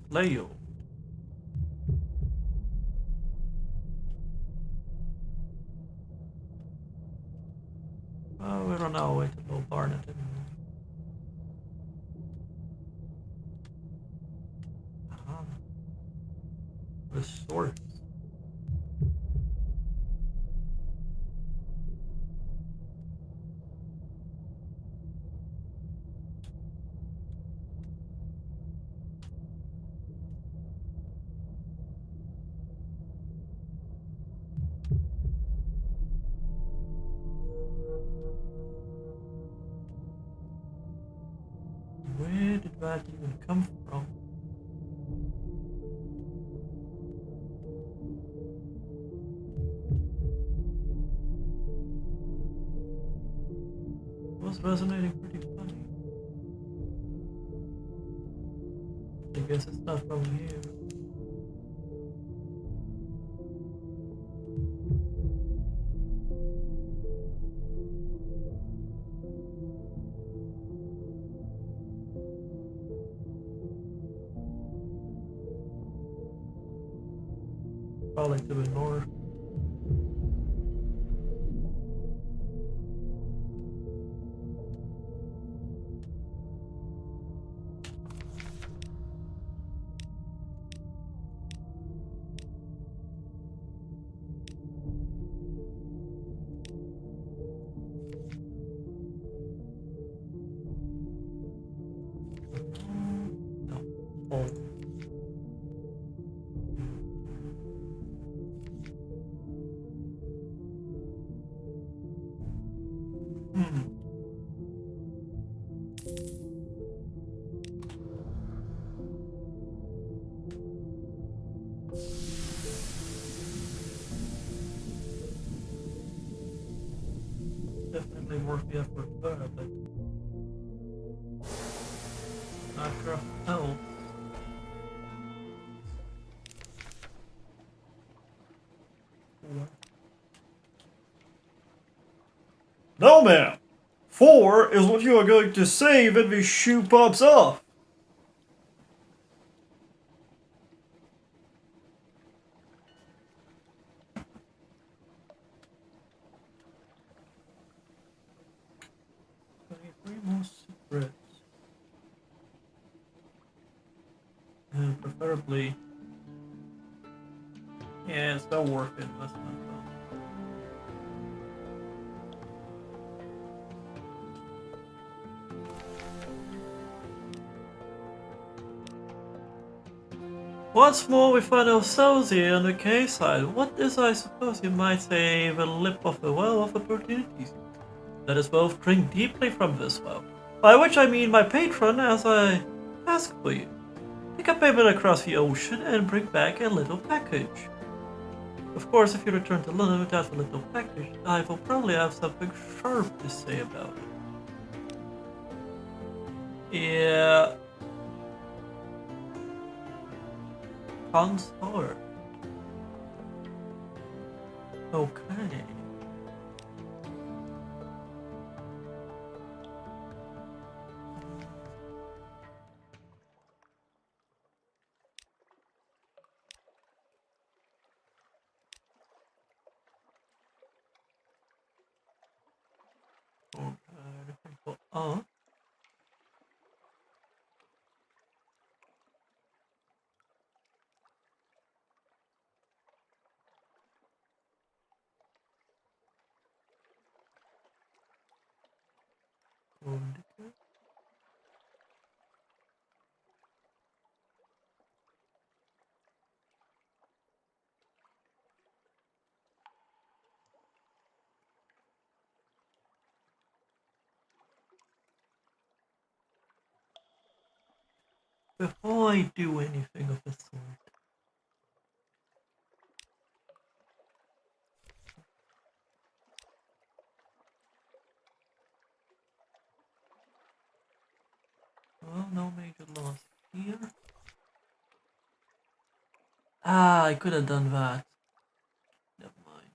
Leo. We're on our way to Low Barnet anyway. The source. Where did that even come from? resonating pretty funny. I guess it's not from here. Probably to the north. No. Oh. Definitely worth the effort there, but not sure how. No, ma'am. 4 is what you are going to say when the shoe pops off. Three more secrets. And preferably, yeah, it's not worth investment though. Once more, we find ourselves here on the quayside. What is, I suppose you might say, the lip of the well of opportunities. Let us both drink deeply from this well. By which I mean my patron, as I ask for you. Take a payment across the ocean and bring back a little package. Of course, if you return to London without the little package, I will probably have something sharp to say about it. Yeah. Consort. Okay. Oh. Before I do anything of the sort, well, no major loss here. Ah, I could have done that. Never mind.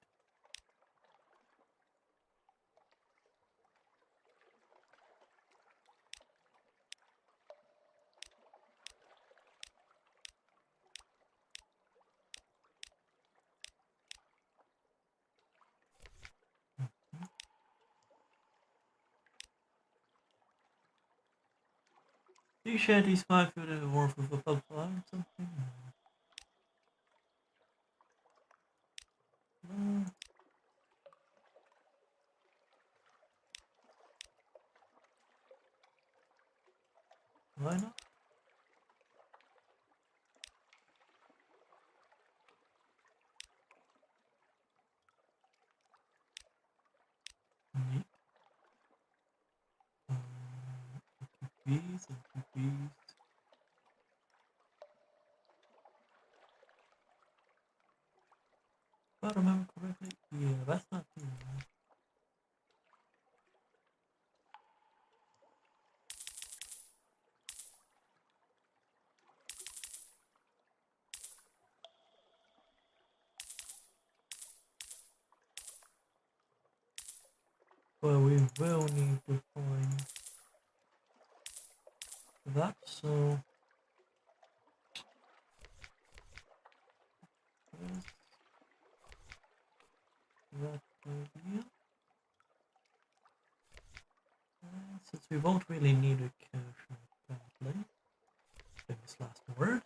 These shanties might feel the warmth of a pub or something. Why not? Neeb. Bees and bees. If I remember correctly, yeah, that's not too bad. Well, we will need to find that, so that idea. Since we won't really need a cache apparently. Famous last words.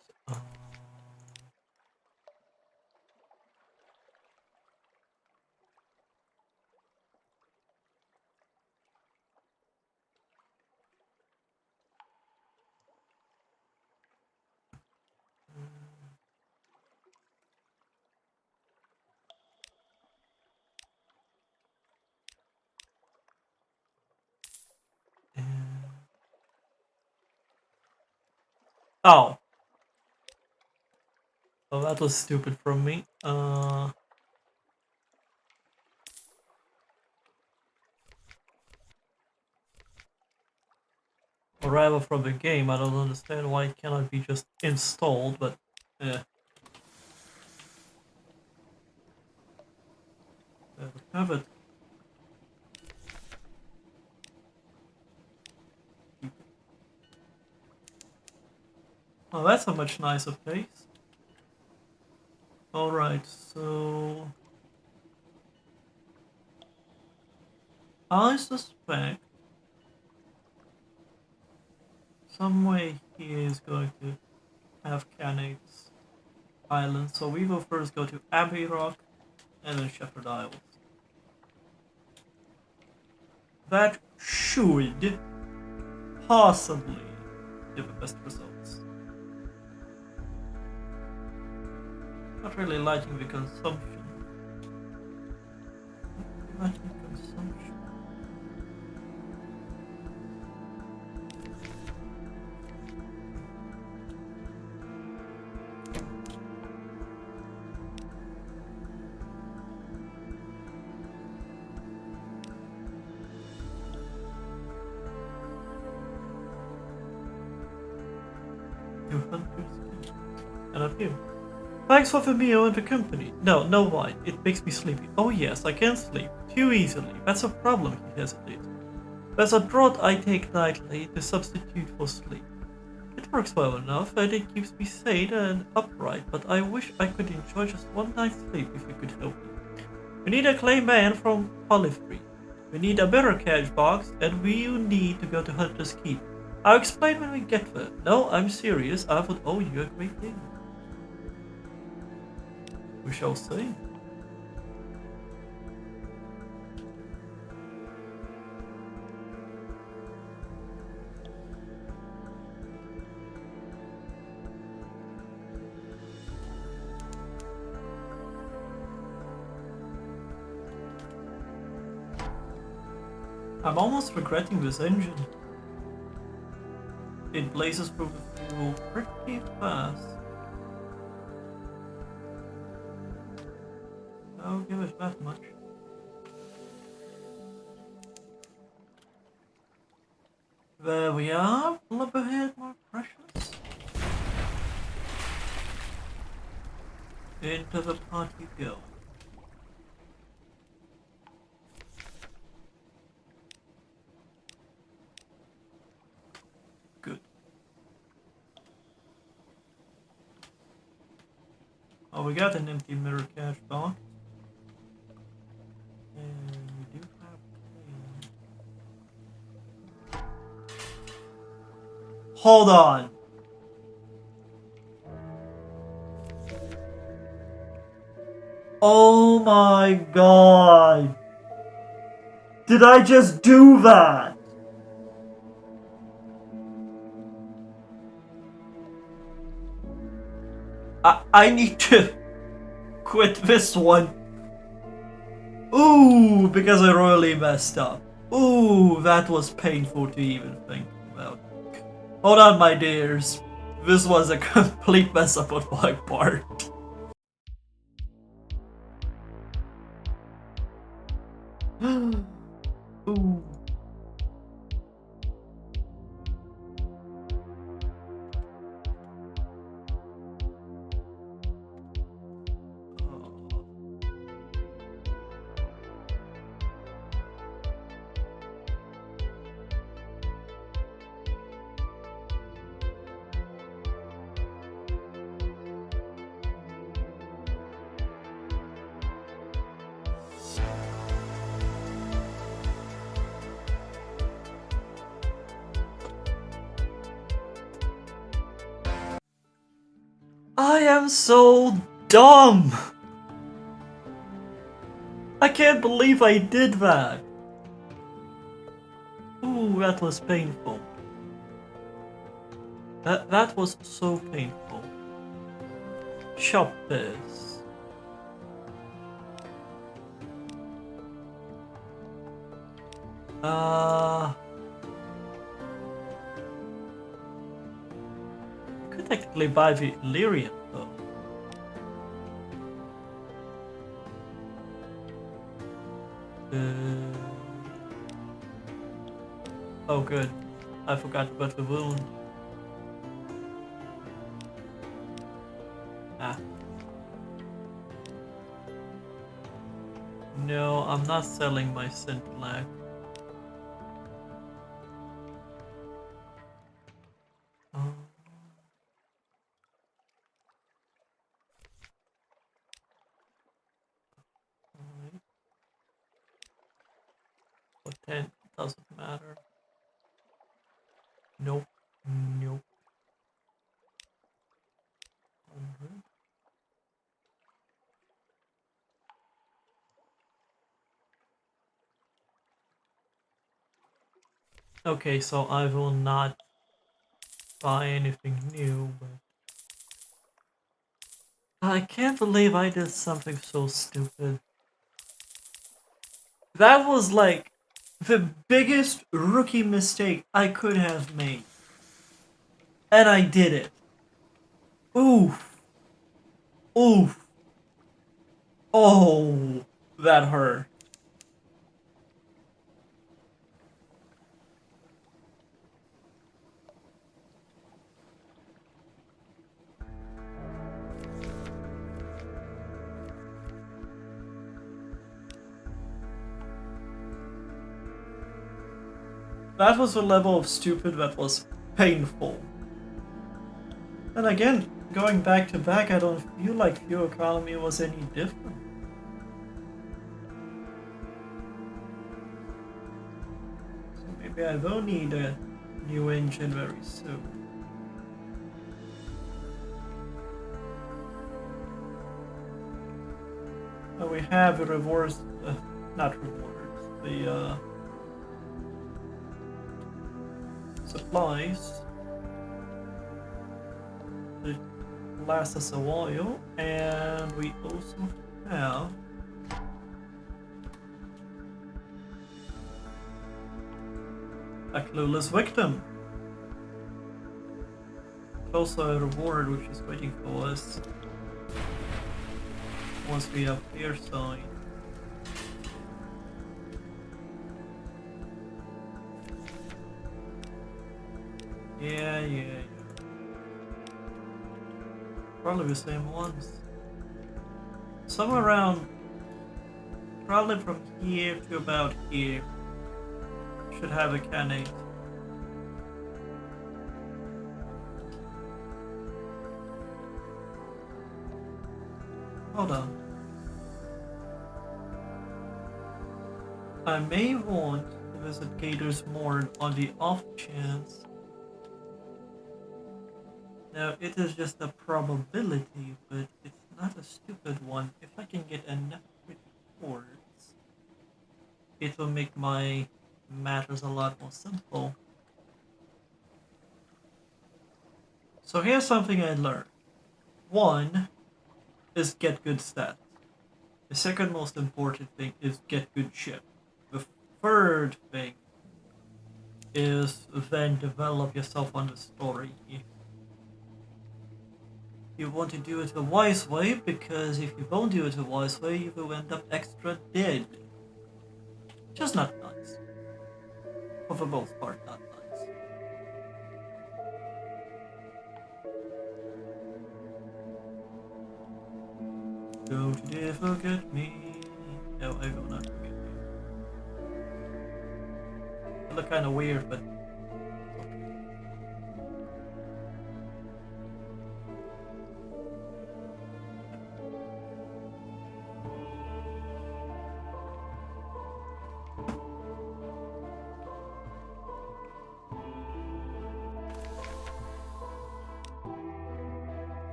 Oh. Oh, that was stupid from me. Or rather from the game, I don't understand why it cannot be just installed, but yeah. There we have it. Oh, that's a much nicer place. Alright, so I suspect some way he is going to have Canate's Island, so we will first go to Abbey Rock and then Shepherd Isles. That should possibly give the best results. Not really liking the consumption. Liking consumption. And a few. Thanks for the meal and the company. No wine. It makes me sleepy. Oh yes, I can sleep. Too easily. That's a problem, he hesitates. There's a draught I take nightly to substitute for sleep. It works well enough and it keeps me sane and upright, but I wish I could enjoy just one night's sleep if you could help me. We need a clay man from Polyphry. We need a better cash box, and we need to go to Hunter's Keep. I'll explain when we get there. No, I'm serious. I would owe you a great deal. We shall see. I'm almost regretting this engine. It blazes through the fuel pretty fast. I'll give it that much. There we are. Pull up ahead, more precious. Into the party go. Good. Oh, we got an empty mirror cache box. And we do have... Hold on. Oh my god. Did I just do that? I need to quit this one. Ooh, because I really messed up. Ooh, that was painful to even think about. Hold on, my dears. This was a complete mess up on my part. Ooh. I am so dumb! I can't believe I did that! Ooh, that was painful. That was so painful. Shop this. Could technically buy the Illyrian though. Oh good, I forgot about the wound. Ah. No, I'm not selling my Scintillac. Alright. For 10, doesn't matter. Nope. Nope. 100. Okay, so I will not buy anything new, but I can't believe I did something so stupid. That was like the biggest rookie mistake I could have made. And I did it. Oof. Oof. Oh, that hurt. That was a level of stupid that was painful. And again, going back to Bacc, I don't feel like fuel economy was any different. So maybe I will need a new engine very soon. And we have the rewards, not rewards, the supplies. It lasts us a while, and we also have a clueless victim. Also a reward which is waiting for us once we have clear sign. Yeah. Probably the same ones. Somewhere around, probably from here to about here, should have a canate. Hold on. I may want to visit Gator's Mourn on the off chance. Now, it is just a probability, but it's not a stupid one. If I can get enough reports, it will make my matters a lot more simple. So here's something I learned. One is get good stats. The second most important thing is get good ship. The third thing is then develop yourself on the story. You want to do it the wise way, because if you don't do it the wise way, you will end up extra dead. Just not nice. For the most part, not nice. Don't you forget me. No, I will not forget you. I look kinda weird, but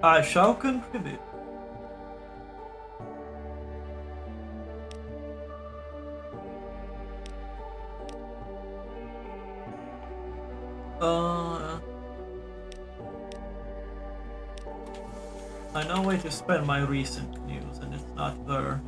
I shall contribute. I know where to spend my recent news, and it's not there.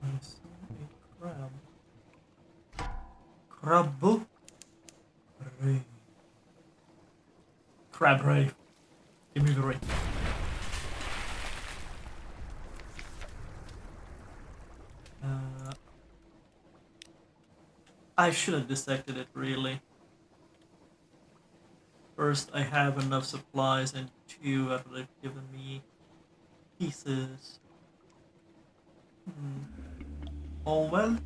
I saw a crab. Crab. Ray. Crab ray. Give me the ray. I should have dissected it, really. First, I have enough supplies, and two, after they've given me pieces. Oh well.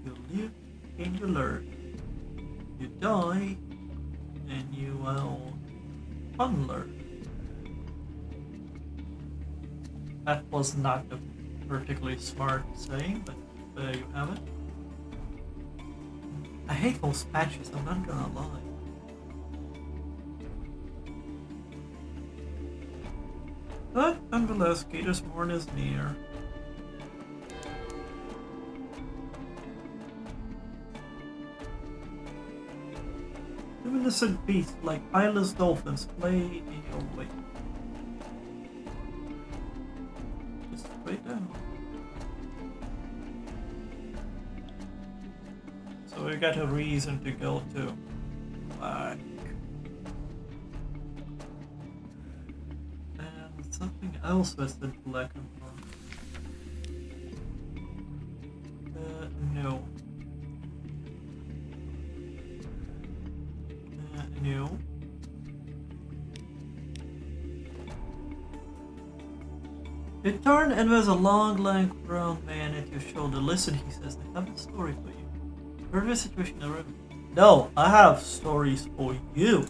You live and you learn. You die, and you will unlearn. That was not a particularly smart saying, but there you have it. I hate those patches, I'm not gonna lie. But nonetheless, Gator's Morn is near. Luminescent beasts like eyeless dolphins play in your wake. Just straight down. So we got a reason to go to Bacc. And something else that's in Black and no. No. They turned and there's a long, lank, brown man at your shoulder. Listen, he says, I have a story for you. Heard the situation already? No, I have stories for you.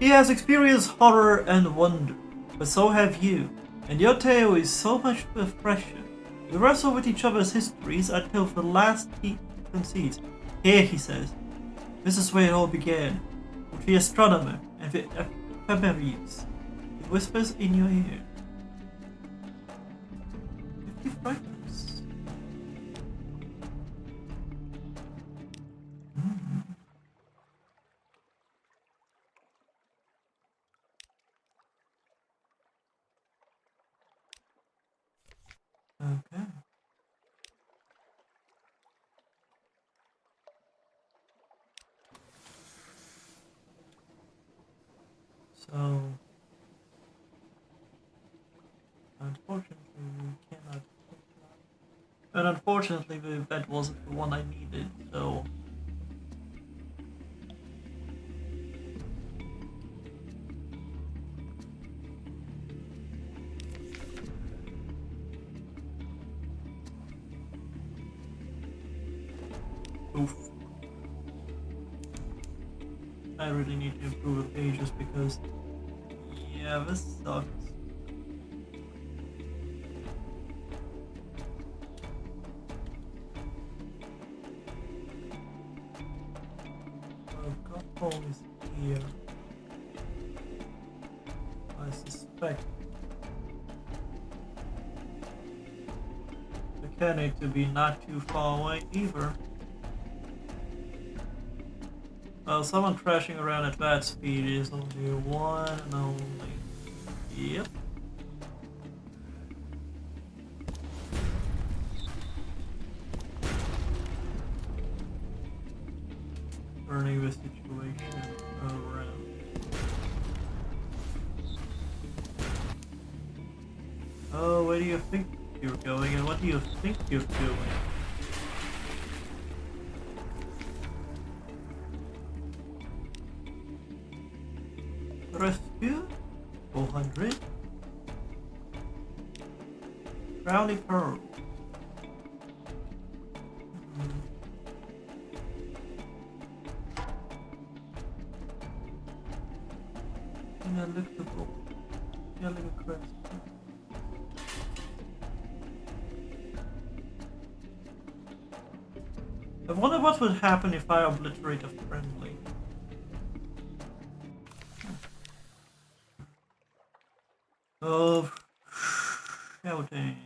He has experienced horror and wonder, but so have you. And your tale is so much fresher. We wrestle with each other's histories until the last he concedes. Here, he says, this is where it all began, with the astronomer and the ephemeris. It whispers in your ear. 50 fragments. Okay. So, unfortunately, we cannot. And unfortunately, that wasn't the one I needed, so. Oof. I really need to improve the pages because, yeah, this sucks. I've got all this here. I suspect mechanic to be not too far away either. Well, someone crashing around at that speed is only one and only. Yep. Turning the situation around. Oh, where do you think you're going and what do you think you're doing? Rescue 400 Crowley Pearl. Inga lyktepål. Inga crest. I wonder what would happen if I obliterate a friendly. Of shouting.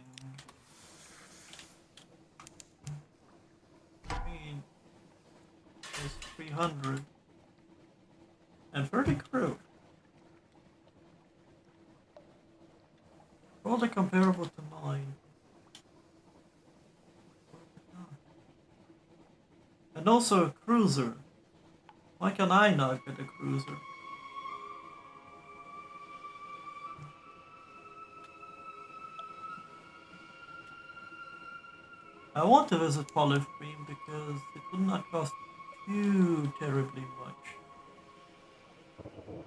I mean, it's 300 and 30 crew. Probably comparable to mine. And also a cruiser. Why can I not get a cruiser? I want to visit Polyframe because it would not cost too terribly much.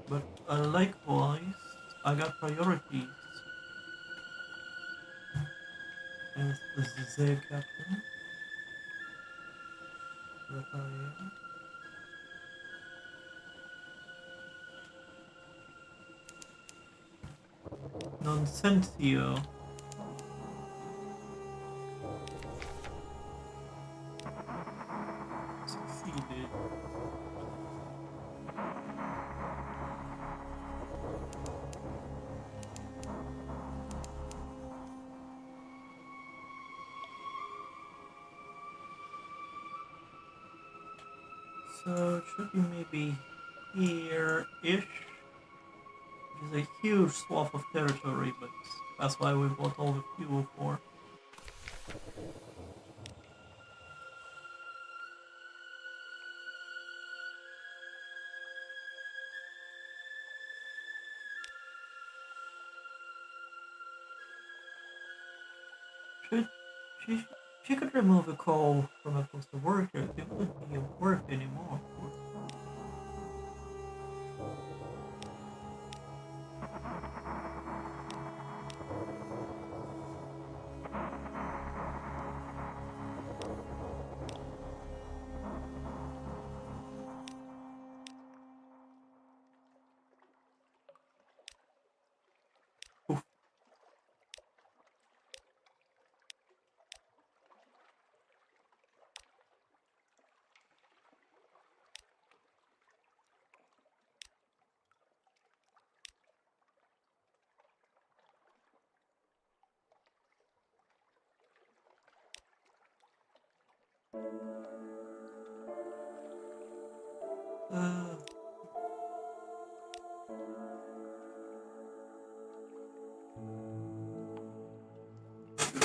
But likewise, I got priorities. As the captain that I am. Nonsensio. Succeeded. So it should be maybe here-ish. Which is a huge swath of territory, but that's why we bought all the fuel for. Should she could remove a call from a postal worker. It wouldn't be work anymore. Oof.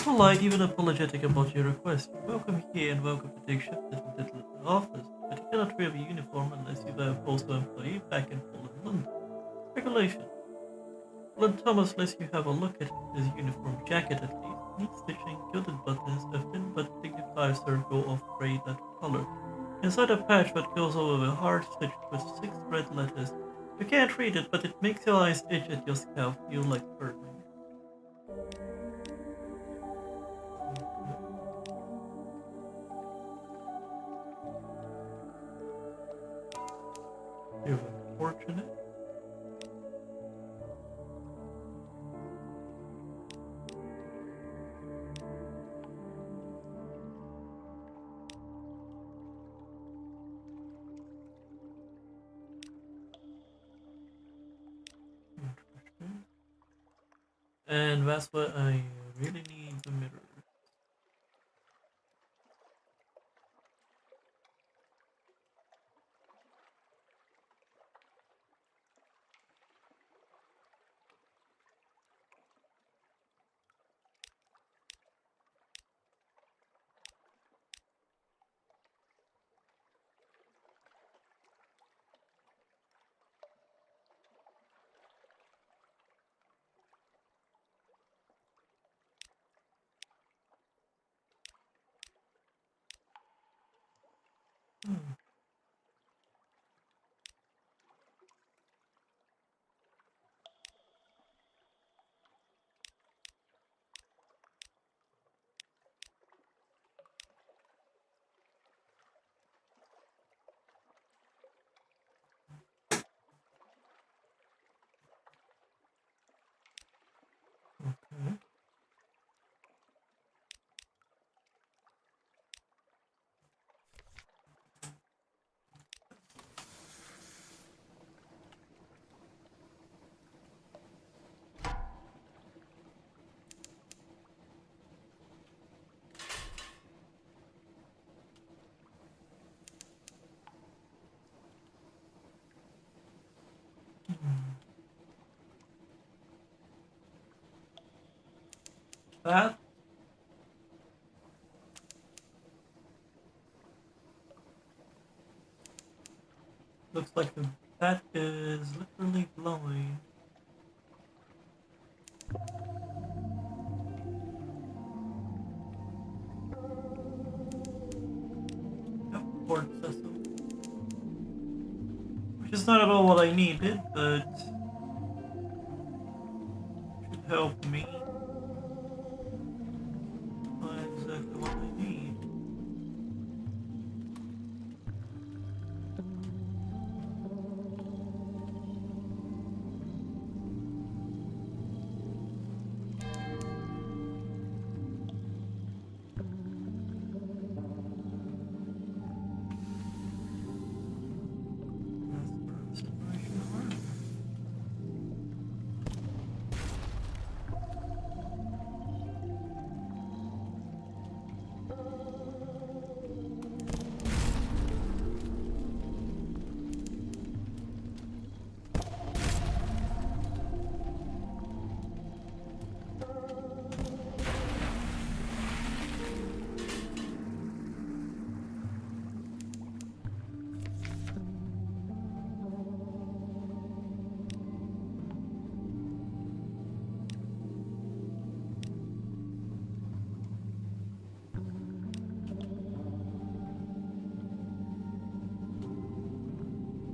Polite, even apologetic about your request. Welcome here and welcome to take shift at the little office, but you cannot wear the uniform unless you are a postal employee back in Poland, London. Speculation. Lord Thomas lets you have a look at his uniform jacket at least. Neat stitching, gilded buttons, a thin but dignified circle of gray that color. Inside a patch that goes over the hard stitched with 6 red letters. You can't read it, but it makes your eyes itch at your scalp, feel like burning. You're unfortunate. Interesting. And that's what I really need the mirror. Hmm. That looks like the bat is literally glowing. Yep, port says so. Which is not at all what I needed, but should help me find exactly what I need.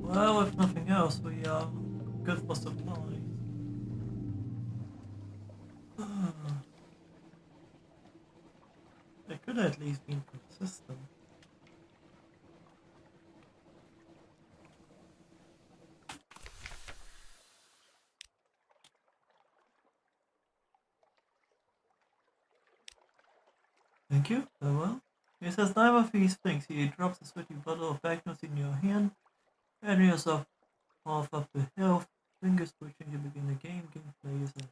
Well, if nothing else, we are good for supplies. It could at least be consistent. Thank you, farewell. He says neither of these things. He drops a sweaty bottle of banknotes in your hand, and yourself off up the hill. Fingers twitching to begin the game. Gameplay is a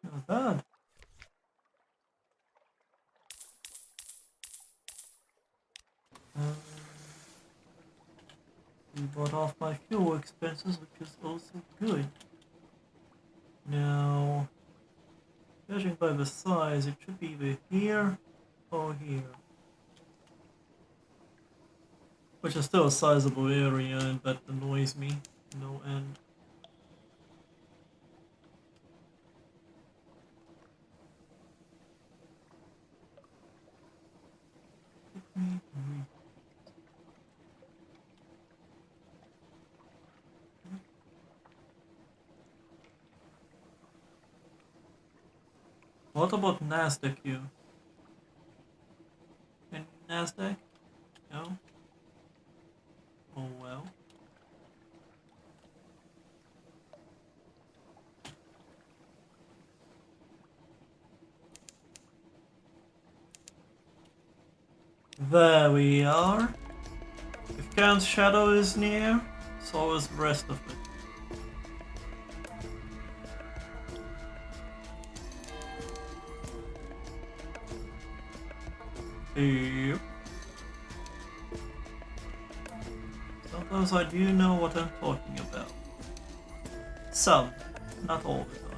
not bad. We bought off my fuel expenses, which is also good. Now, judging by the size, it should be either here or here. Which is still a sizable area, and that annoys me no end. What about Nasdaq here? Any Nasdaq? No? Oh well. There we are. If Khan's shadow is near, so is the rest of it. Yep. Sometimes I do know what I'm talking about. Some, not all the time.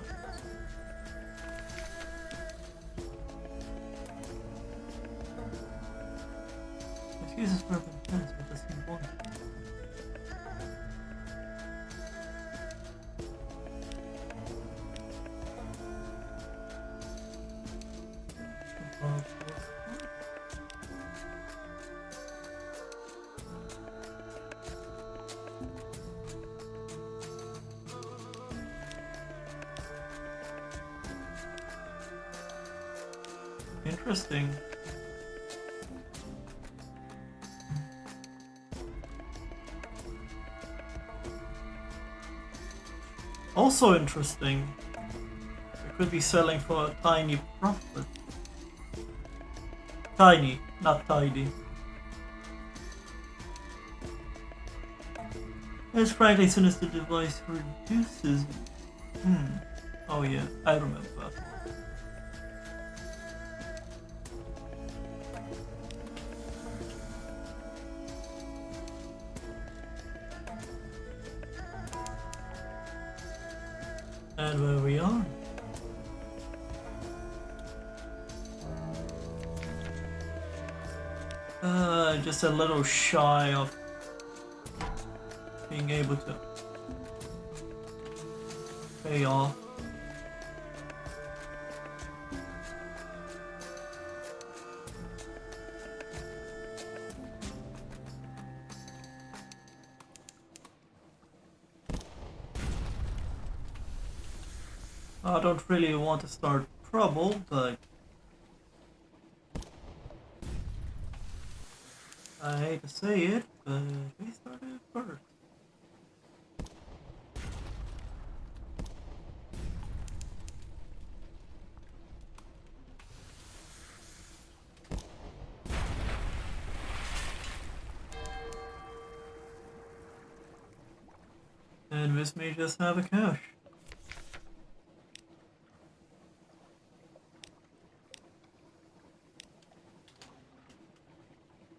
Excuses for the plans, what does he want? Interesting. Also interesting. It could be selling for a tiny profit. Tiny, not tidy. As frankly, as soon as the device reduces. Oh yeah, I remember that. And where we are. Just a little shy of being able to pay off. I don't really want to start trouble, but I hate to say it, but we started first. And this may just have a cache.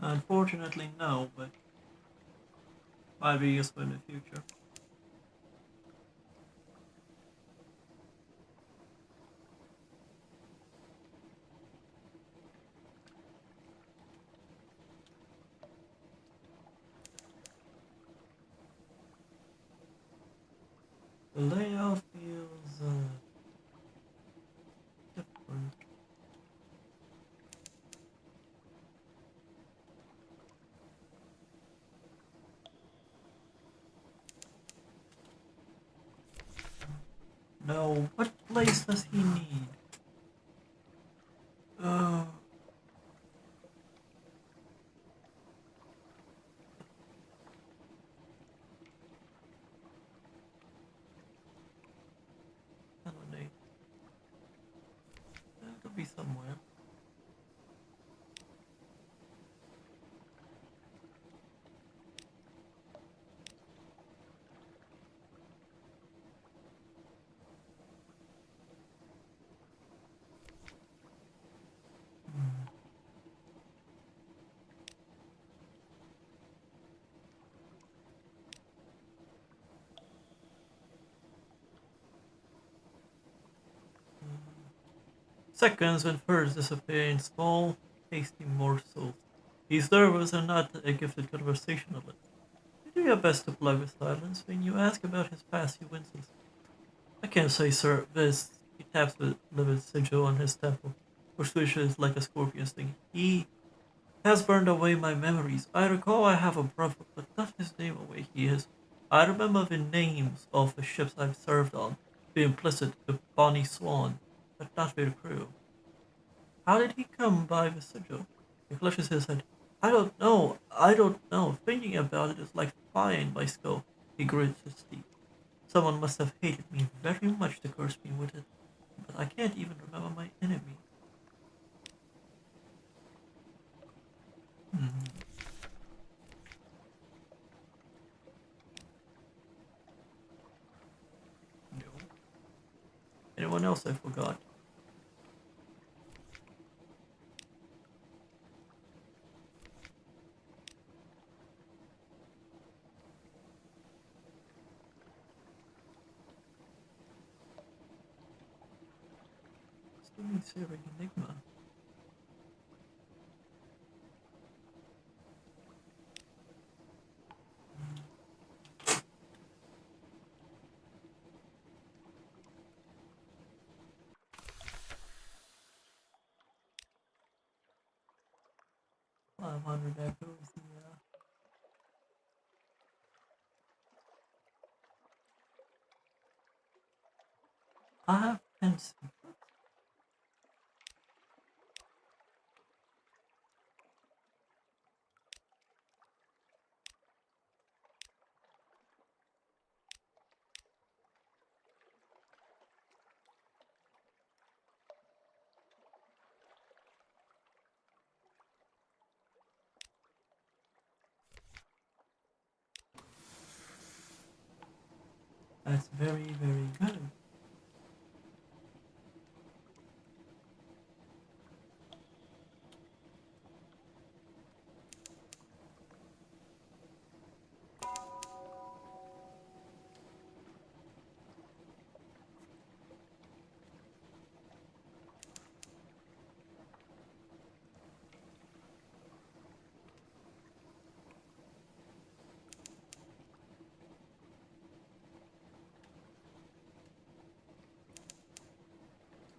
Unfortunately, no, but might be useful in the future. The layout feels different. No, what place does he need? Oh. Elevate. That could be somewhere. Seconds when first disappear in small, tasty morsels. These nervous are not a gifted conversationalist. You do your best to plug with silence. When you ask about his past, he winces. I can't say, sir, this. He taps the livid sigil on his temple, which swishes like a scorpion sting. He has burned away my memories. I recall I have a brother, but not his name or where he is. I remember the names of the ships I've served on, the implicit, the Bonnie Swan, but not their crew. How did he come by the sigil? He clutches his head. I don't know. Thinking about it is like fire in my skull. He grits his teeth. Someone must have hated me very much to curse me with it, but I can't even remember my enemy. Hmm. No. Anyone else I forgot? Still need Saving Enigma. I wonder that goes the I have pencil. That's very, very good.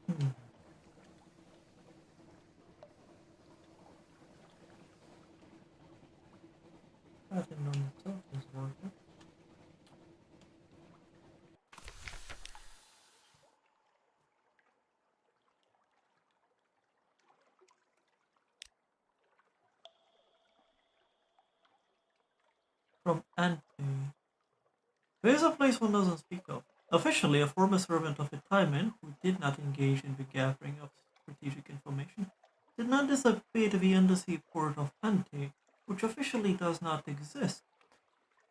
Hmm. That in on itself is worth it. From Ante. There is a place one doesn't speak of. Officially, a former servant of a Timon who did not engage in the gathering of strategic information did not disappear to the undersea port of Ante, which officially does not exist.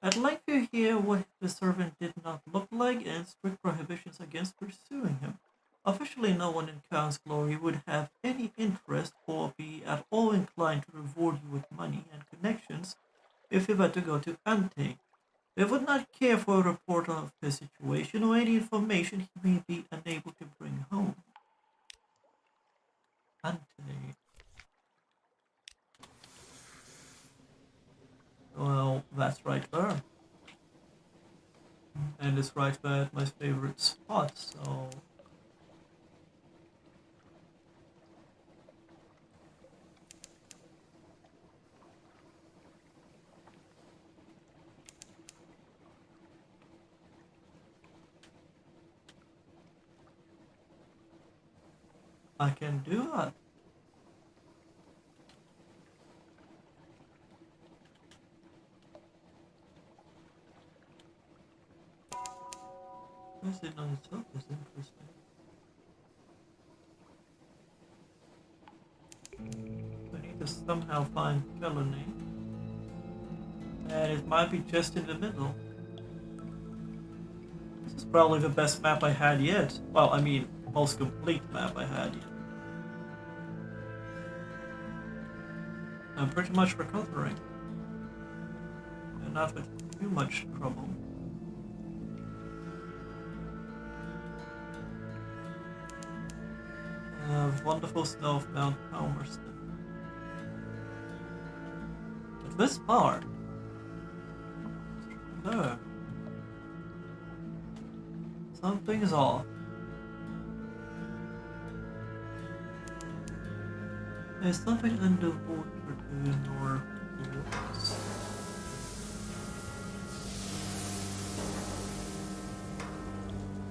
I'd like to hear what the servant did not look like and strict prohibitions against pursuing him. Officially, no one in Khan's glory would have any interest or be at all inclined to reward you with money and connections if you were to go to Ante. They would not care for a report of his situation or any information he may be unable to bring home. Ante. Well, that's right there. And it's right there at my favorite spot, so I can do that. This in on itself is interesting. We need to somehow find felony. And it might be just in the middle. This is probably the best map I had yet. Well, I mean, most complete map I had yet. I'm pretty much recovering. And not with too much trouble. Wonderful snow of Mount Palmerston. But this part, there, something's off. There's something underwater to the northwest.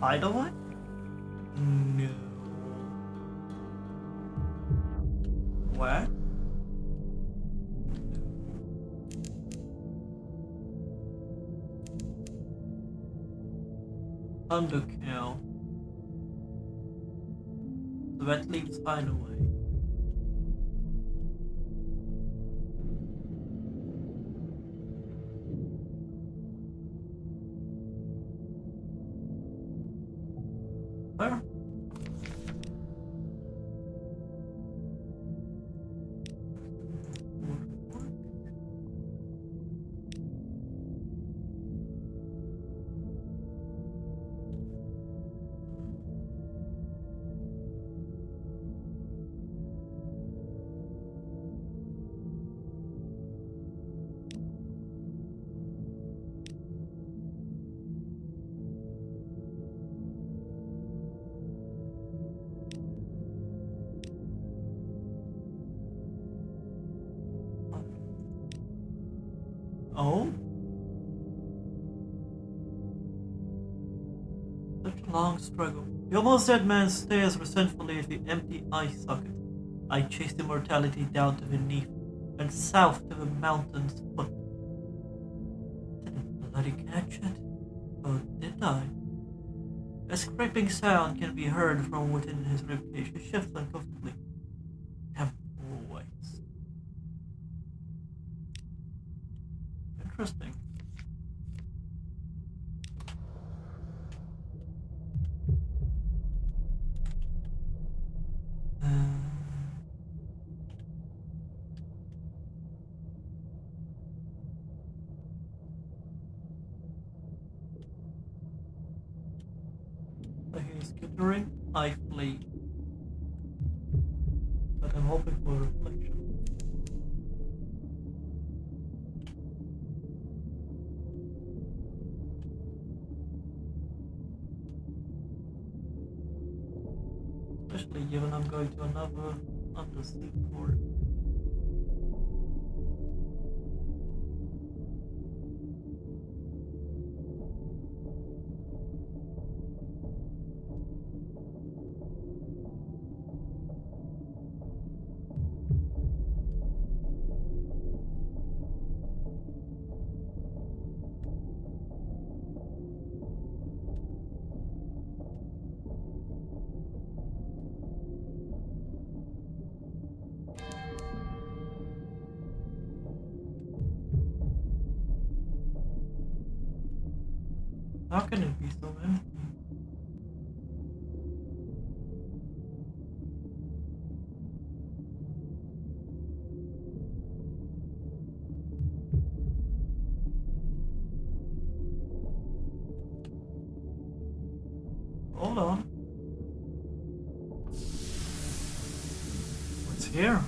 Hideaway? No. What? Underkill. So that leaves Hideaway. Where? Oh? Such a long struggle. The almost dead man stares resentfully at the empty eye socket. I chased immortality down to the Neeb and south to the mountain's foot. Didn't bloody catch it? Or did I? A scraping sound can be heard from within his ribcage. He shifts uncomfortably. Voice. Interesting. I hear skittering, I flee. But I'm hoping for reflection. Especially given I'm going to another undersea port. How can it be so empty? Hold on. What's here?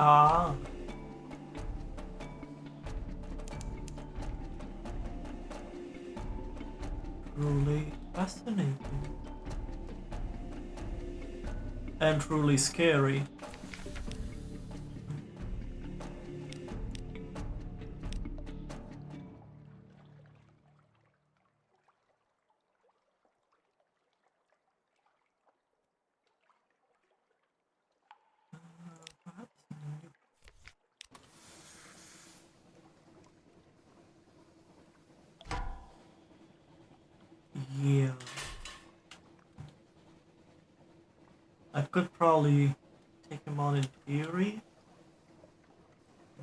Ah. Truly fascinating. And truly scary. Yeah. I could probably take him on in theory,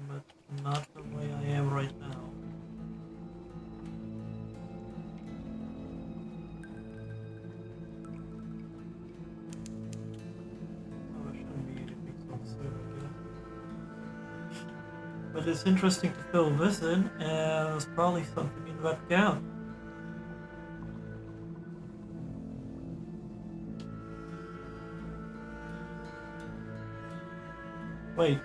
but not the way I am right now. Oh, it shouldn't be anything so soon, I guess. But it's interesting to fill this in, and there's probably something in that gap. Wait.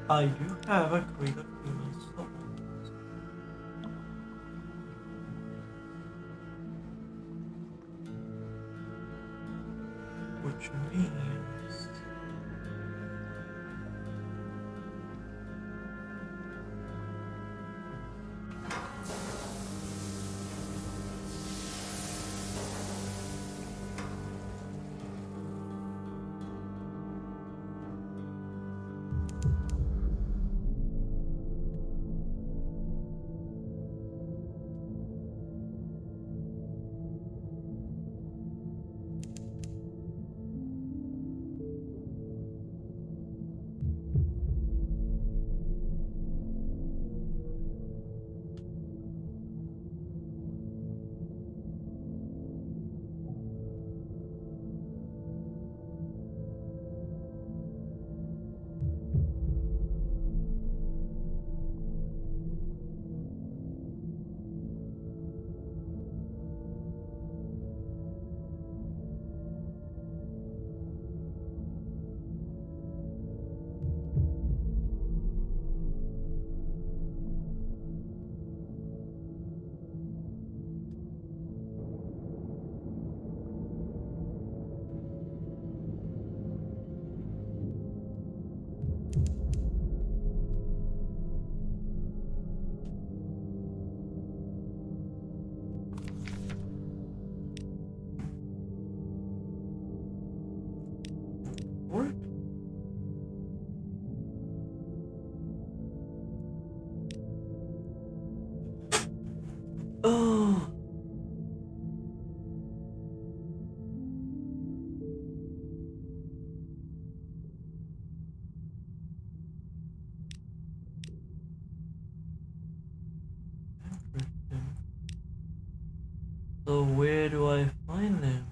I do have a crate of human souls. Which means... What? Oh! Interesting. So where do I find them?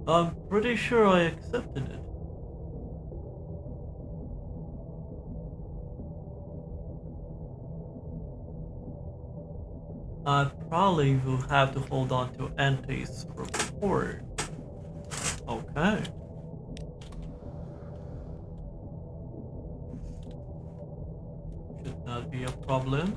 I'm pretty sure I accepted it. I probably will have to hold on to Ante's report. Okay. Should not be a problem.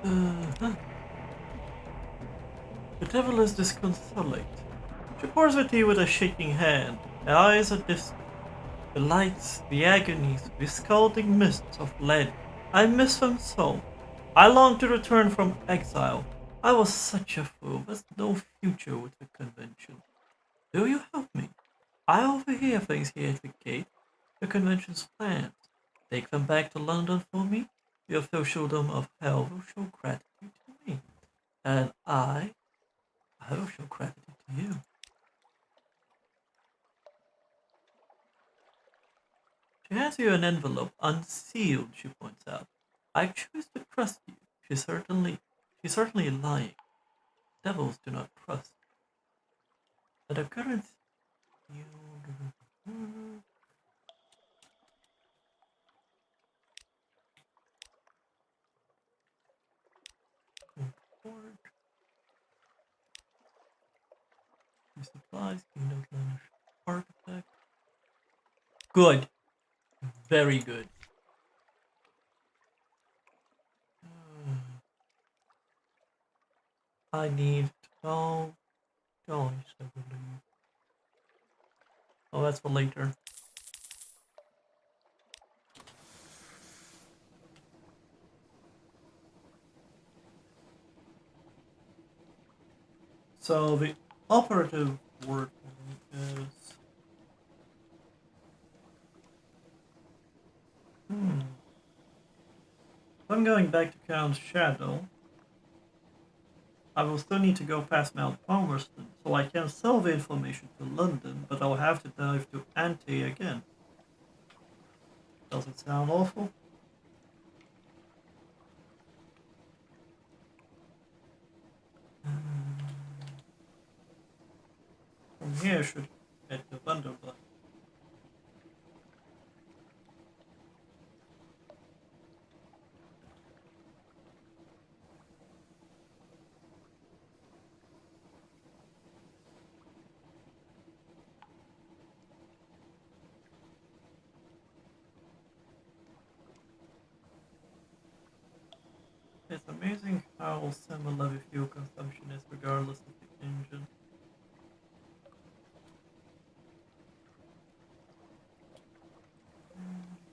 Uh-huh. The devil is disconsolate. She pours her tea with a shaking hand. Her eyes are distant. The lights, the agonies, the scalding mists of lead. I miss them so. I long to return from exile. I was such a fool. There's no future with the convention. Do you help me? I overhear things here at the gate. The convention's plans. Take them back to London for me. The officialdom of hell will show gratitude to me. And I will show gratitude to you. She hands you an envelope, unsealed, she points out. I choose to trust you. She's certainly lying. Devils do not trust. At the current import supplies, kingdom artifact. Good. Very good. I need 12 dollars, I believe. Oh, that's for later. So the operative word is If I'm going back to Count's Shadow, I will still need to go past Mount Palmerston, so I can sell the information to London, but I'll have to dive to Ante again. Does it sound awful? From here should head to Vanderblack. It's amazing how similar the fuel consumption is regardless of the engine.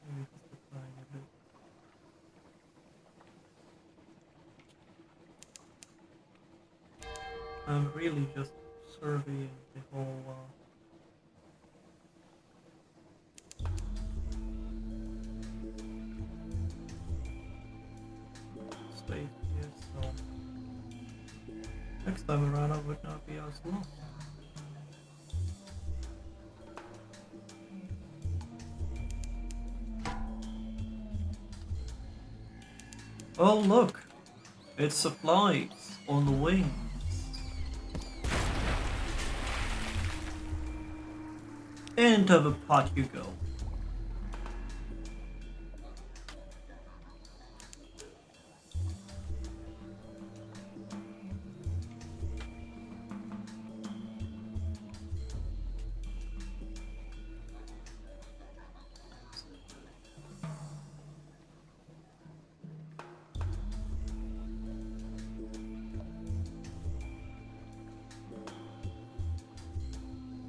Maybe just a tiny bit. I'm really just surveying the whole space here, so next time around I would not be as long. Oh look! It's supplies on the wings. Into the pot you go.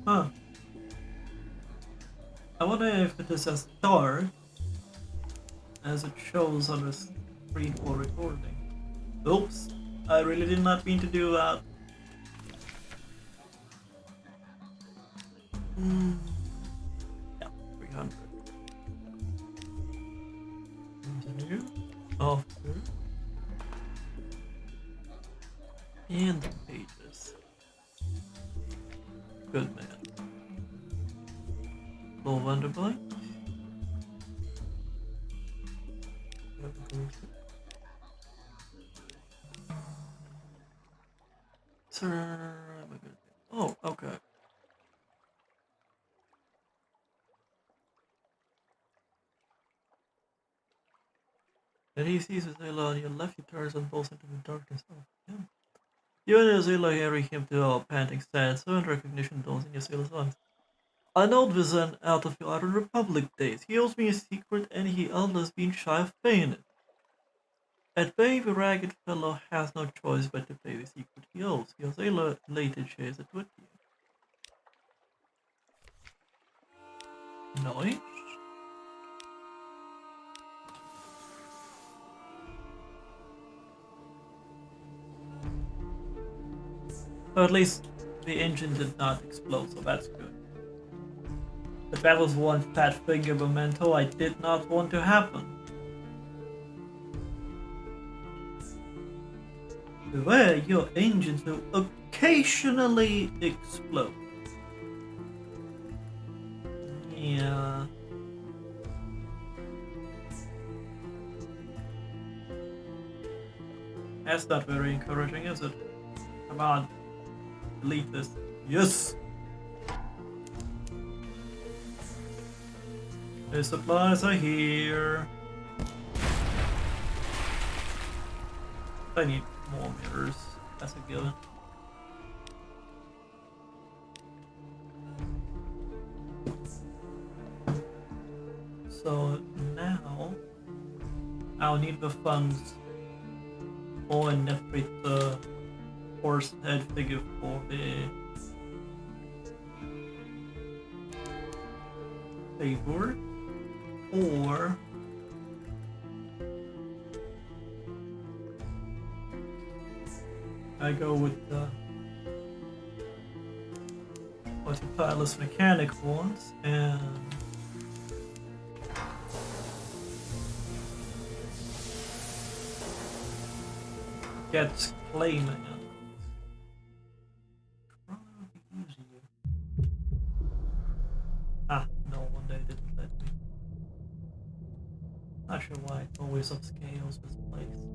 Huh. I wonder if it is as dark as it shows on the screen for recording. Oops, I really did not mean to do that. Yeah, 300. Continue. After. And the pages. Good man. Full Wonderbike. Sir. Oh, okay. Then he sees Azela on your left, he turns and falls into the darkness. Oh, yeah. You and Azela hearing him to a panting stand, so in recognition dawns in Azela's eyes. I know this an out of your Iron Republic days. He owes me a secret and he has been shy of paying it. At bay, the ragged fellow has no choice but to pay the secret he owes. Azela later shares it with you. Nice. Or at least the engine did not explode, so that's good. But that was one fat finger memento I did not want to happen. Beware, your engines will occasionally explode. Yeah. That's not very encouraging, is it? Come on. Delete this. Yes! The supplies are here. I need more mirrors. That's a given. So now I'll need the funds for and upgrade the horse head figure for the favor, or I go with the autopilot mechanic ones and gets claiming it. Ah, no, one day didn't let me. Not sure why it always upscales this place.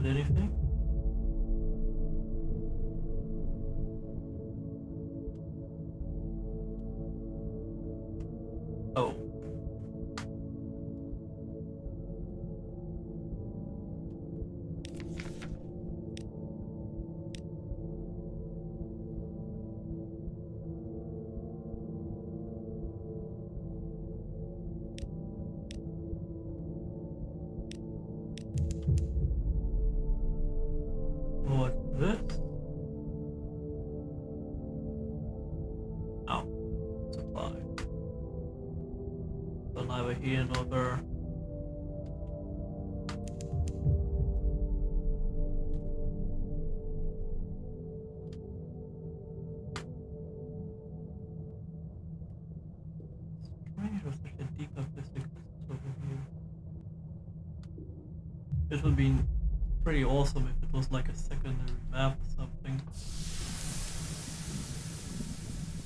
Anything? Oh. What's this? Oh, supply. So neither here nor there. Strange with such a deep artistic overview. It would be pretty awesome if it was like a secondary map or something. something.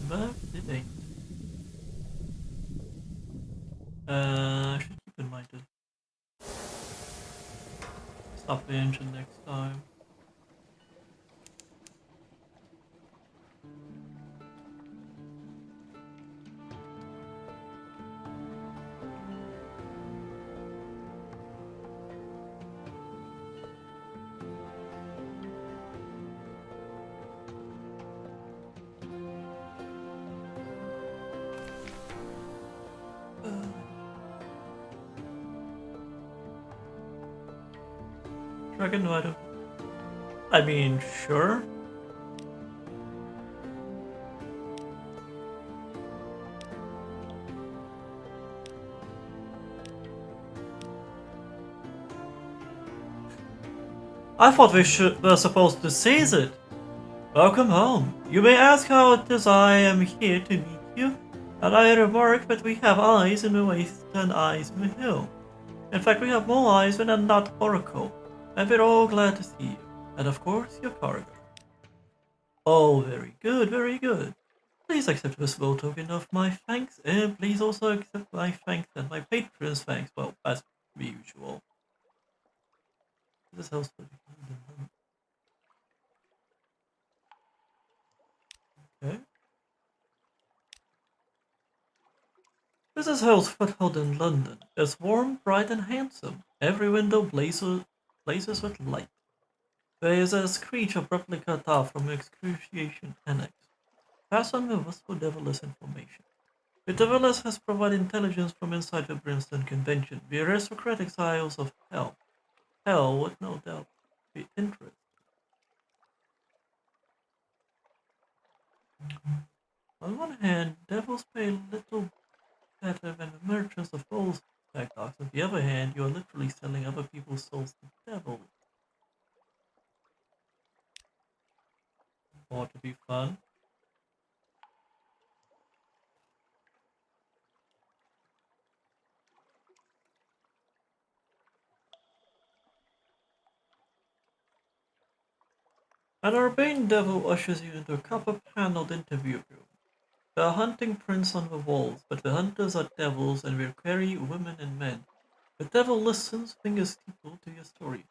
But it ain't. I should keep in mind to stop the engine next time. Dragon Rider. I mean, sure. I thought were supposed to seize it. Welcome home. You may ask how it is I am here to meet you, and I remark that we have eyes in the west and eyes in the hill. In fact, we have more eyes than that oracle, and we're all glad to see you. And of course, your cargo. Oh, very good, very good. Please accept this small token of my thanks, and please also accept my thanks and my patron's thanks, well, as usual. This house. Okay. This is Hill's foothold in London. It's warm, bright, and handsome. Every window blazes with light. There is a screech abruptly cut off from the excruciation annex. Pass on the wistful devilish information. The devilish has provided intelligence from inside the Brimstone Convention, the aristocratic isles of Hell. Hell would no doubt be interested. On one hand, devils pay little better than the merchants of both Bacc. On the other hand, you are literally selling other people's souls to devils. Ought to be fun. An urbane devil ushers you into a copper-paneled interview room. There are hunting prints on the walls, but the hunters are devils and will carry women and men. The devil listens, fingers steepled to your story,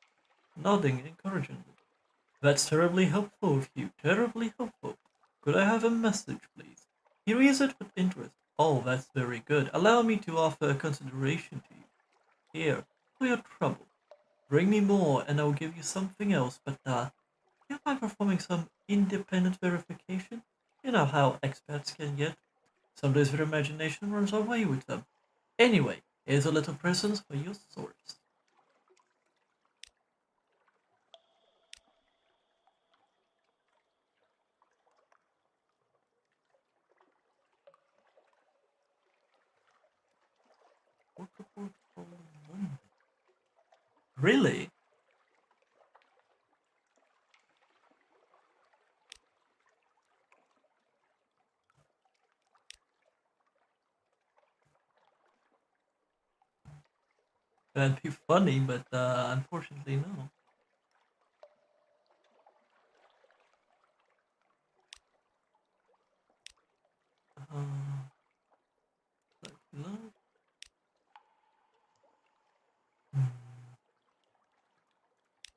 nodding encouragingly. That's terribly helpful of you, terribly helpful. Could I have a message, please? He reads it with interest. Oh, that's very good. Allow me to offer a consideration to you. Here, for your trouble. Bring me more, and I will give you something else, but, you mind performing some independent verification? You know how experts can get. Some days their imagination runs away with them. Anyway, here's a little present for your source. Really? That'd be funny, but unfortunately, no. Uh, no.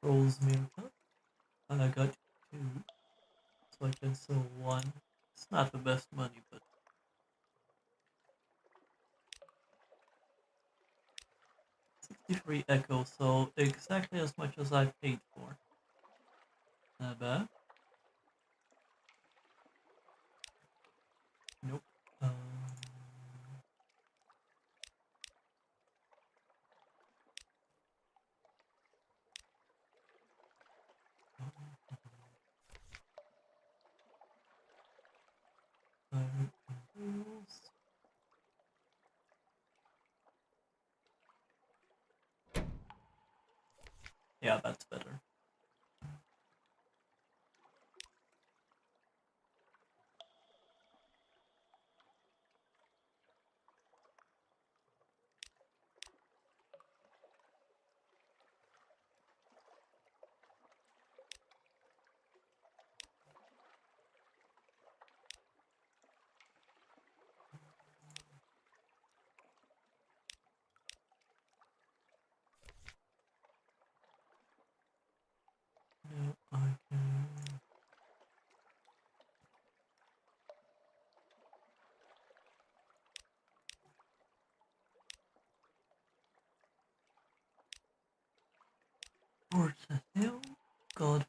Rolls me up. And I got two, so I can sell one. It's not the best money, but 63 echo, so exactly as much as I paid for. Not bad. Nope. Yeah, that's better. Towards the hill, God.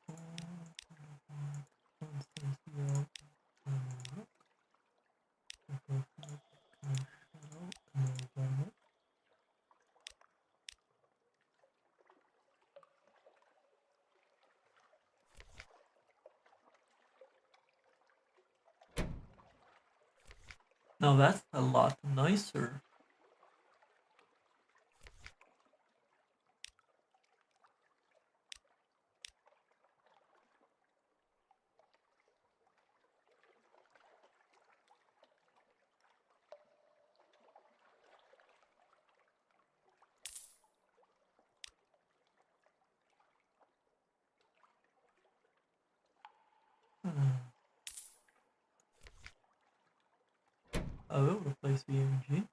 Now that's a lot nicer. I will replace the MG.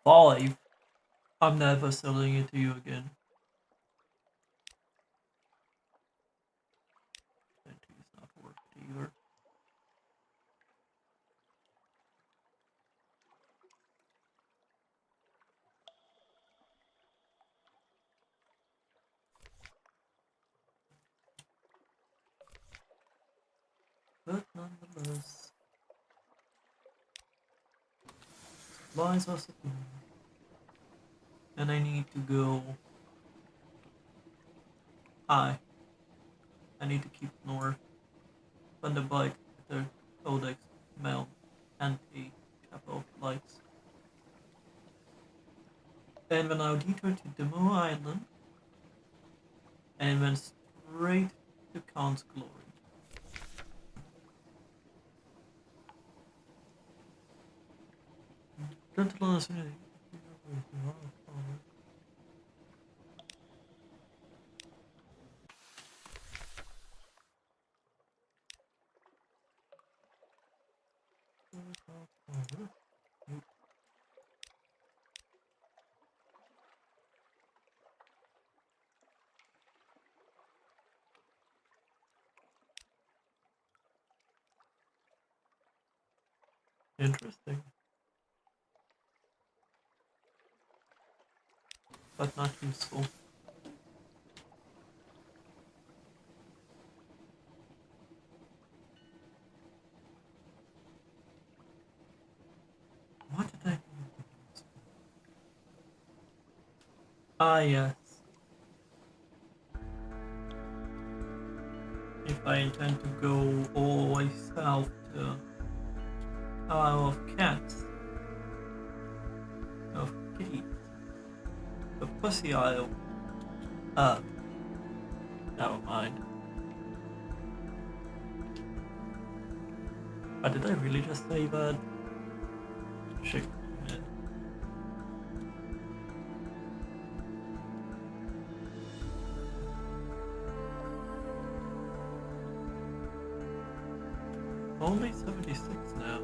Five. I'm never selling it to you again. 20 is not worth it either. But nonetheless, supplies are supplies. And I need to go high. I need to keep north. On the bike with the codex mount and a chapel of lights. And then I'll detour to Demo Island and then straight to Khan's Glory. Interesting. But not useful. What did I do? Ah, yes. If I intend to go all the way south to Isle of Cats, of Kitties, the Pussy Isle. Never mind. But did I really just say that? Shit. Only 76 now.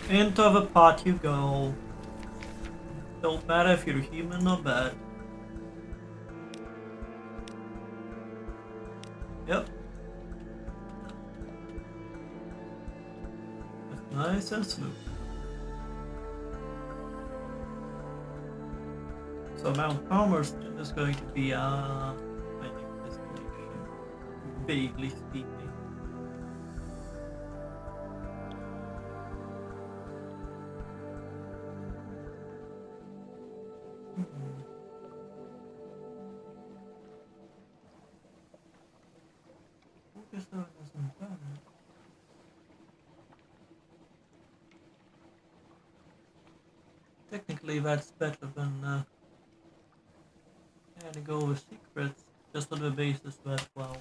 Into the pot you go. Don't matter if you're human or bad. Yep. It's nice and smooth. So Mount Palmerston is going to be my next destination, vaguely speaking. Technically, that's better than handing over secrets just on the basis that, well,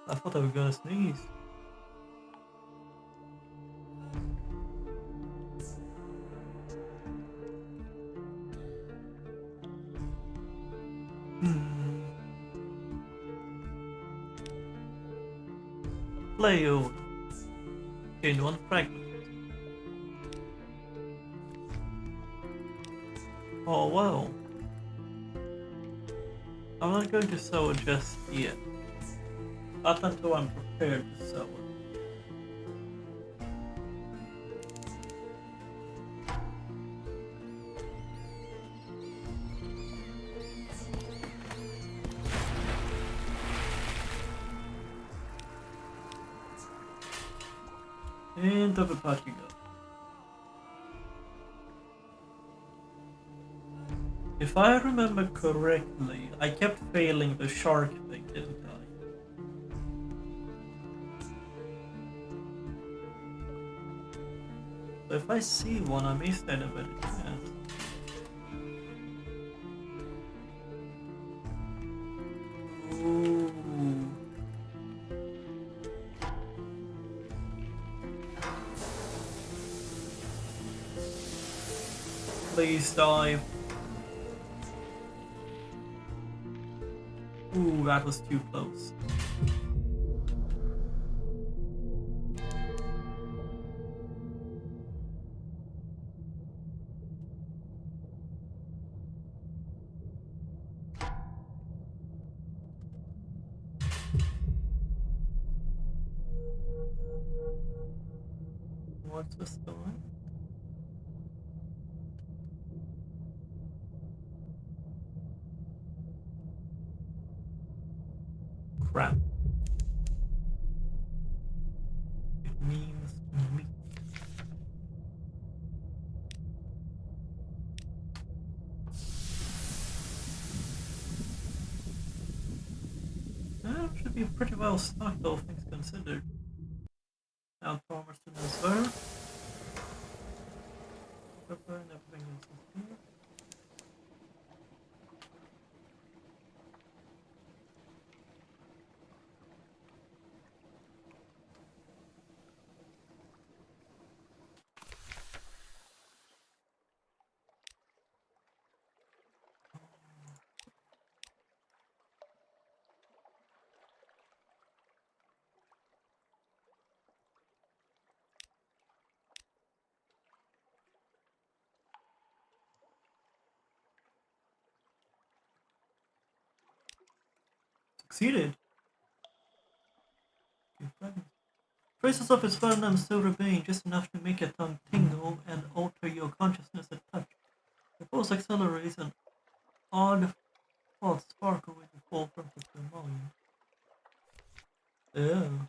I thought I was gonna sneeze. Layout. Gain one fragment. Oh well. I'm not going to sew it just yet. Not until I'm prepared to sew it. Into the pot you go. If I remember correctly, I kept failing the shark thing, didn't I? So if I see one, I may stand a better chance. Ooh. Please dive. Ooh, that was too close. What's this doing? Crap. It means me. Should be pretty well stocked, all things considered. Now Palmerston is there. Pepper and everything else is here. Succeeded. Traces of its venom still remain, just enough to make your tongue tingle and alter your consciousness at touch. The pulse accelerates and odd thoughts sparkle in the forefront of your mind. Oh.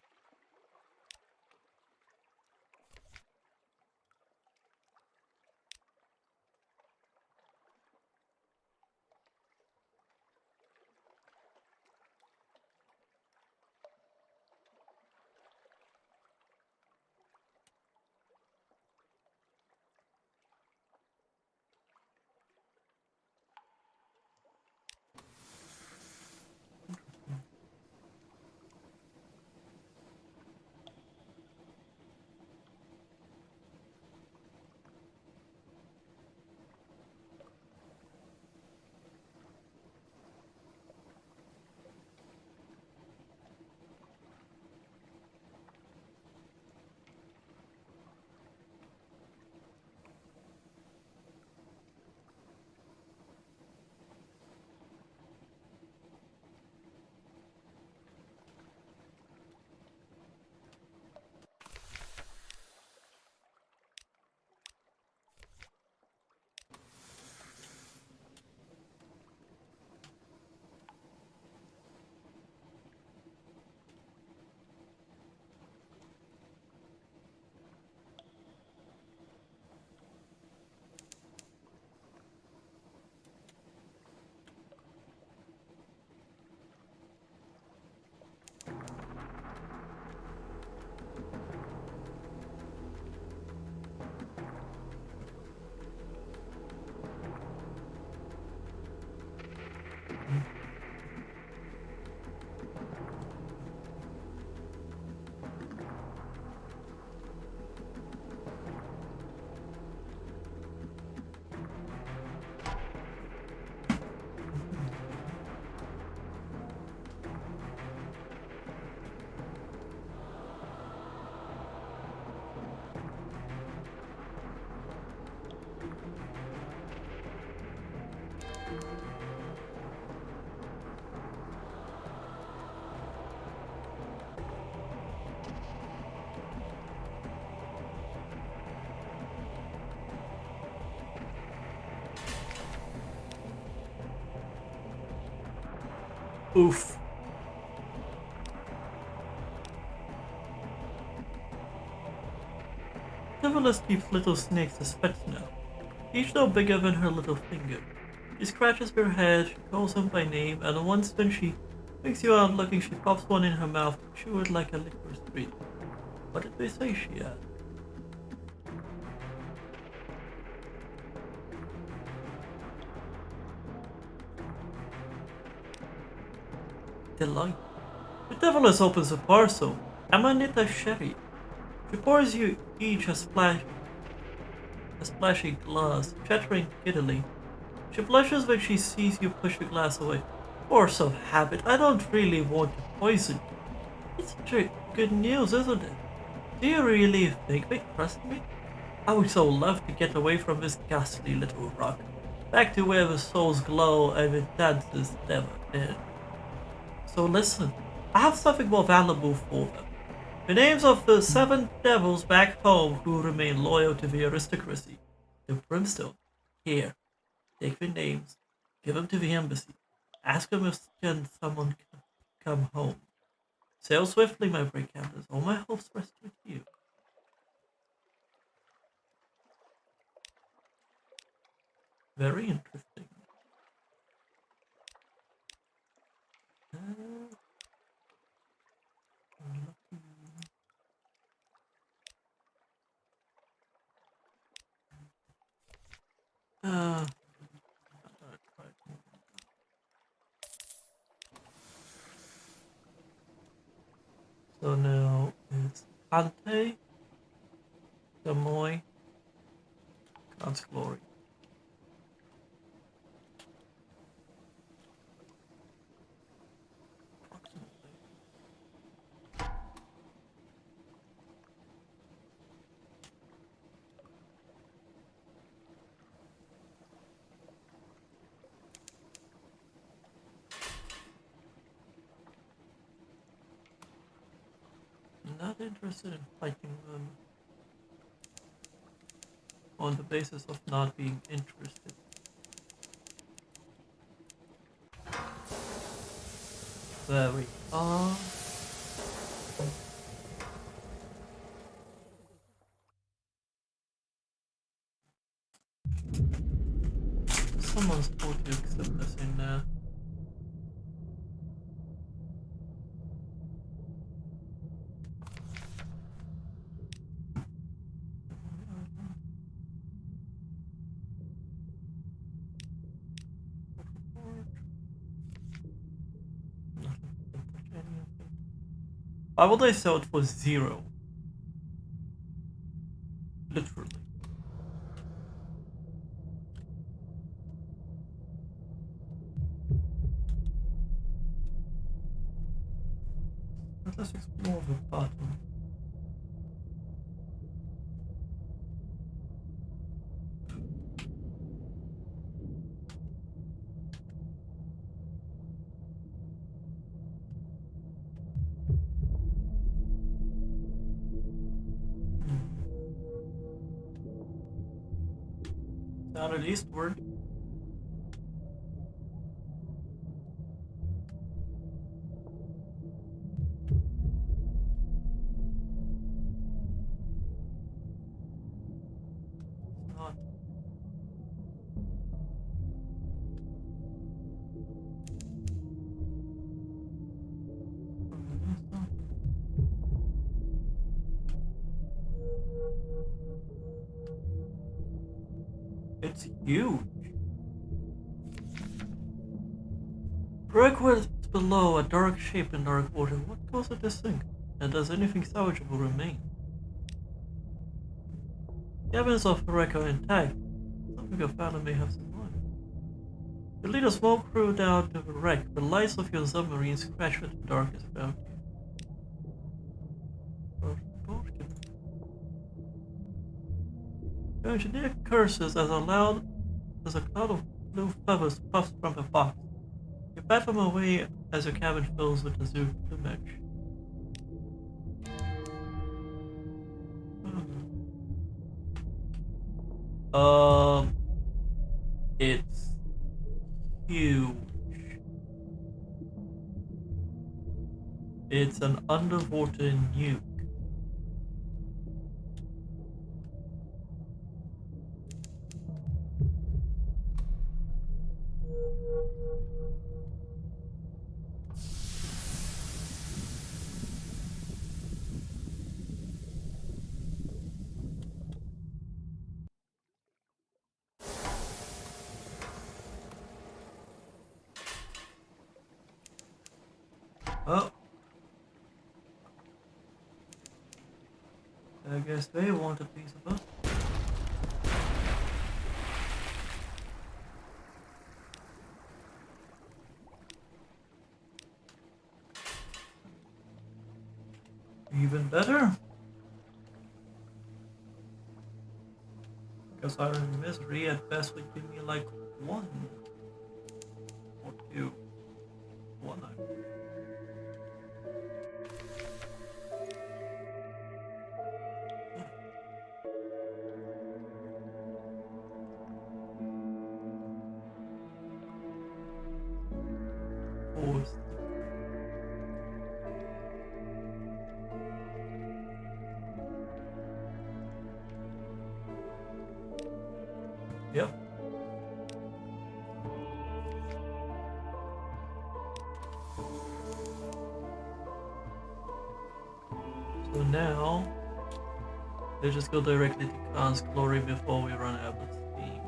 Oof. Nevertheless keeps little snakes as pets now, each no bigger than her little finger. She scratches her head, she calls them by name, and once when she makes you out looking, she pops one in her mouth to chew it like a licorice treat. What did they say she had? Delight. The devil opens a parcel. Amanita sherry. She pours you each a splashy glass, chattering giddily. She blushes when she sees you push the glass away. Force of habit, I don't really want to poison you. It's such good news, isn't it? Do you really think they trust me? I would so love to get away from this ghastly little rock, back to where the souls glow and the dances never end. So listen, I have something more valuable for them. The names of the 7 devils back home who remain loyal to the aristocracy. The brimstone. Here, take the names, give them to the embassy. Ask them if can someone come home. Sail swiftly, my brave captains. All my hopes rest with you. Very interesting. Uh, so now it's Ante, Gamoy, God's Glory. Approximately. Not interested in fighting them on the basis of not being interested. There we are. Someone's told you accept this in there. Why would I sell it for 0? Literally. Let's explore the bottom. Sounded eastward. Not. It's huge. Breakwater below, a dark shape in dark water. What caused it to sink? And does anything salvageable remain? The evidence of the wreck are intact. Something you found may have survived. You lead a small crew down to the wreck. The lights of your submarine scratch with the darkness around you. Your engineer curses as a cloud of blue feathers puffs from the box. You bat them away as your cabin fills with azure plumage. It's huge. It's an underwater nuke. Oh. I guess they want a piece of us. Even better. Because Iron Misery at best would give me like 1 or 2. 1, I mean. Force. Yep. So now, let's just go directly to Khan's Glory before we run out of steam.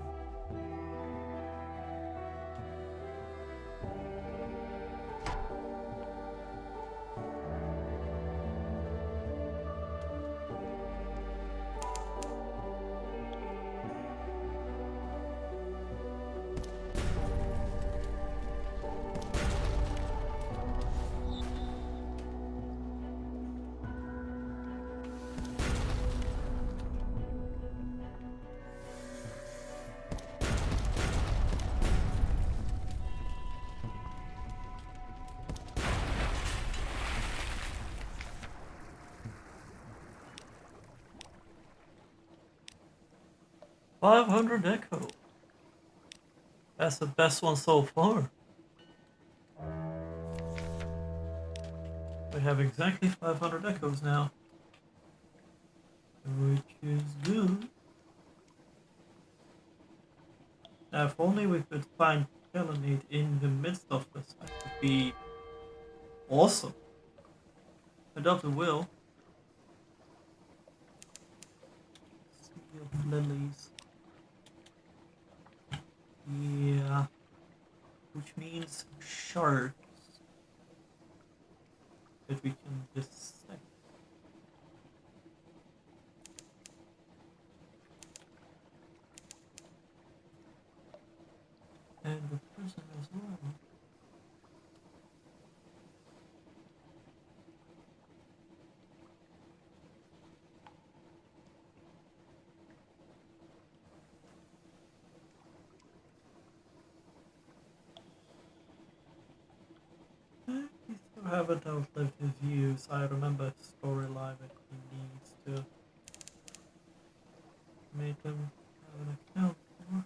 $500 echo. That's the best one so far. We have exactly 500 echoes now, which is good. Now, if only we could find Kellenate in the midst of this, that would be awesome. I doubt it will. Sea of Lilies. Yeah. Which means sharks that we can dissect. And the prison as well. We still haven't outlived his use. I remember a storyline that he needs to make him have an account for.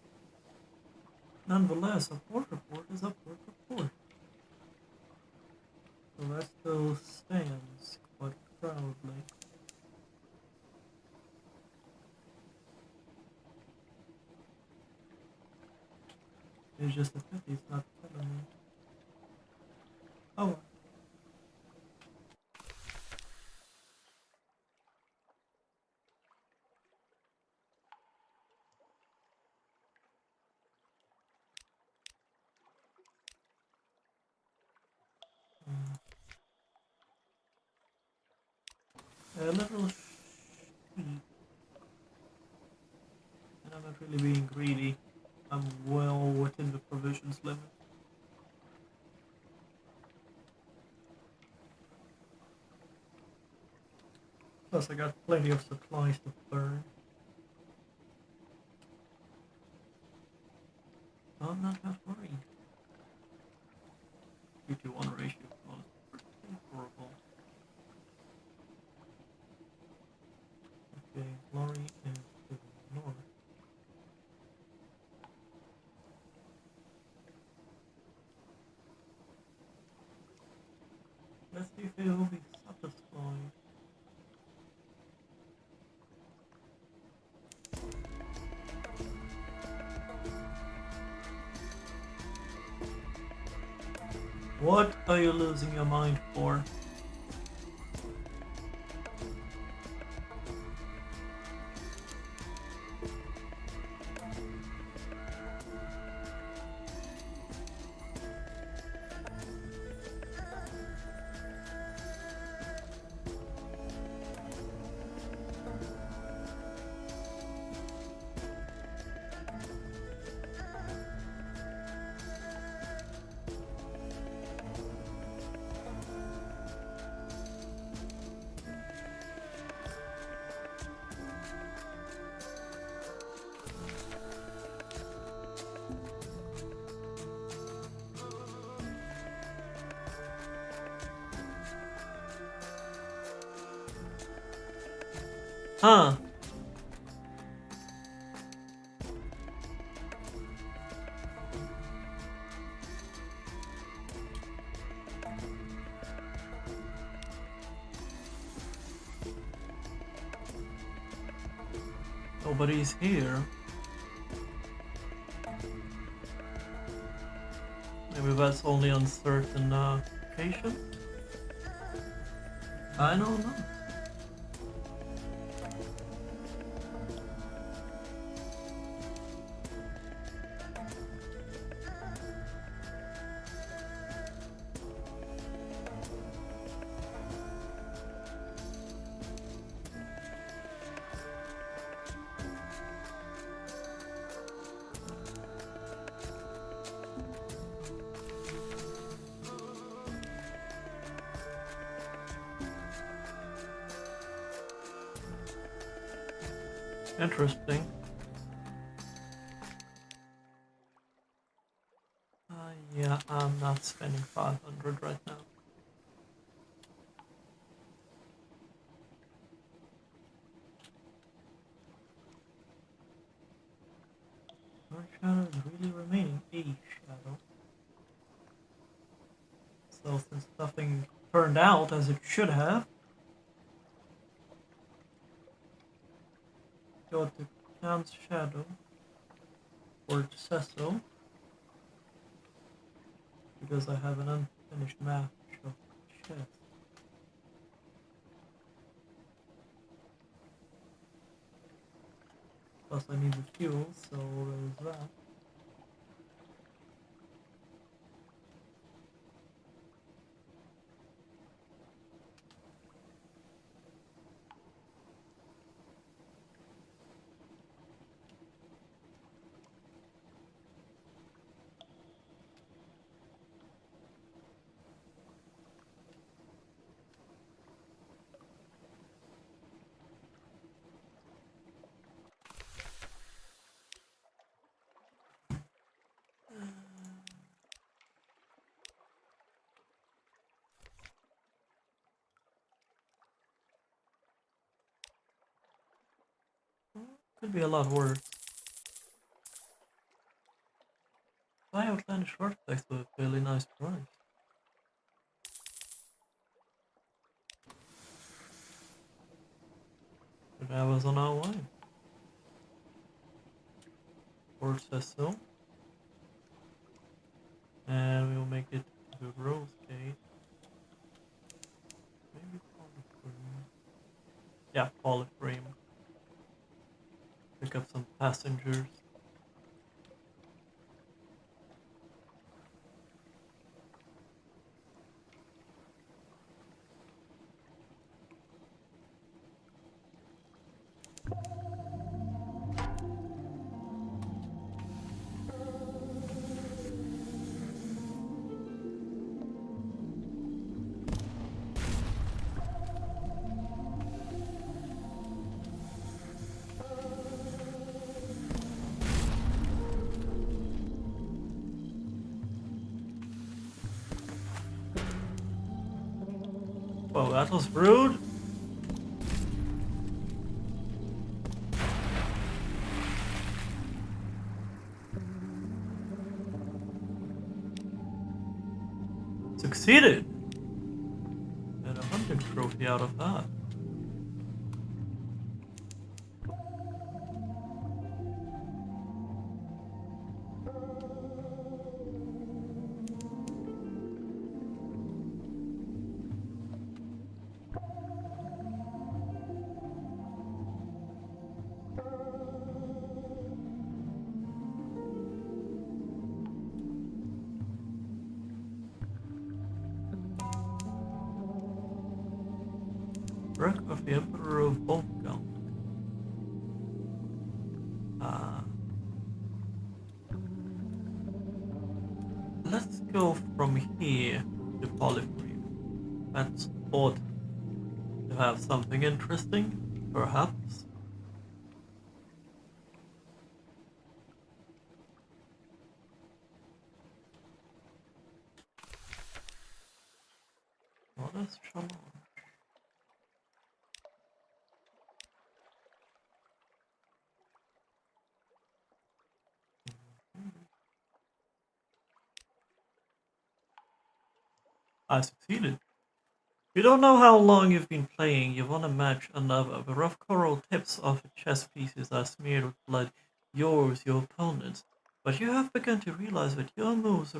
Nonetheless, a port report is a port report. So that still stands quite proudly. It's just a pity he's not telling me. Oh well. A little sheep. And I'm not really being greedy. I'm well within the provisions limit. Plus I got plenty of supplies to burn. So I'm not that worried. 3-to-1 ratio is pretty horrible. Okay, Glory is to the north. Let's see if it will be What are you losing your mind for? Huh. Nobody's here. Maybe that's only on certain occasions? I don't know. Interesting. Yeah, I'm not spending 500 right now. Our shadow is really remaining a shadow. So since nothing turned out as it should have, go to Cam's shadow, or it says so, because I have an unfinished map of chest. Plus I need the fuel, so there's that. Could be a lot worse. Buy outlandish artifacts with a fairly nice price. But I was on our way. Or it says so. And we'll make it to the Rose Gate. Maybe Polyframe. Yeah, Polyframe. Pick up some passengers. Whoa, that was rude. Succeeded! And a hunting trophy out of that. of the Emperor Wolfgang. Uh, let's go from here to Polyphony. That's odd to have something interesting, perhaps. What is Shalom? I succeeded. You don't know how long you've been playing. You want to match another. The rough coral tips of the chess pieces are smeared with blood. Yours, your opponent's. But you have begun to realize that your moves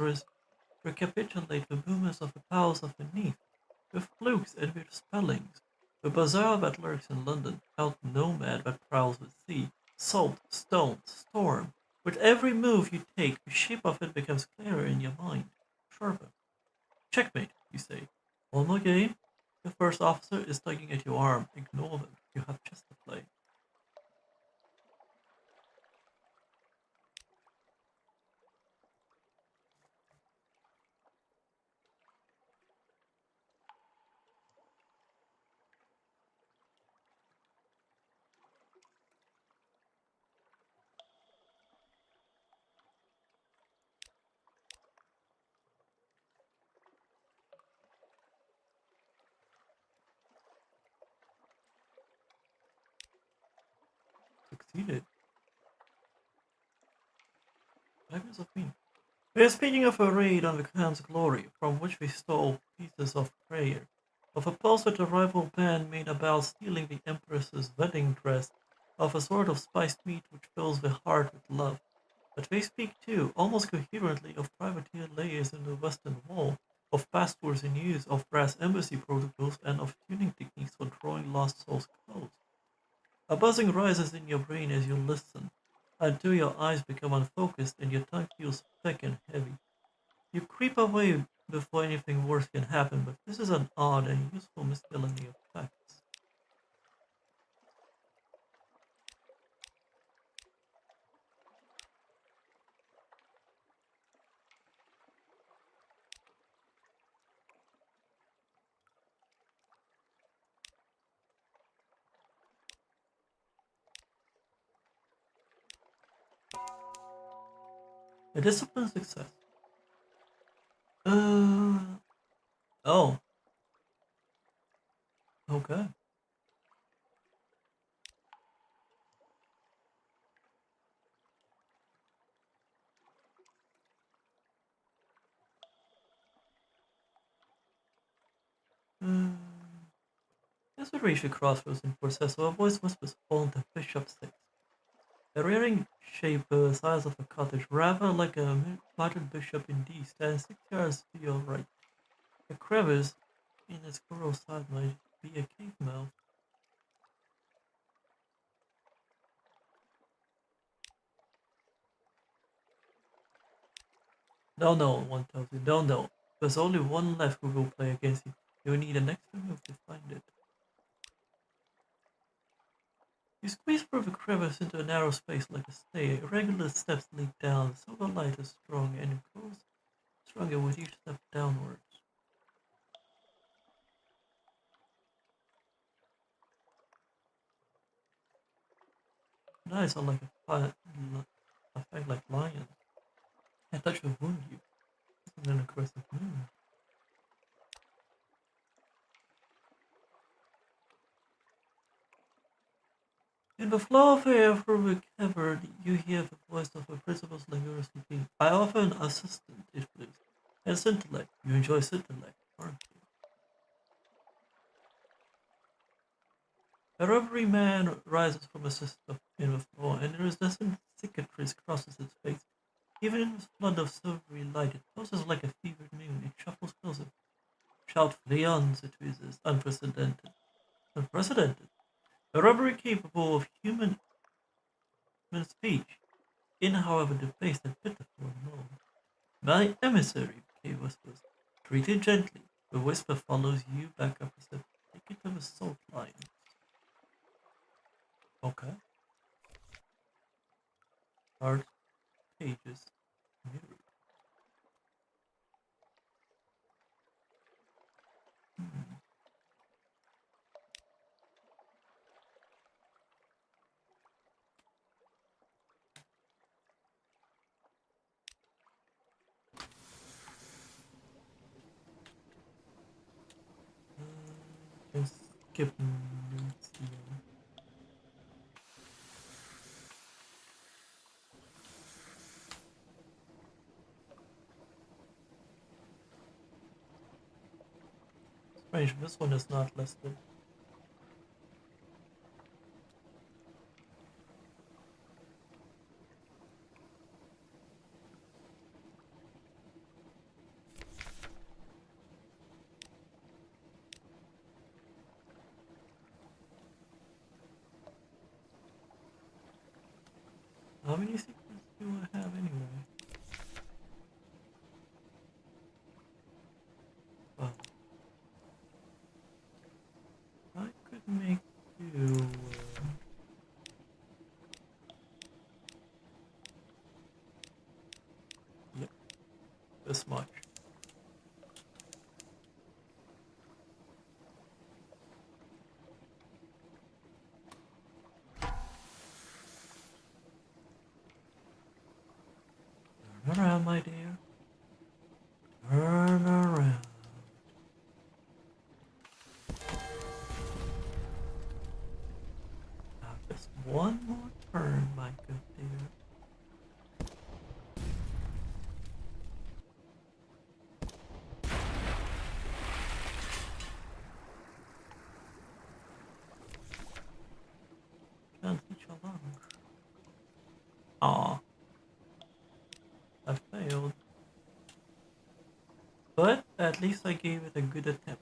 recapitulate the movements of the powers of beneath, with flukes and with spellings. The bazaar that lurks in London, out nomad that prowls the sea, salt, stone, storm. With every move you take, the shape of it becomes clearer in your mind, sharper. Checkmate, you say. One more game? The first officer is tugging at your arm. Ignore them. You have chess to play. Succeeded. 5 years of me. We are speaking of a raid on the clan's glory, from which we stole pieces of prayer, of a pulse that a rival band made about stealing the Empress's wedding dress, of a sort of spiced meat which fills the heart with love. But we speak too, almost coherently, of privateer layers in the Western Wall, of passwords in use, of brass embassy protocols, and of tuning techniques for drawing lost souls close. A buzzing rises in your brain as you listen, until your eyes become unfocused and your tongue feels thick and heavy. You creep away before anything worse can happen, but this is an odd and useful miscellany of facts. A disciplined success. Uh, oh, okay. Uh, as we reach the crossroads in Forcesso, a voice whispers, "Hold the bishop six." A rearing shape the size of a cottage, rather like a muttered bishop indeed, stands 6 yards to your right. A crevice in its coral side might be a cave mouth. No, no, one tells you, no, no. There's only one left who will play against you. You need an extra move to find it. You squeeze through the crevice into a narrow space like a stair. Irregular steps lead down. The silver light is strong and it grows stronger with each step downwards. Your eyes are like a fight like lions. A touch will wound you. This is an aggressive move. In the flow of air through the cavern, you hear the voice of the principal's languorously speaking. I offer an assistant, it please. And Scintillate. You enjoy Scintillate, aren't you? A rubbery man rises from a system in the floor, and iridescent cicatrice crosses its face. Even in this flood of silvery light, it pulses like a fevered moon. It shuffles closer. Shout Leons, it whizzes. Unprecedented. Unprecedented. A robbery capable of human speech, in however debased and pitiful mode. My emissary, Kay whispers. Treat it gently. The whisper follows you back up the step. Take it to the salt lion. Okay. Start pages. New. Hmm. Just skip notes here. Strange, this one is not listed. How many secrets do I have anyway? Well, I could make do. Yep, this much. Turn around, my dear. Turn around. Now just one more turn, my good dear. Can't reach along. Aw. I failed. But at least I gave it a good attempt.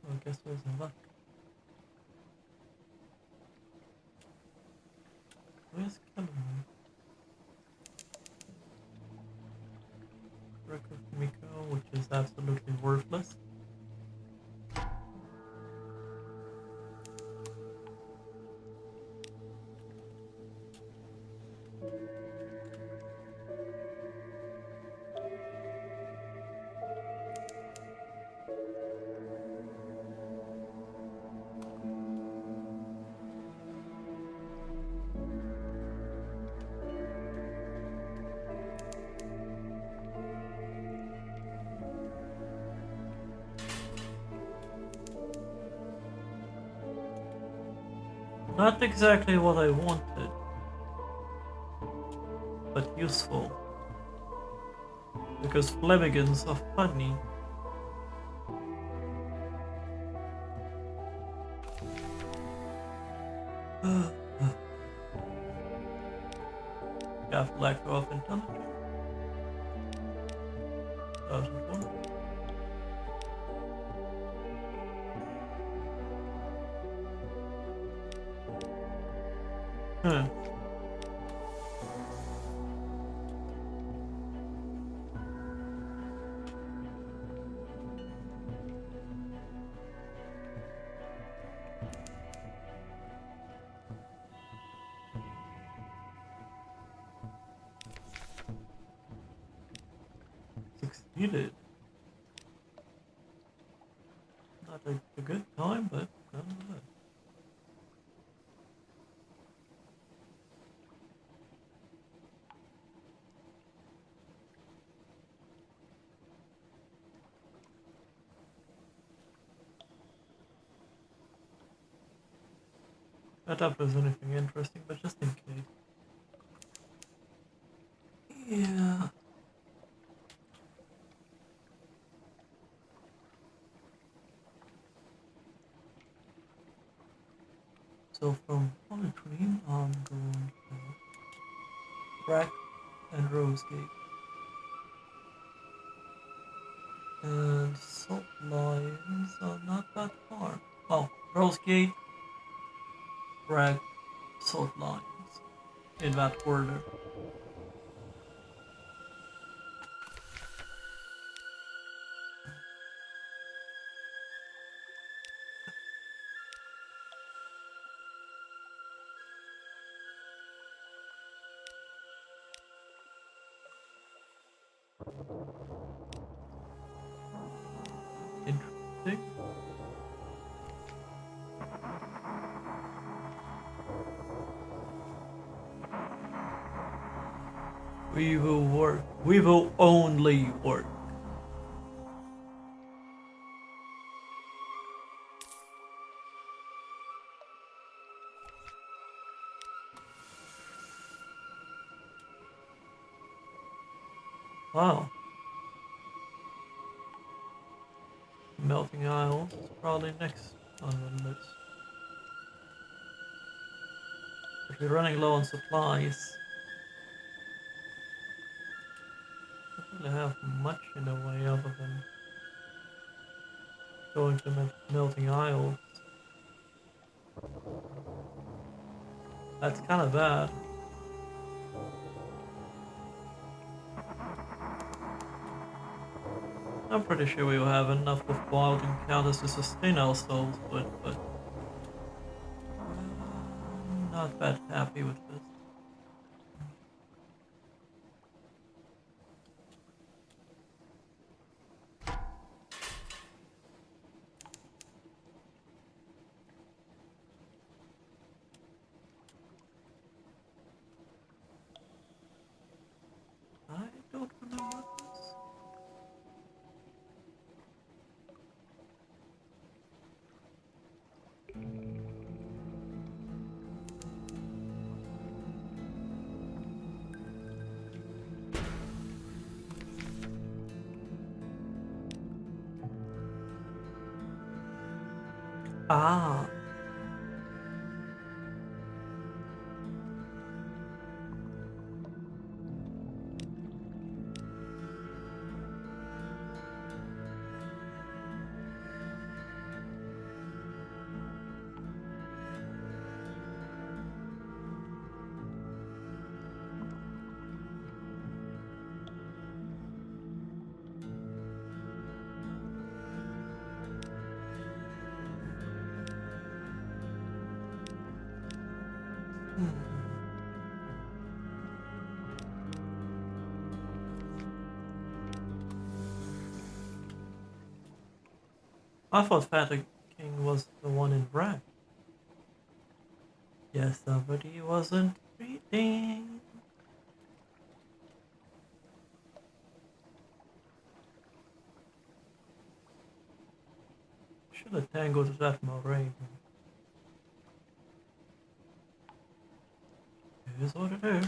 Well, I guess there's no luck. Where's Kelly? Record Miko, which is absolutely worthless. Not exactly what I wanted, but useful. Because Flemigans are funny. Have lack of intelligence. Doesn't want. Huh. Succeeded. Not a good time, but nonetheless. Not up there's anything interesting, but just in case. Yeah. So from Polytream, I'm going to Bacc and Rosegate. And Salt Lions are not that far. Oh, Rosegate, Bacc, salt lines in that order. Interesting. We will work. We will only work. Wow. Melting Isle is probably next on the list. But we're running low on supplies. Don't really have much in the way other than going to Melting Isle. That's kind of bad. I'm pretty sure we will have enough of wild encounters to sustain ourselves, but I'm not that happy with this. I don't remember this. Ah. I thought Fata King was the one in Bacc. Yes, somebody wasn't reading. Should have tangled that moraine. It is what it is.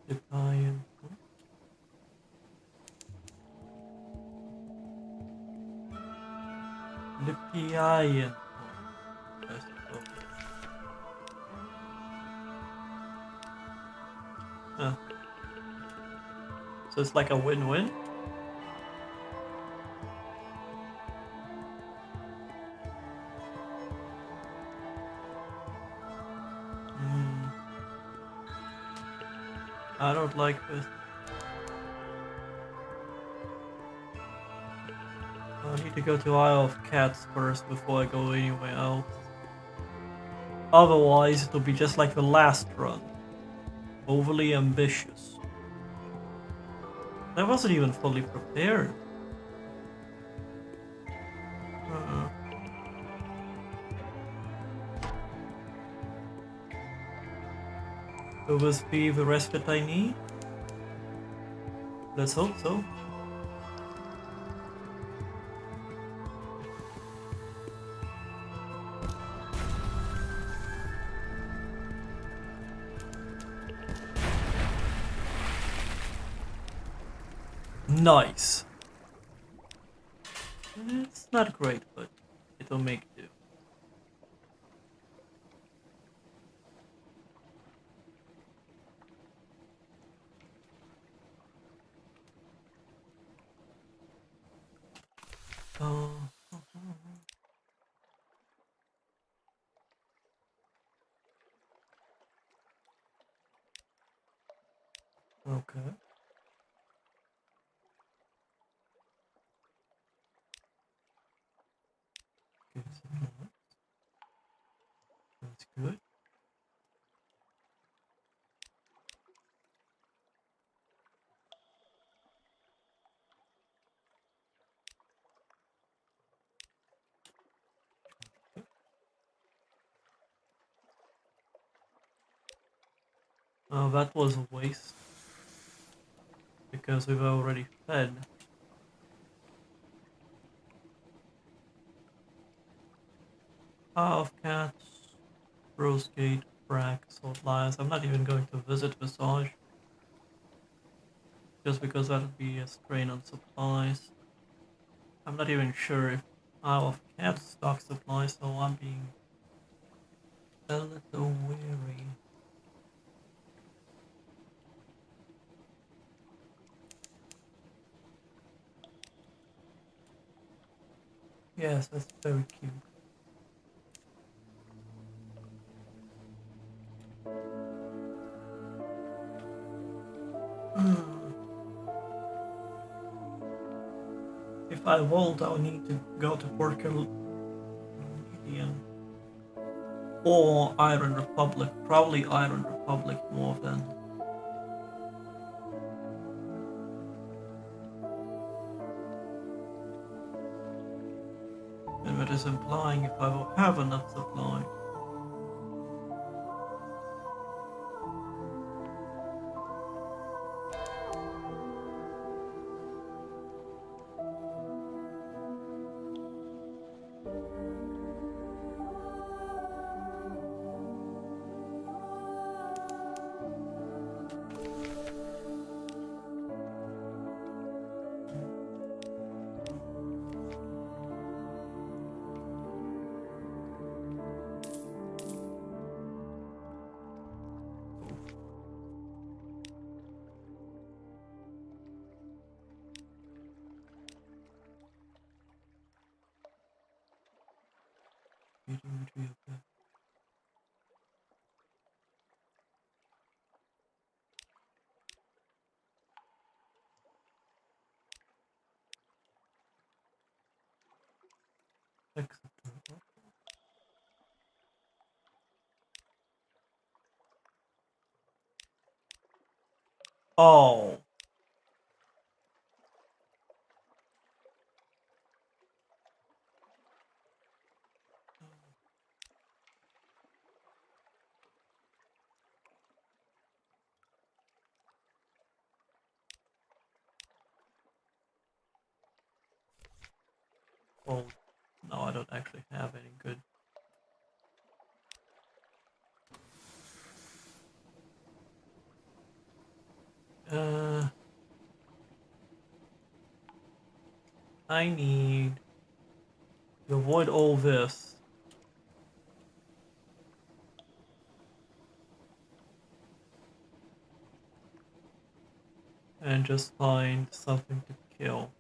Italian. Lipian. I suppose. Huh. So it's like a win-win? I don't like this. I need to go to Isle of Cats first before I go anywhere else. Otherwise, it'll be just like the last run. Overly ambitious. I wasn't even fully prepared. Will this be the respite I need? Let's hope so. Nice. It's not great, but it'll make do. Oh. Okay. Give some more. That's good. Oh, that was a waste. Because we've already fed. Half cats, rose gate, Bacc, salt lions. I'm not even going to visit Visage. Just because that would be a strain on supplies. I'm not even sure if Isle of Cat stock supplies, so I'm being a little wary. Yes, that's very cute. If I vault, I'll need to go to Port Canadian or Iron Republic. Probably Iron Republic more than. And that is implying if I will have enough supply. Oh. Oh. No, I don't actually have any good. I need to avoid all this. And just find something to kill.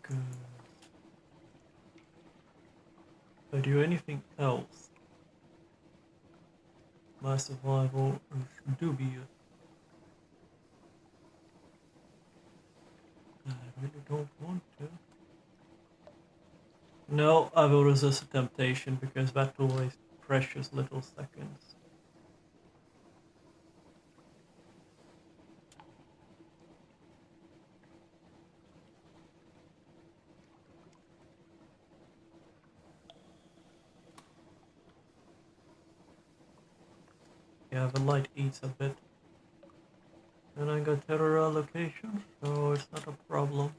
Because if I do anything else, my survival is dubious. I really don't want to. No, I will resist the temptation because that will waste precious little seconds. Yeah, the light eats a bit. And I got terror allocation, so it's not a problem.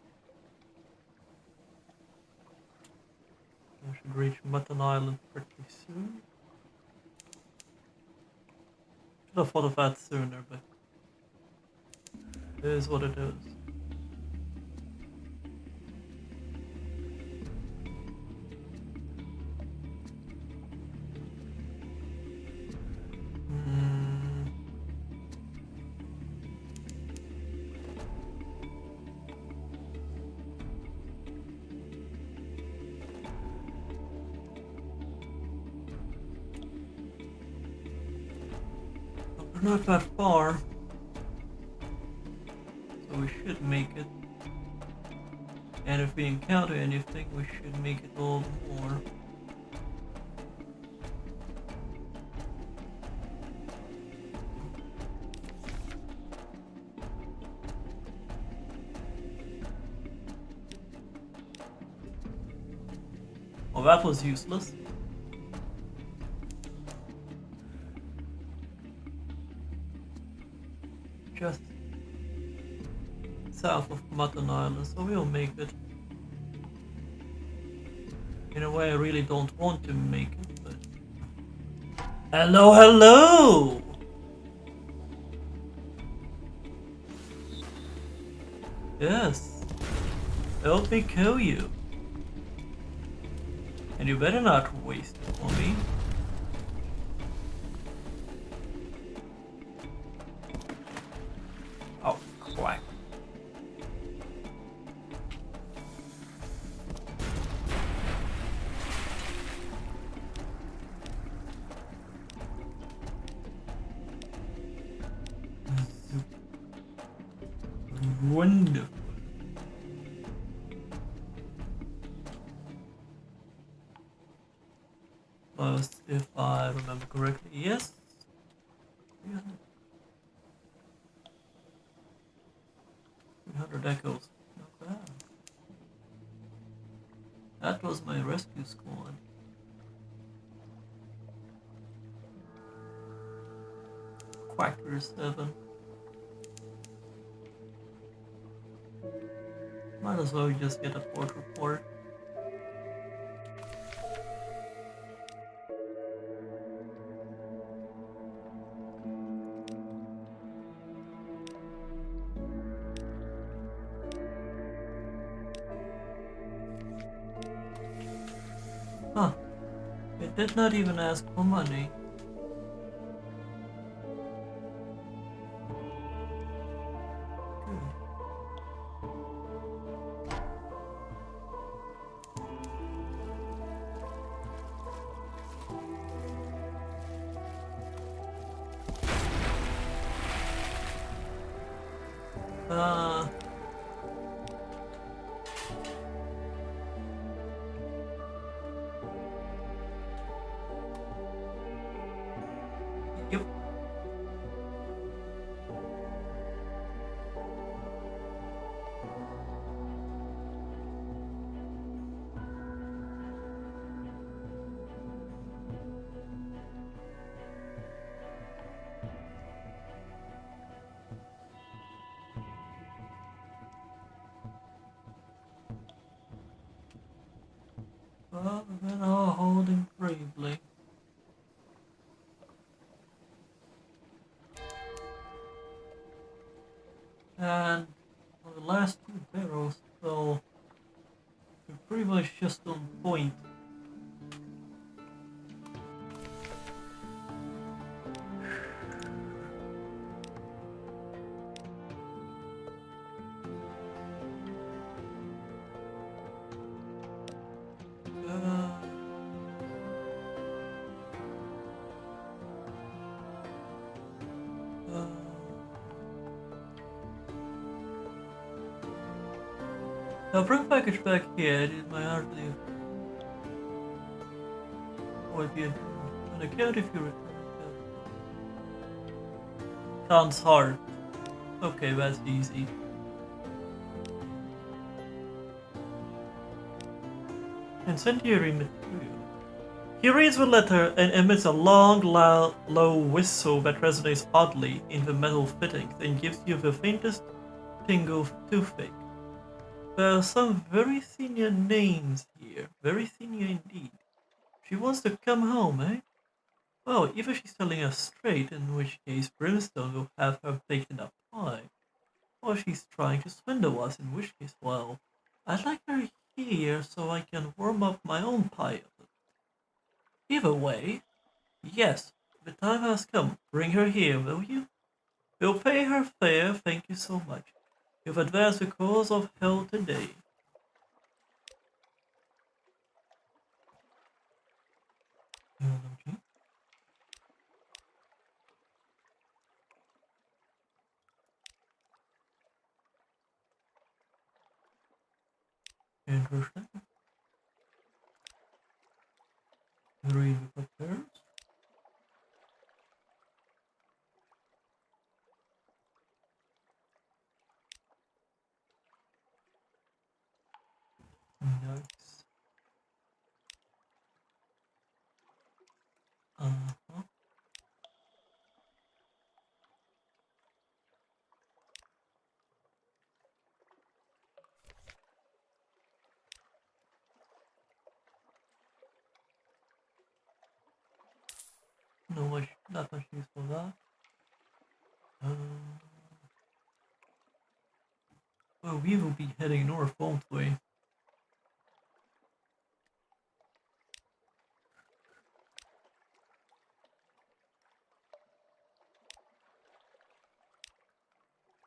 I should reach Mutton Island pretty soon. Should have thought of that sooner, but it is what it is. We're not that far, so we should make it. And if we encounter anything, we should make it all more. Well, that was useless. Just south of Mutton Island, so we'll make it. In a way, I really don't want to make it, but... Hello, hello! Yes. Help me kill you. And you better not waste it on me. Oh, quack. Wonderful. First, if I remember correctly, yes. 300 echoes. Not bad. That was my rescue squad. Quacker 7. Might as well just get a port report. Huh. It did not even ask for money. Yep. Well, the men are holding bravely. And well, the last two barrels, so we're pretty much just on point. I'll bring package back here. It is my hardly. Or if you an account if you return. Sounds hard. Okay, that's easy. Incendiary material. He reads the letter and emits a long, low whistle that resonates oddly in the metal fittings and gives you the faintest tingle of toothache. There are some very senior names here. Very senior indeed. She wants to come home, eh? Well, either she's telling us straight, in which case Brimstone will have her baked in a pie, or she's trying to swindle us, in which case, well, I'd like her here so I can warm up my own pie oven. Either way, yes, the time has come. Bring her here, will you? We'll pay her fair, thank you so much. You've advanced the cause of hell today. Interesting. Read the papers. Nice. Uh-huh. No much, not much use for that. Well, we will be heading north, won't we?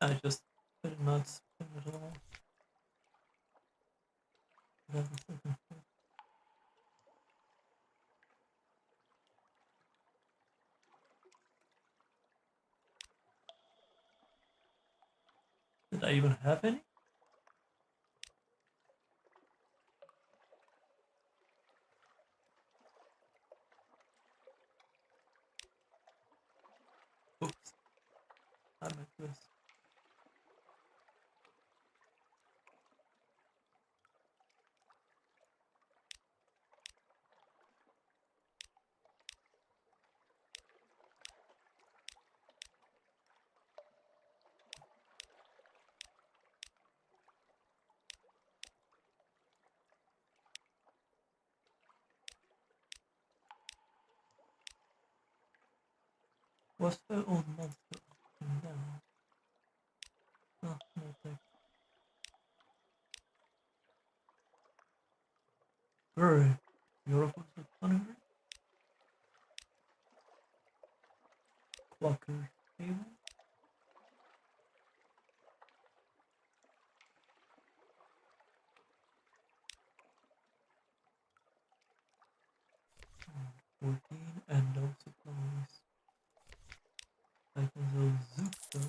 I just did not spin at all. Did I even have any? Oops. I meant this. Was there own monster up and down? Ah, no thanks. Very beautiful funny. Clocker table. And 14 and no supplies. Items of Zuka.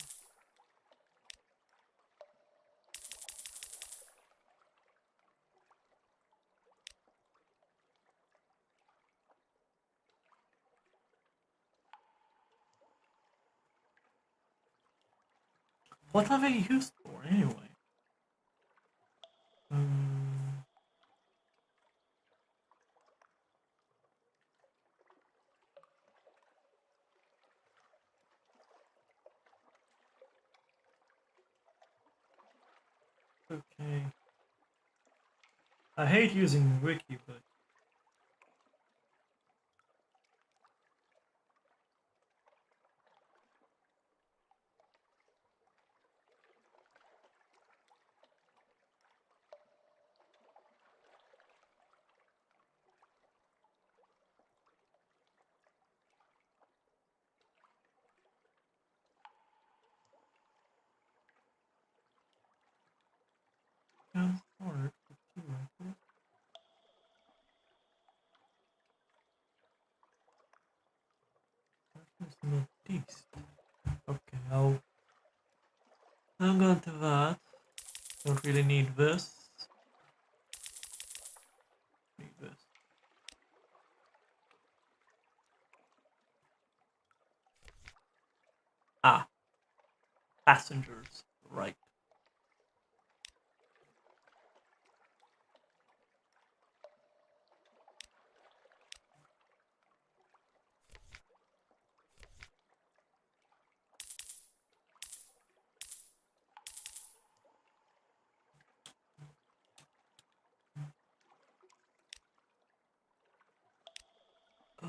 What are they used for anyway? Um, okay. I hate using wiki, but just ordered for 2 rifles. There's no taste. Okay, I'll go to that. Don't really need this. Need this. Ah, passengers. Right. Oh.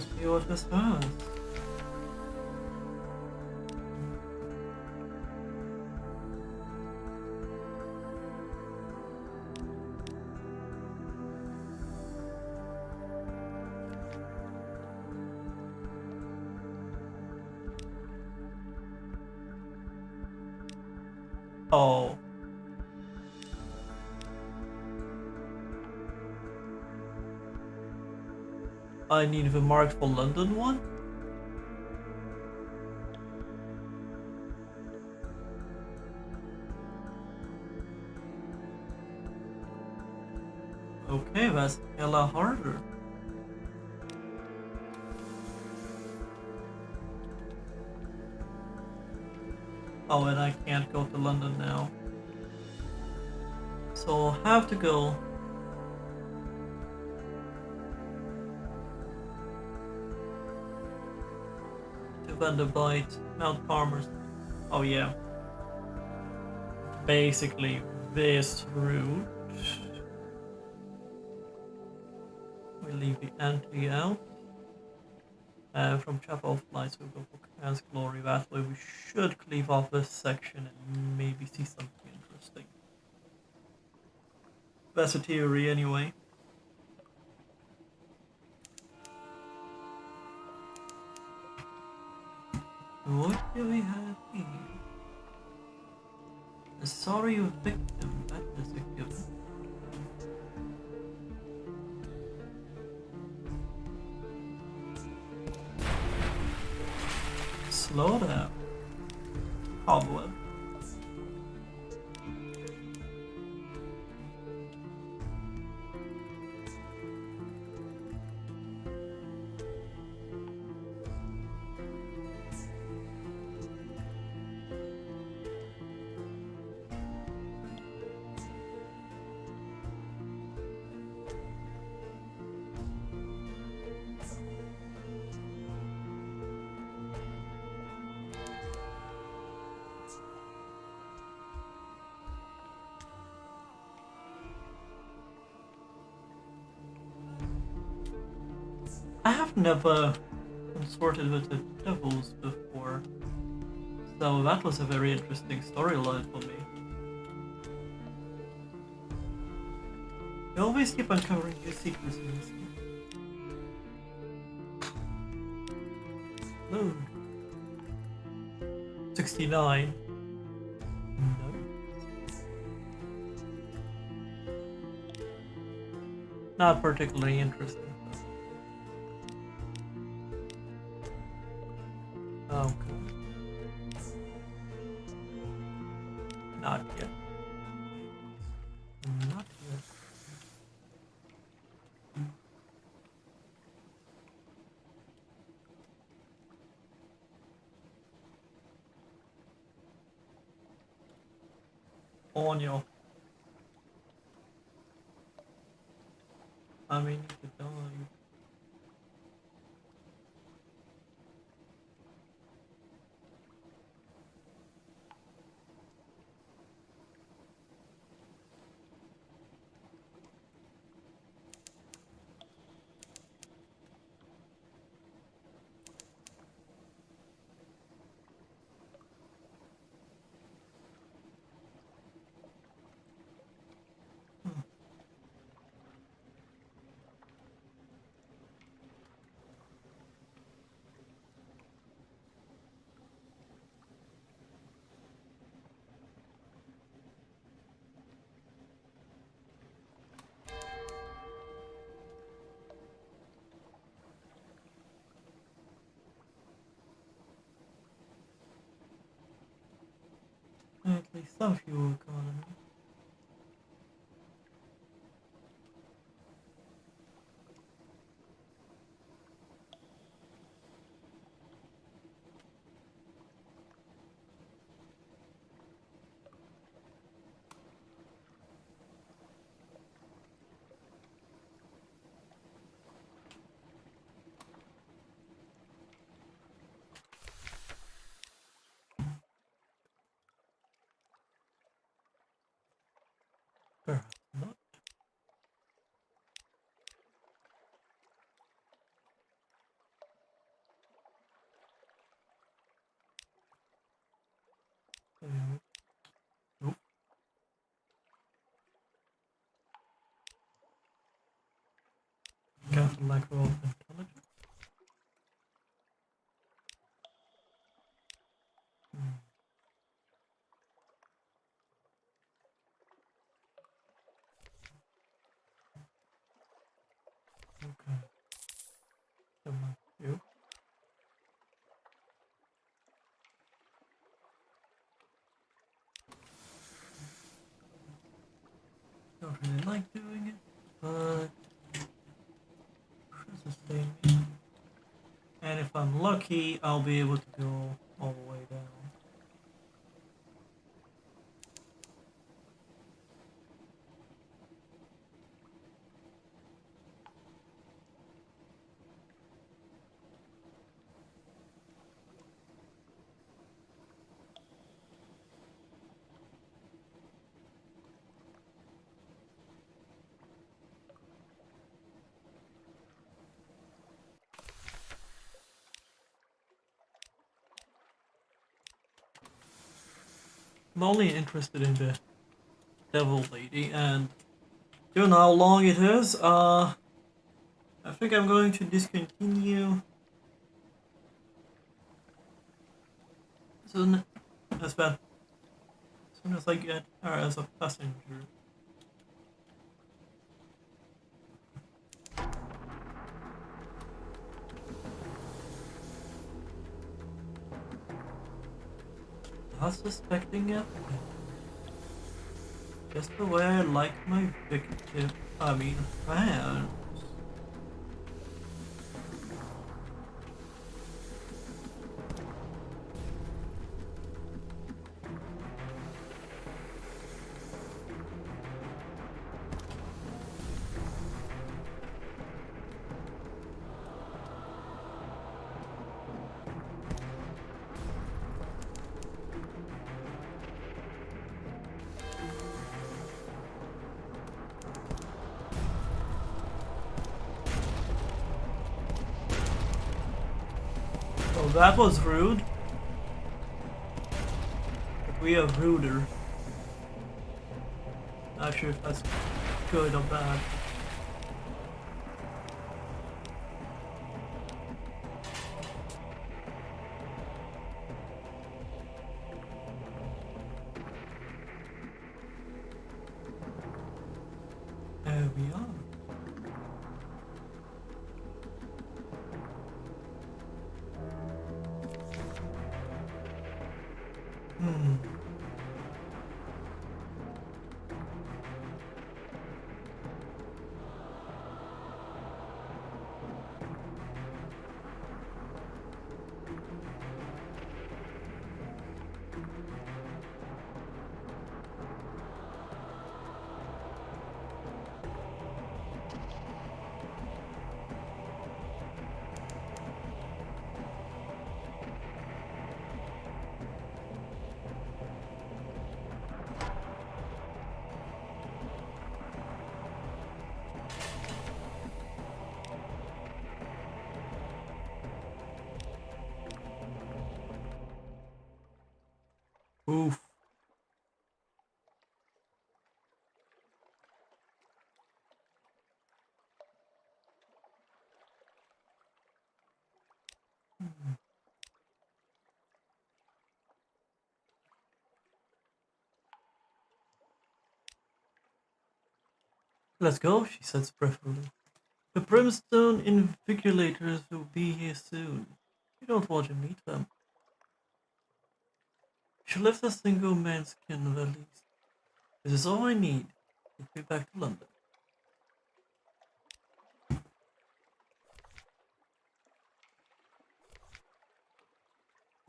must be what this has. Oh. I need the marked for London one? Okay, that's hella harder. Oh, and I can't go to London now. So I'll have to go to Vanderbilt, Mount Palmer's. Oh yeah. Basically this route. We leave the entry out. From Chapel of Lights we go for Khan's Glory. That way we should cleave off this section and maybe see something interesting. That's a theory anyway. What do we have here? A sorry victim, that is a given. Slow down. Cobweb. I have never consorted with the devils before, so that was a very interesting storyline for me. You always keep uncovering new secrets in this game. Load. 69. No. Not particularly interesting. Okay. Not yet. Not yet. On you. I mean, you could die. At least some fuel economy. Perhaps not. don't really like doing it, but should sustain me. And if I'm lucky, I'll be able to go all the way down. I'm only interested in the devil lady, and given how long it is, I think I'm going to discontinue soon as well. As soon as I get her as a passenger. Not suspecting it. Just the way I like my victim. I mean, man. Oh, that was rude. But we are ruder. Not sure if that's good or bad. There we are. Oof. Let's go, she says breathlessly. The brimstone invigilators will be here soon. You don't want to meet them. She left a single man's skin released. This is all I need. Get me back to London.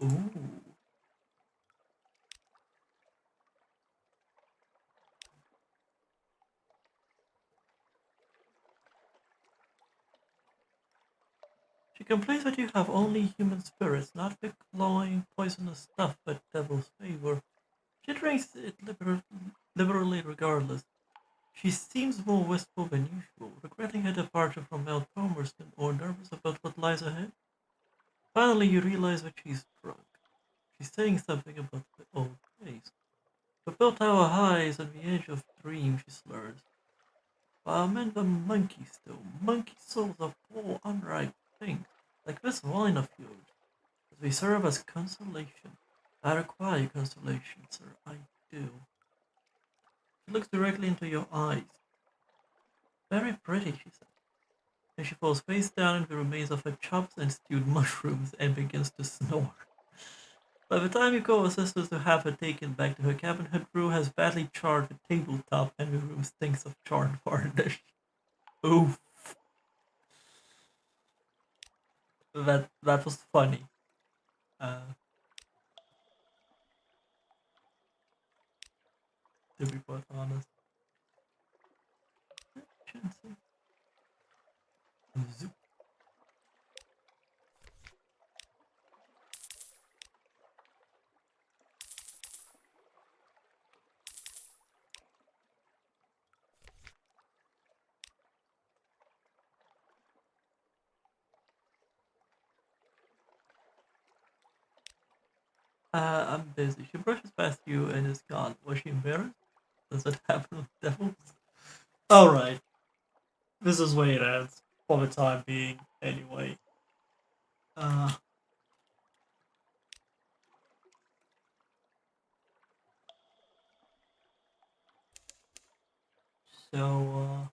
Ooh. She complains that you have only human spirits, not the clawing, poisonous stuff but devil's favor. She drinks it liberally regardless. She seems more wistful than usual, regretting her departure from Mount Palmerston or nervous about what lies ahead. Finally, you realize that she's drunk. She's saying something about the old place. The bell tower high is on the edge of dream, she slurs. While men were monkeys still, monkey souls are full unripe things, like this wine of yours. But they serve as consolation. I require consolation, sir, I do. She looks directly into your eyes. Very pretty, she says. And she falls face down in the remains of her chops and stewed mushrooms and begins to snore. By the time your co-assistants to have her taken back to her cabin, her crew has badly charred the tabletop and the room stinks of charred varnish. Oof. That was funny. Uh, to be quite honest. I'm busy. She brushes past you and is gone. Was she embarrassed? Does it happen with devils? Alright. This is where it ends. For the time being, anyway. Uh, so,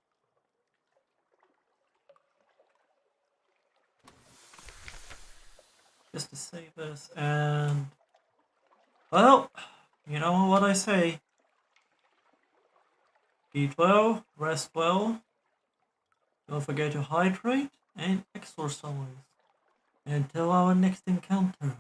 just to save this, and well, you know what I say. Eat well, rest well, don't forget to hydrate, and exercise. Until our next encounter.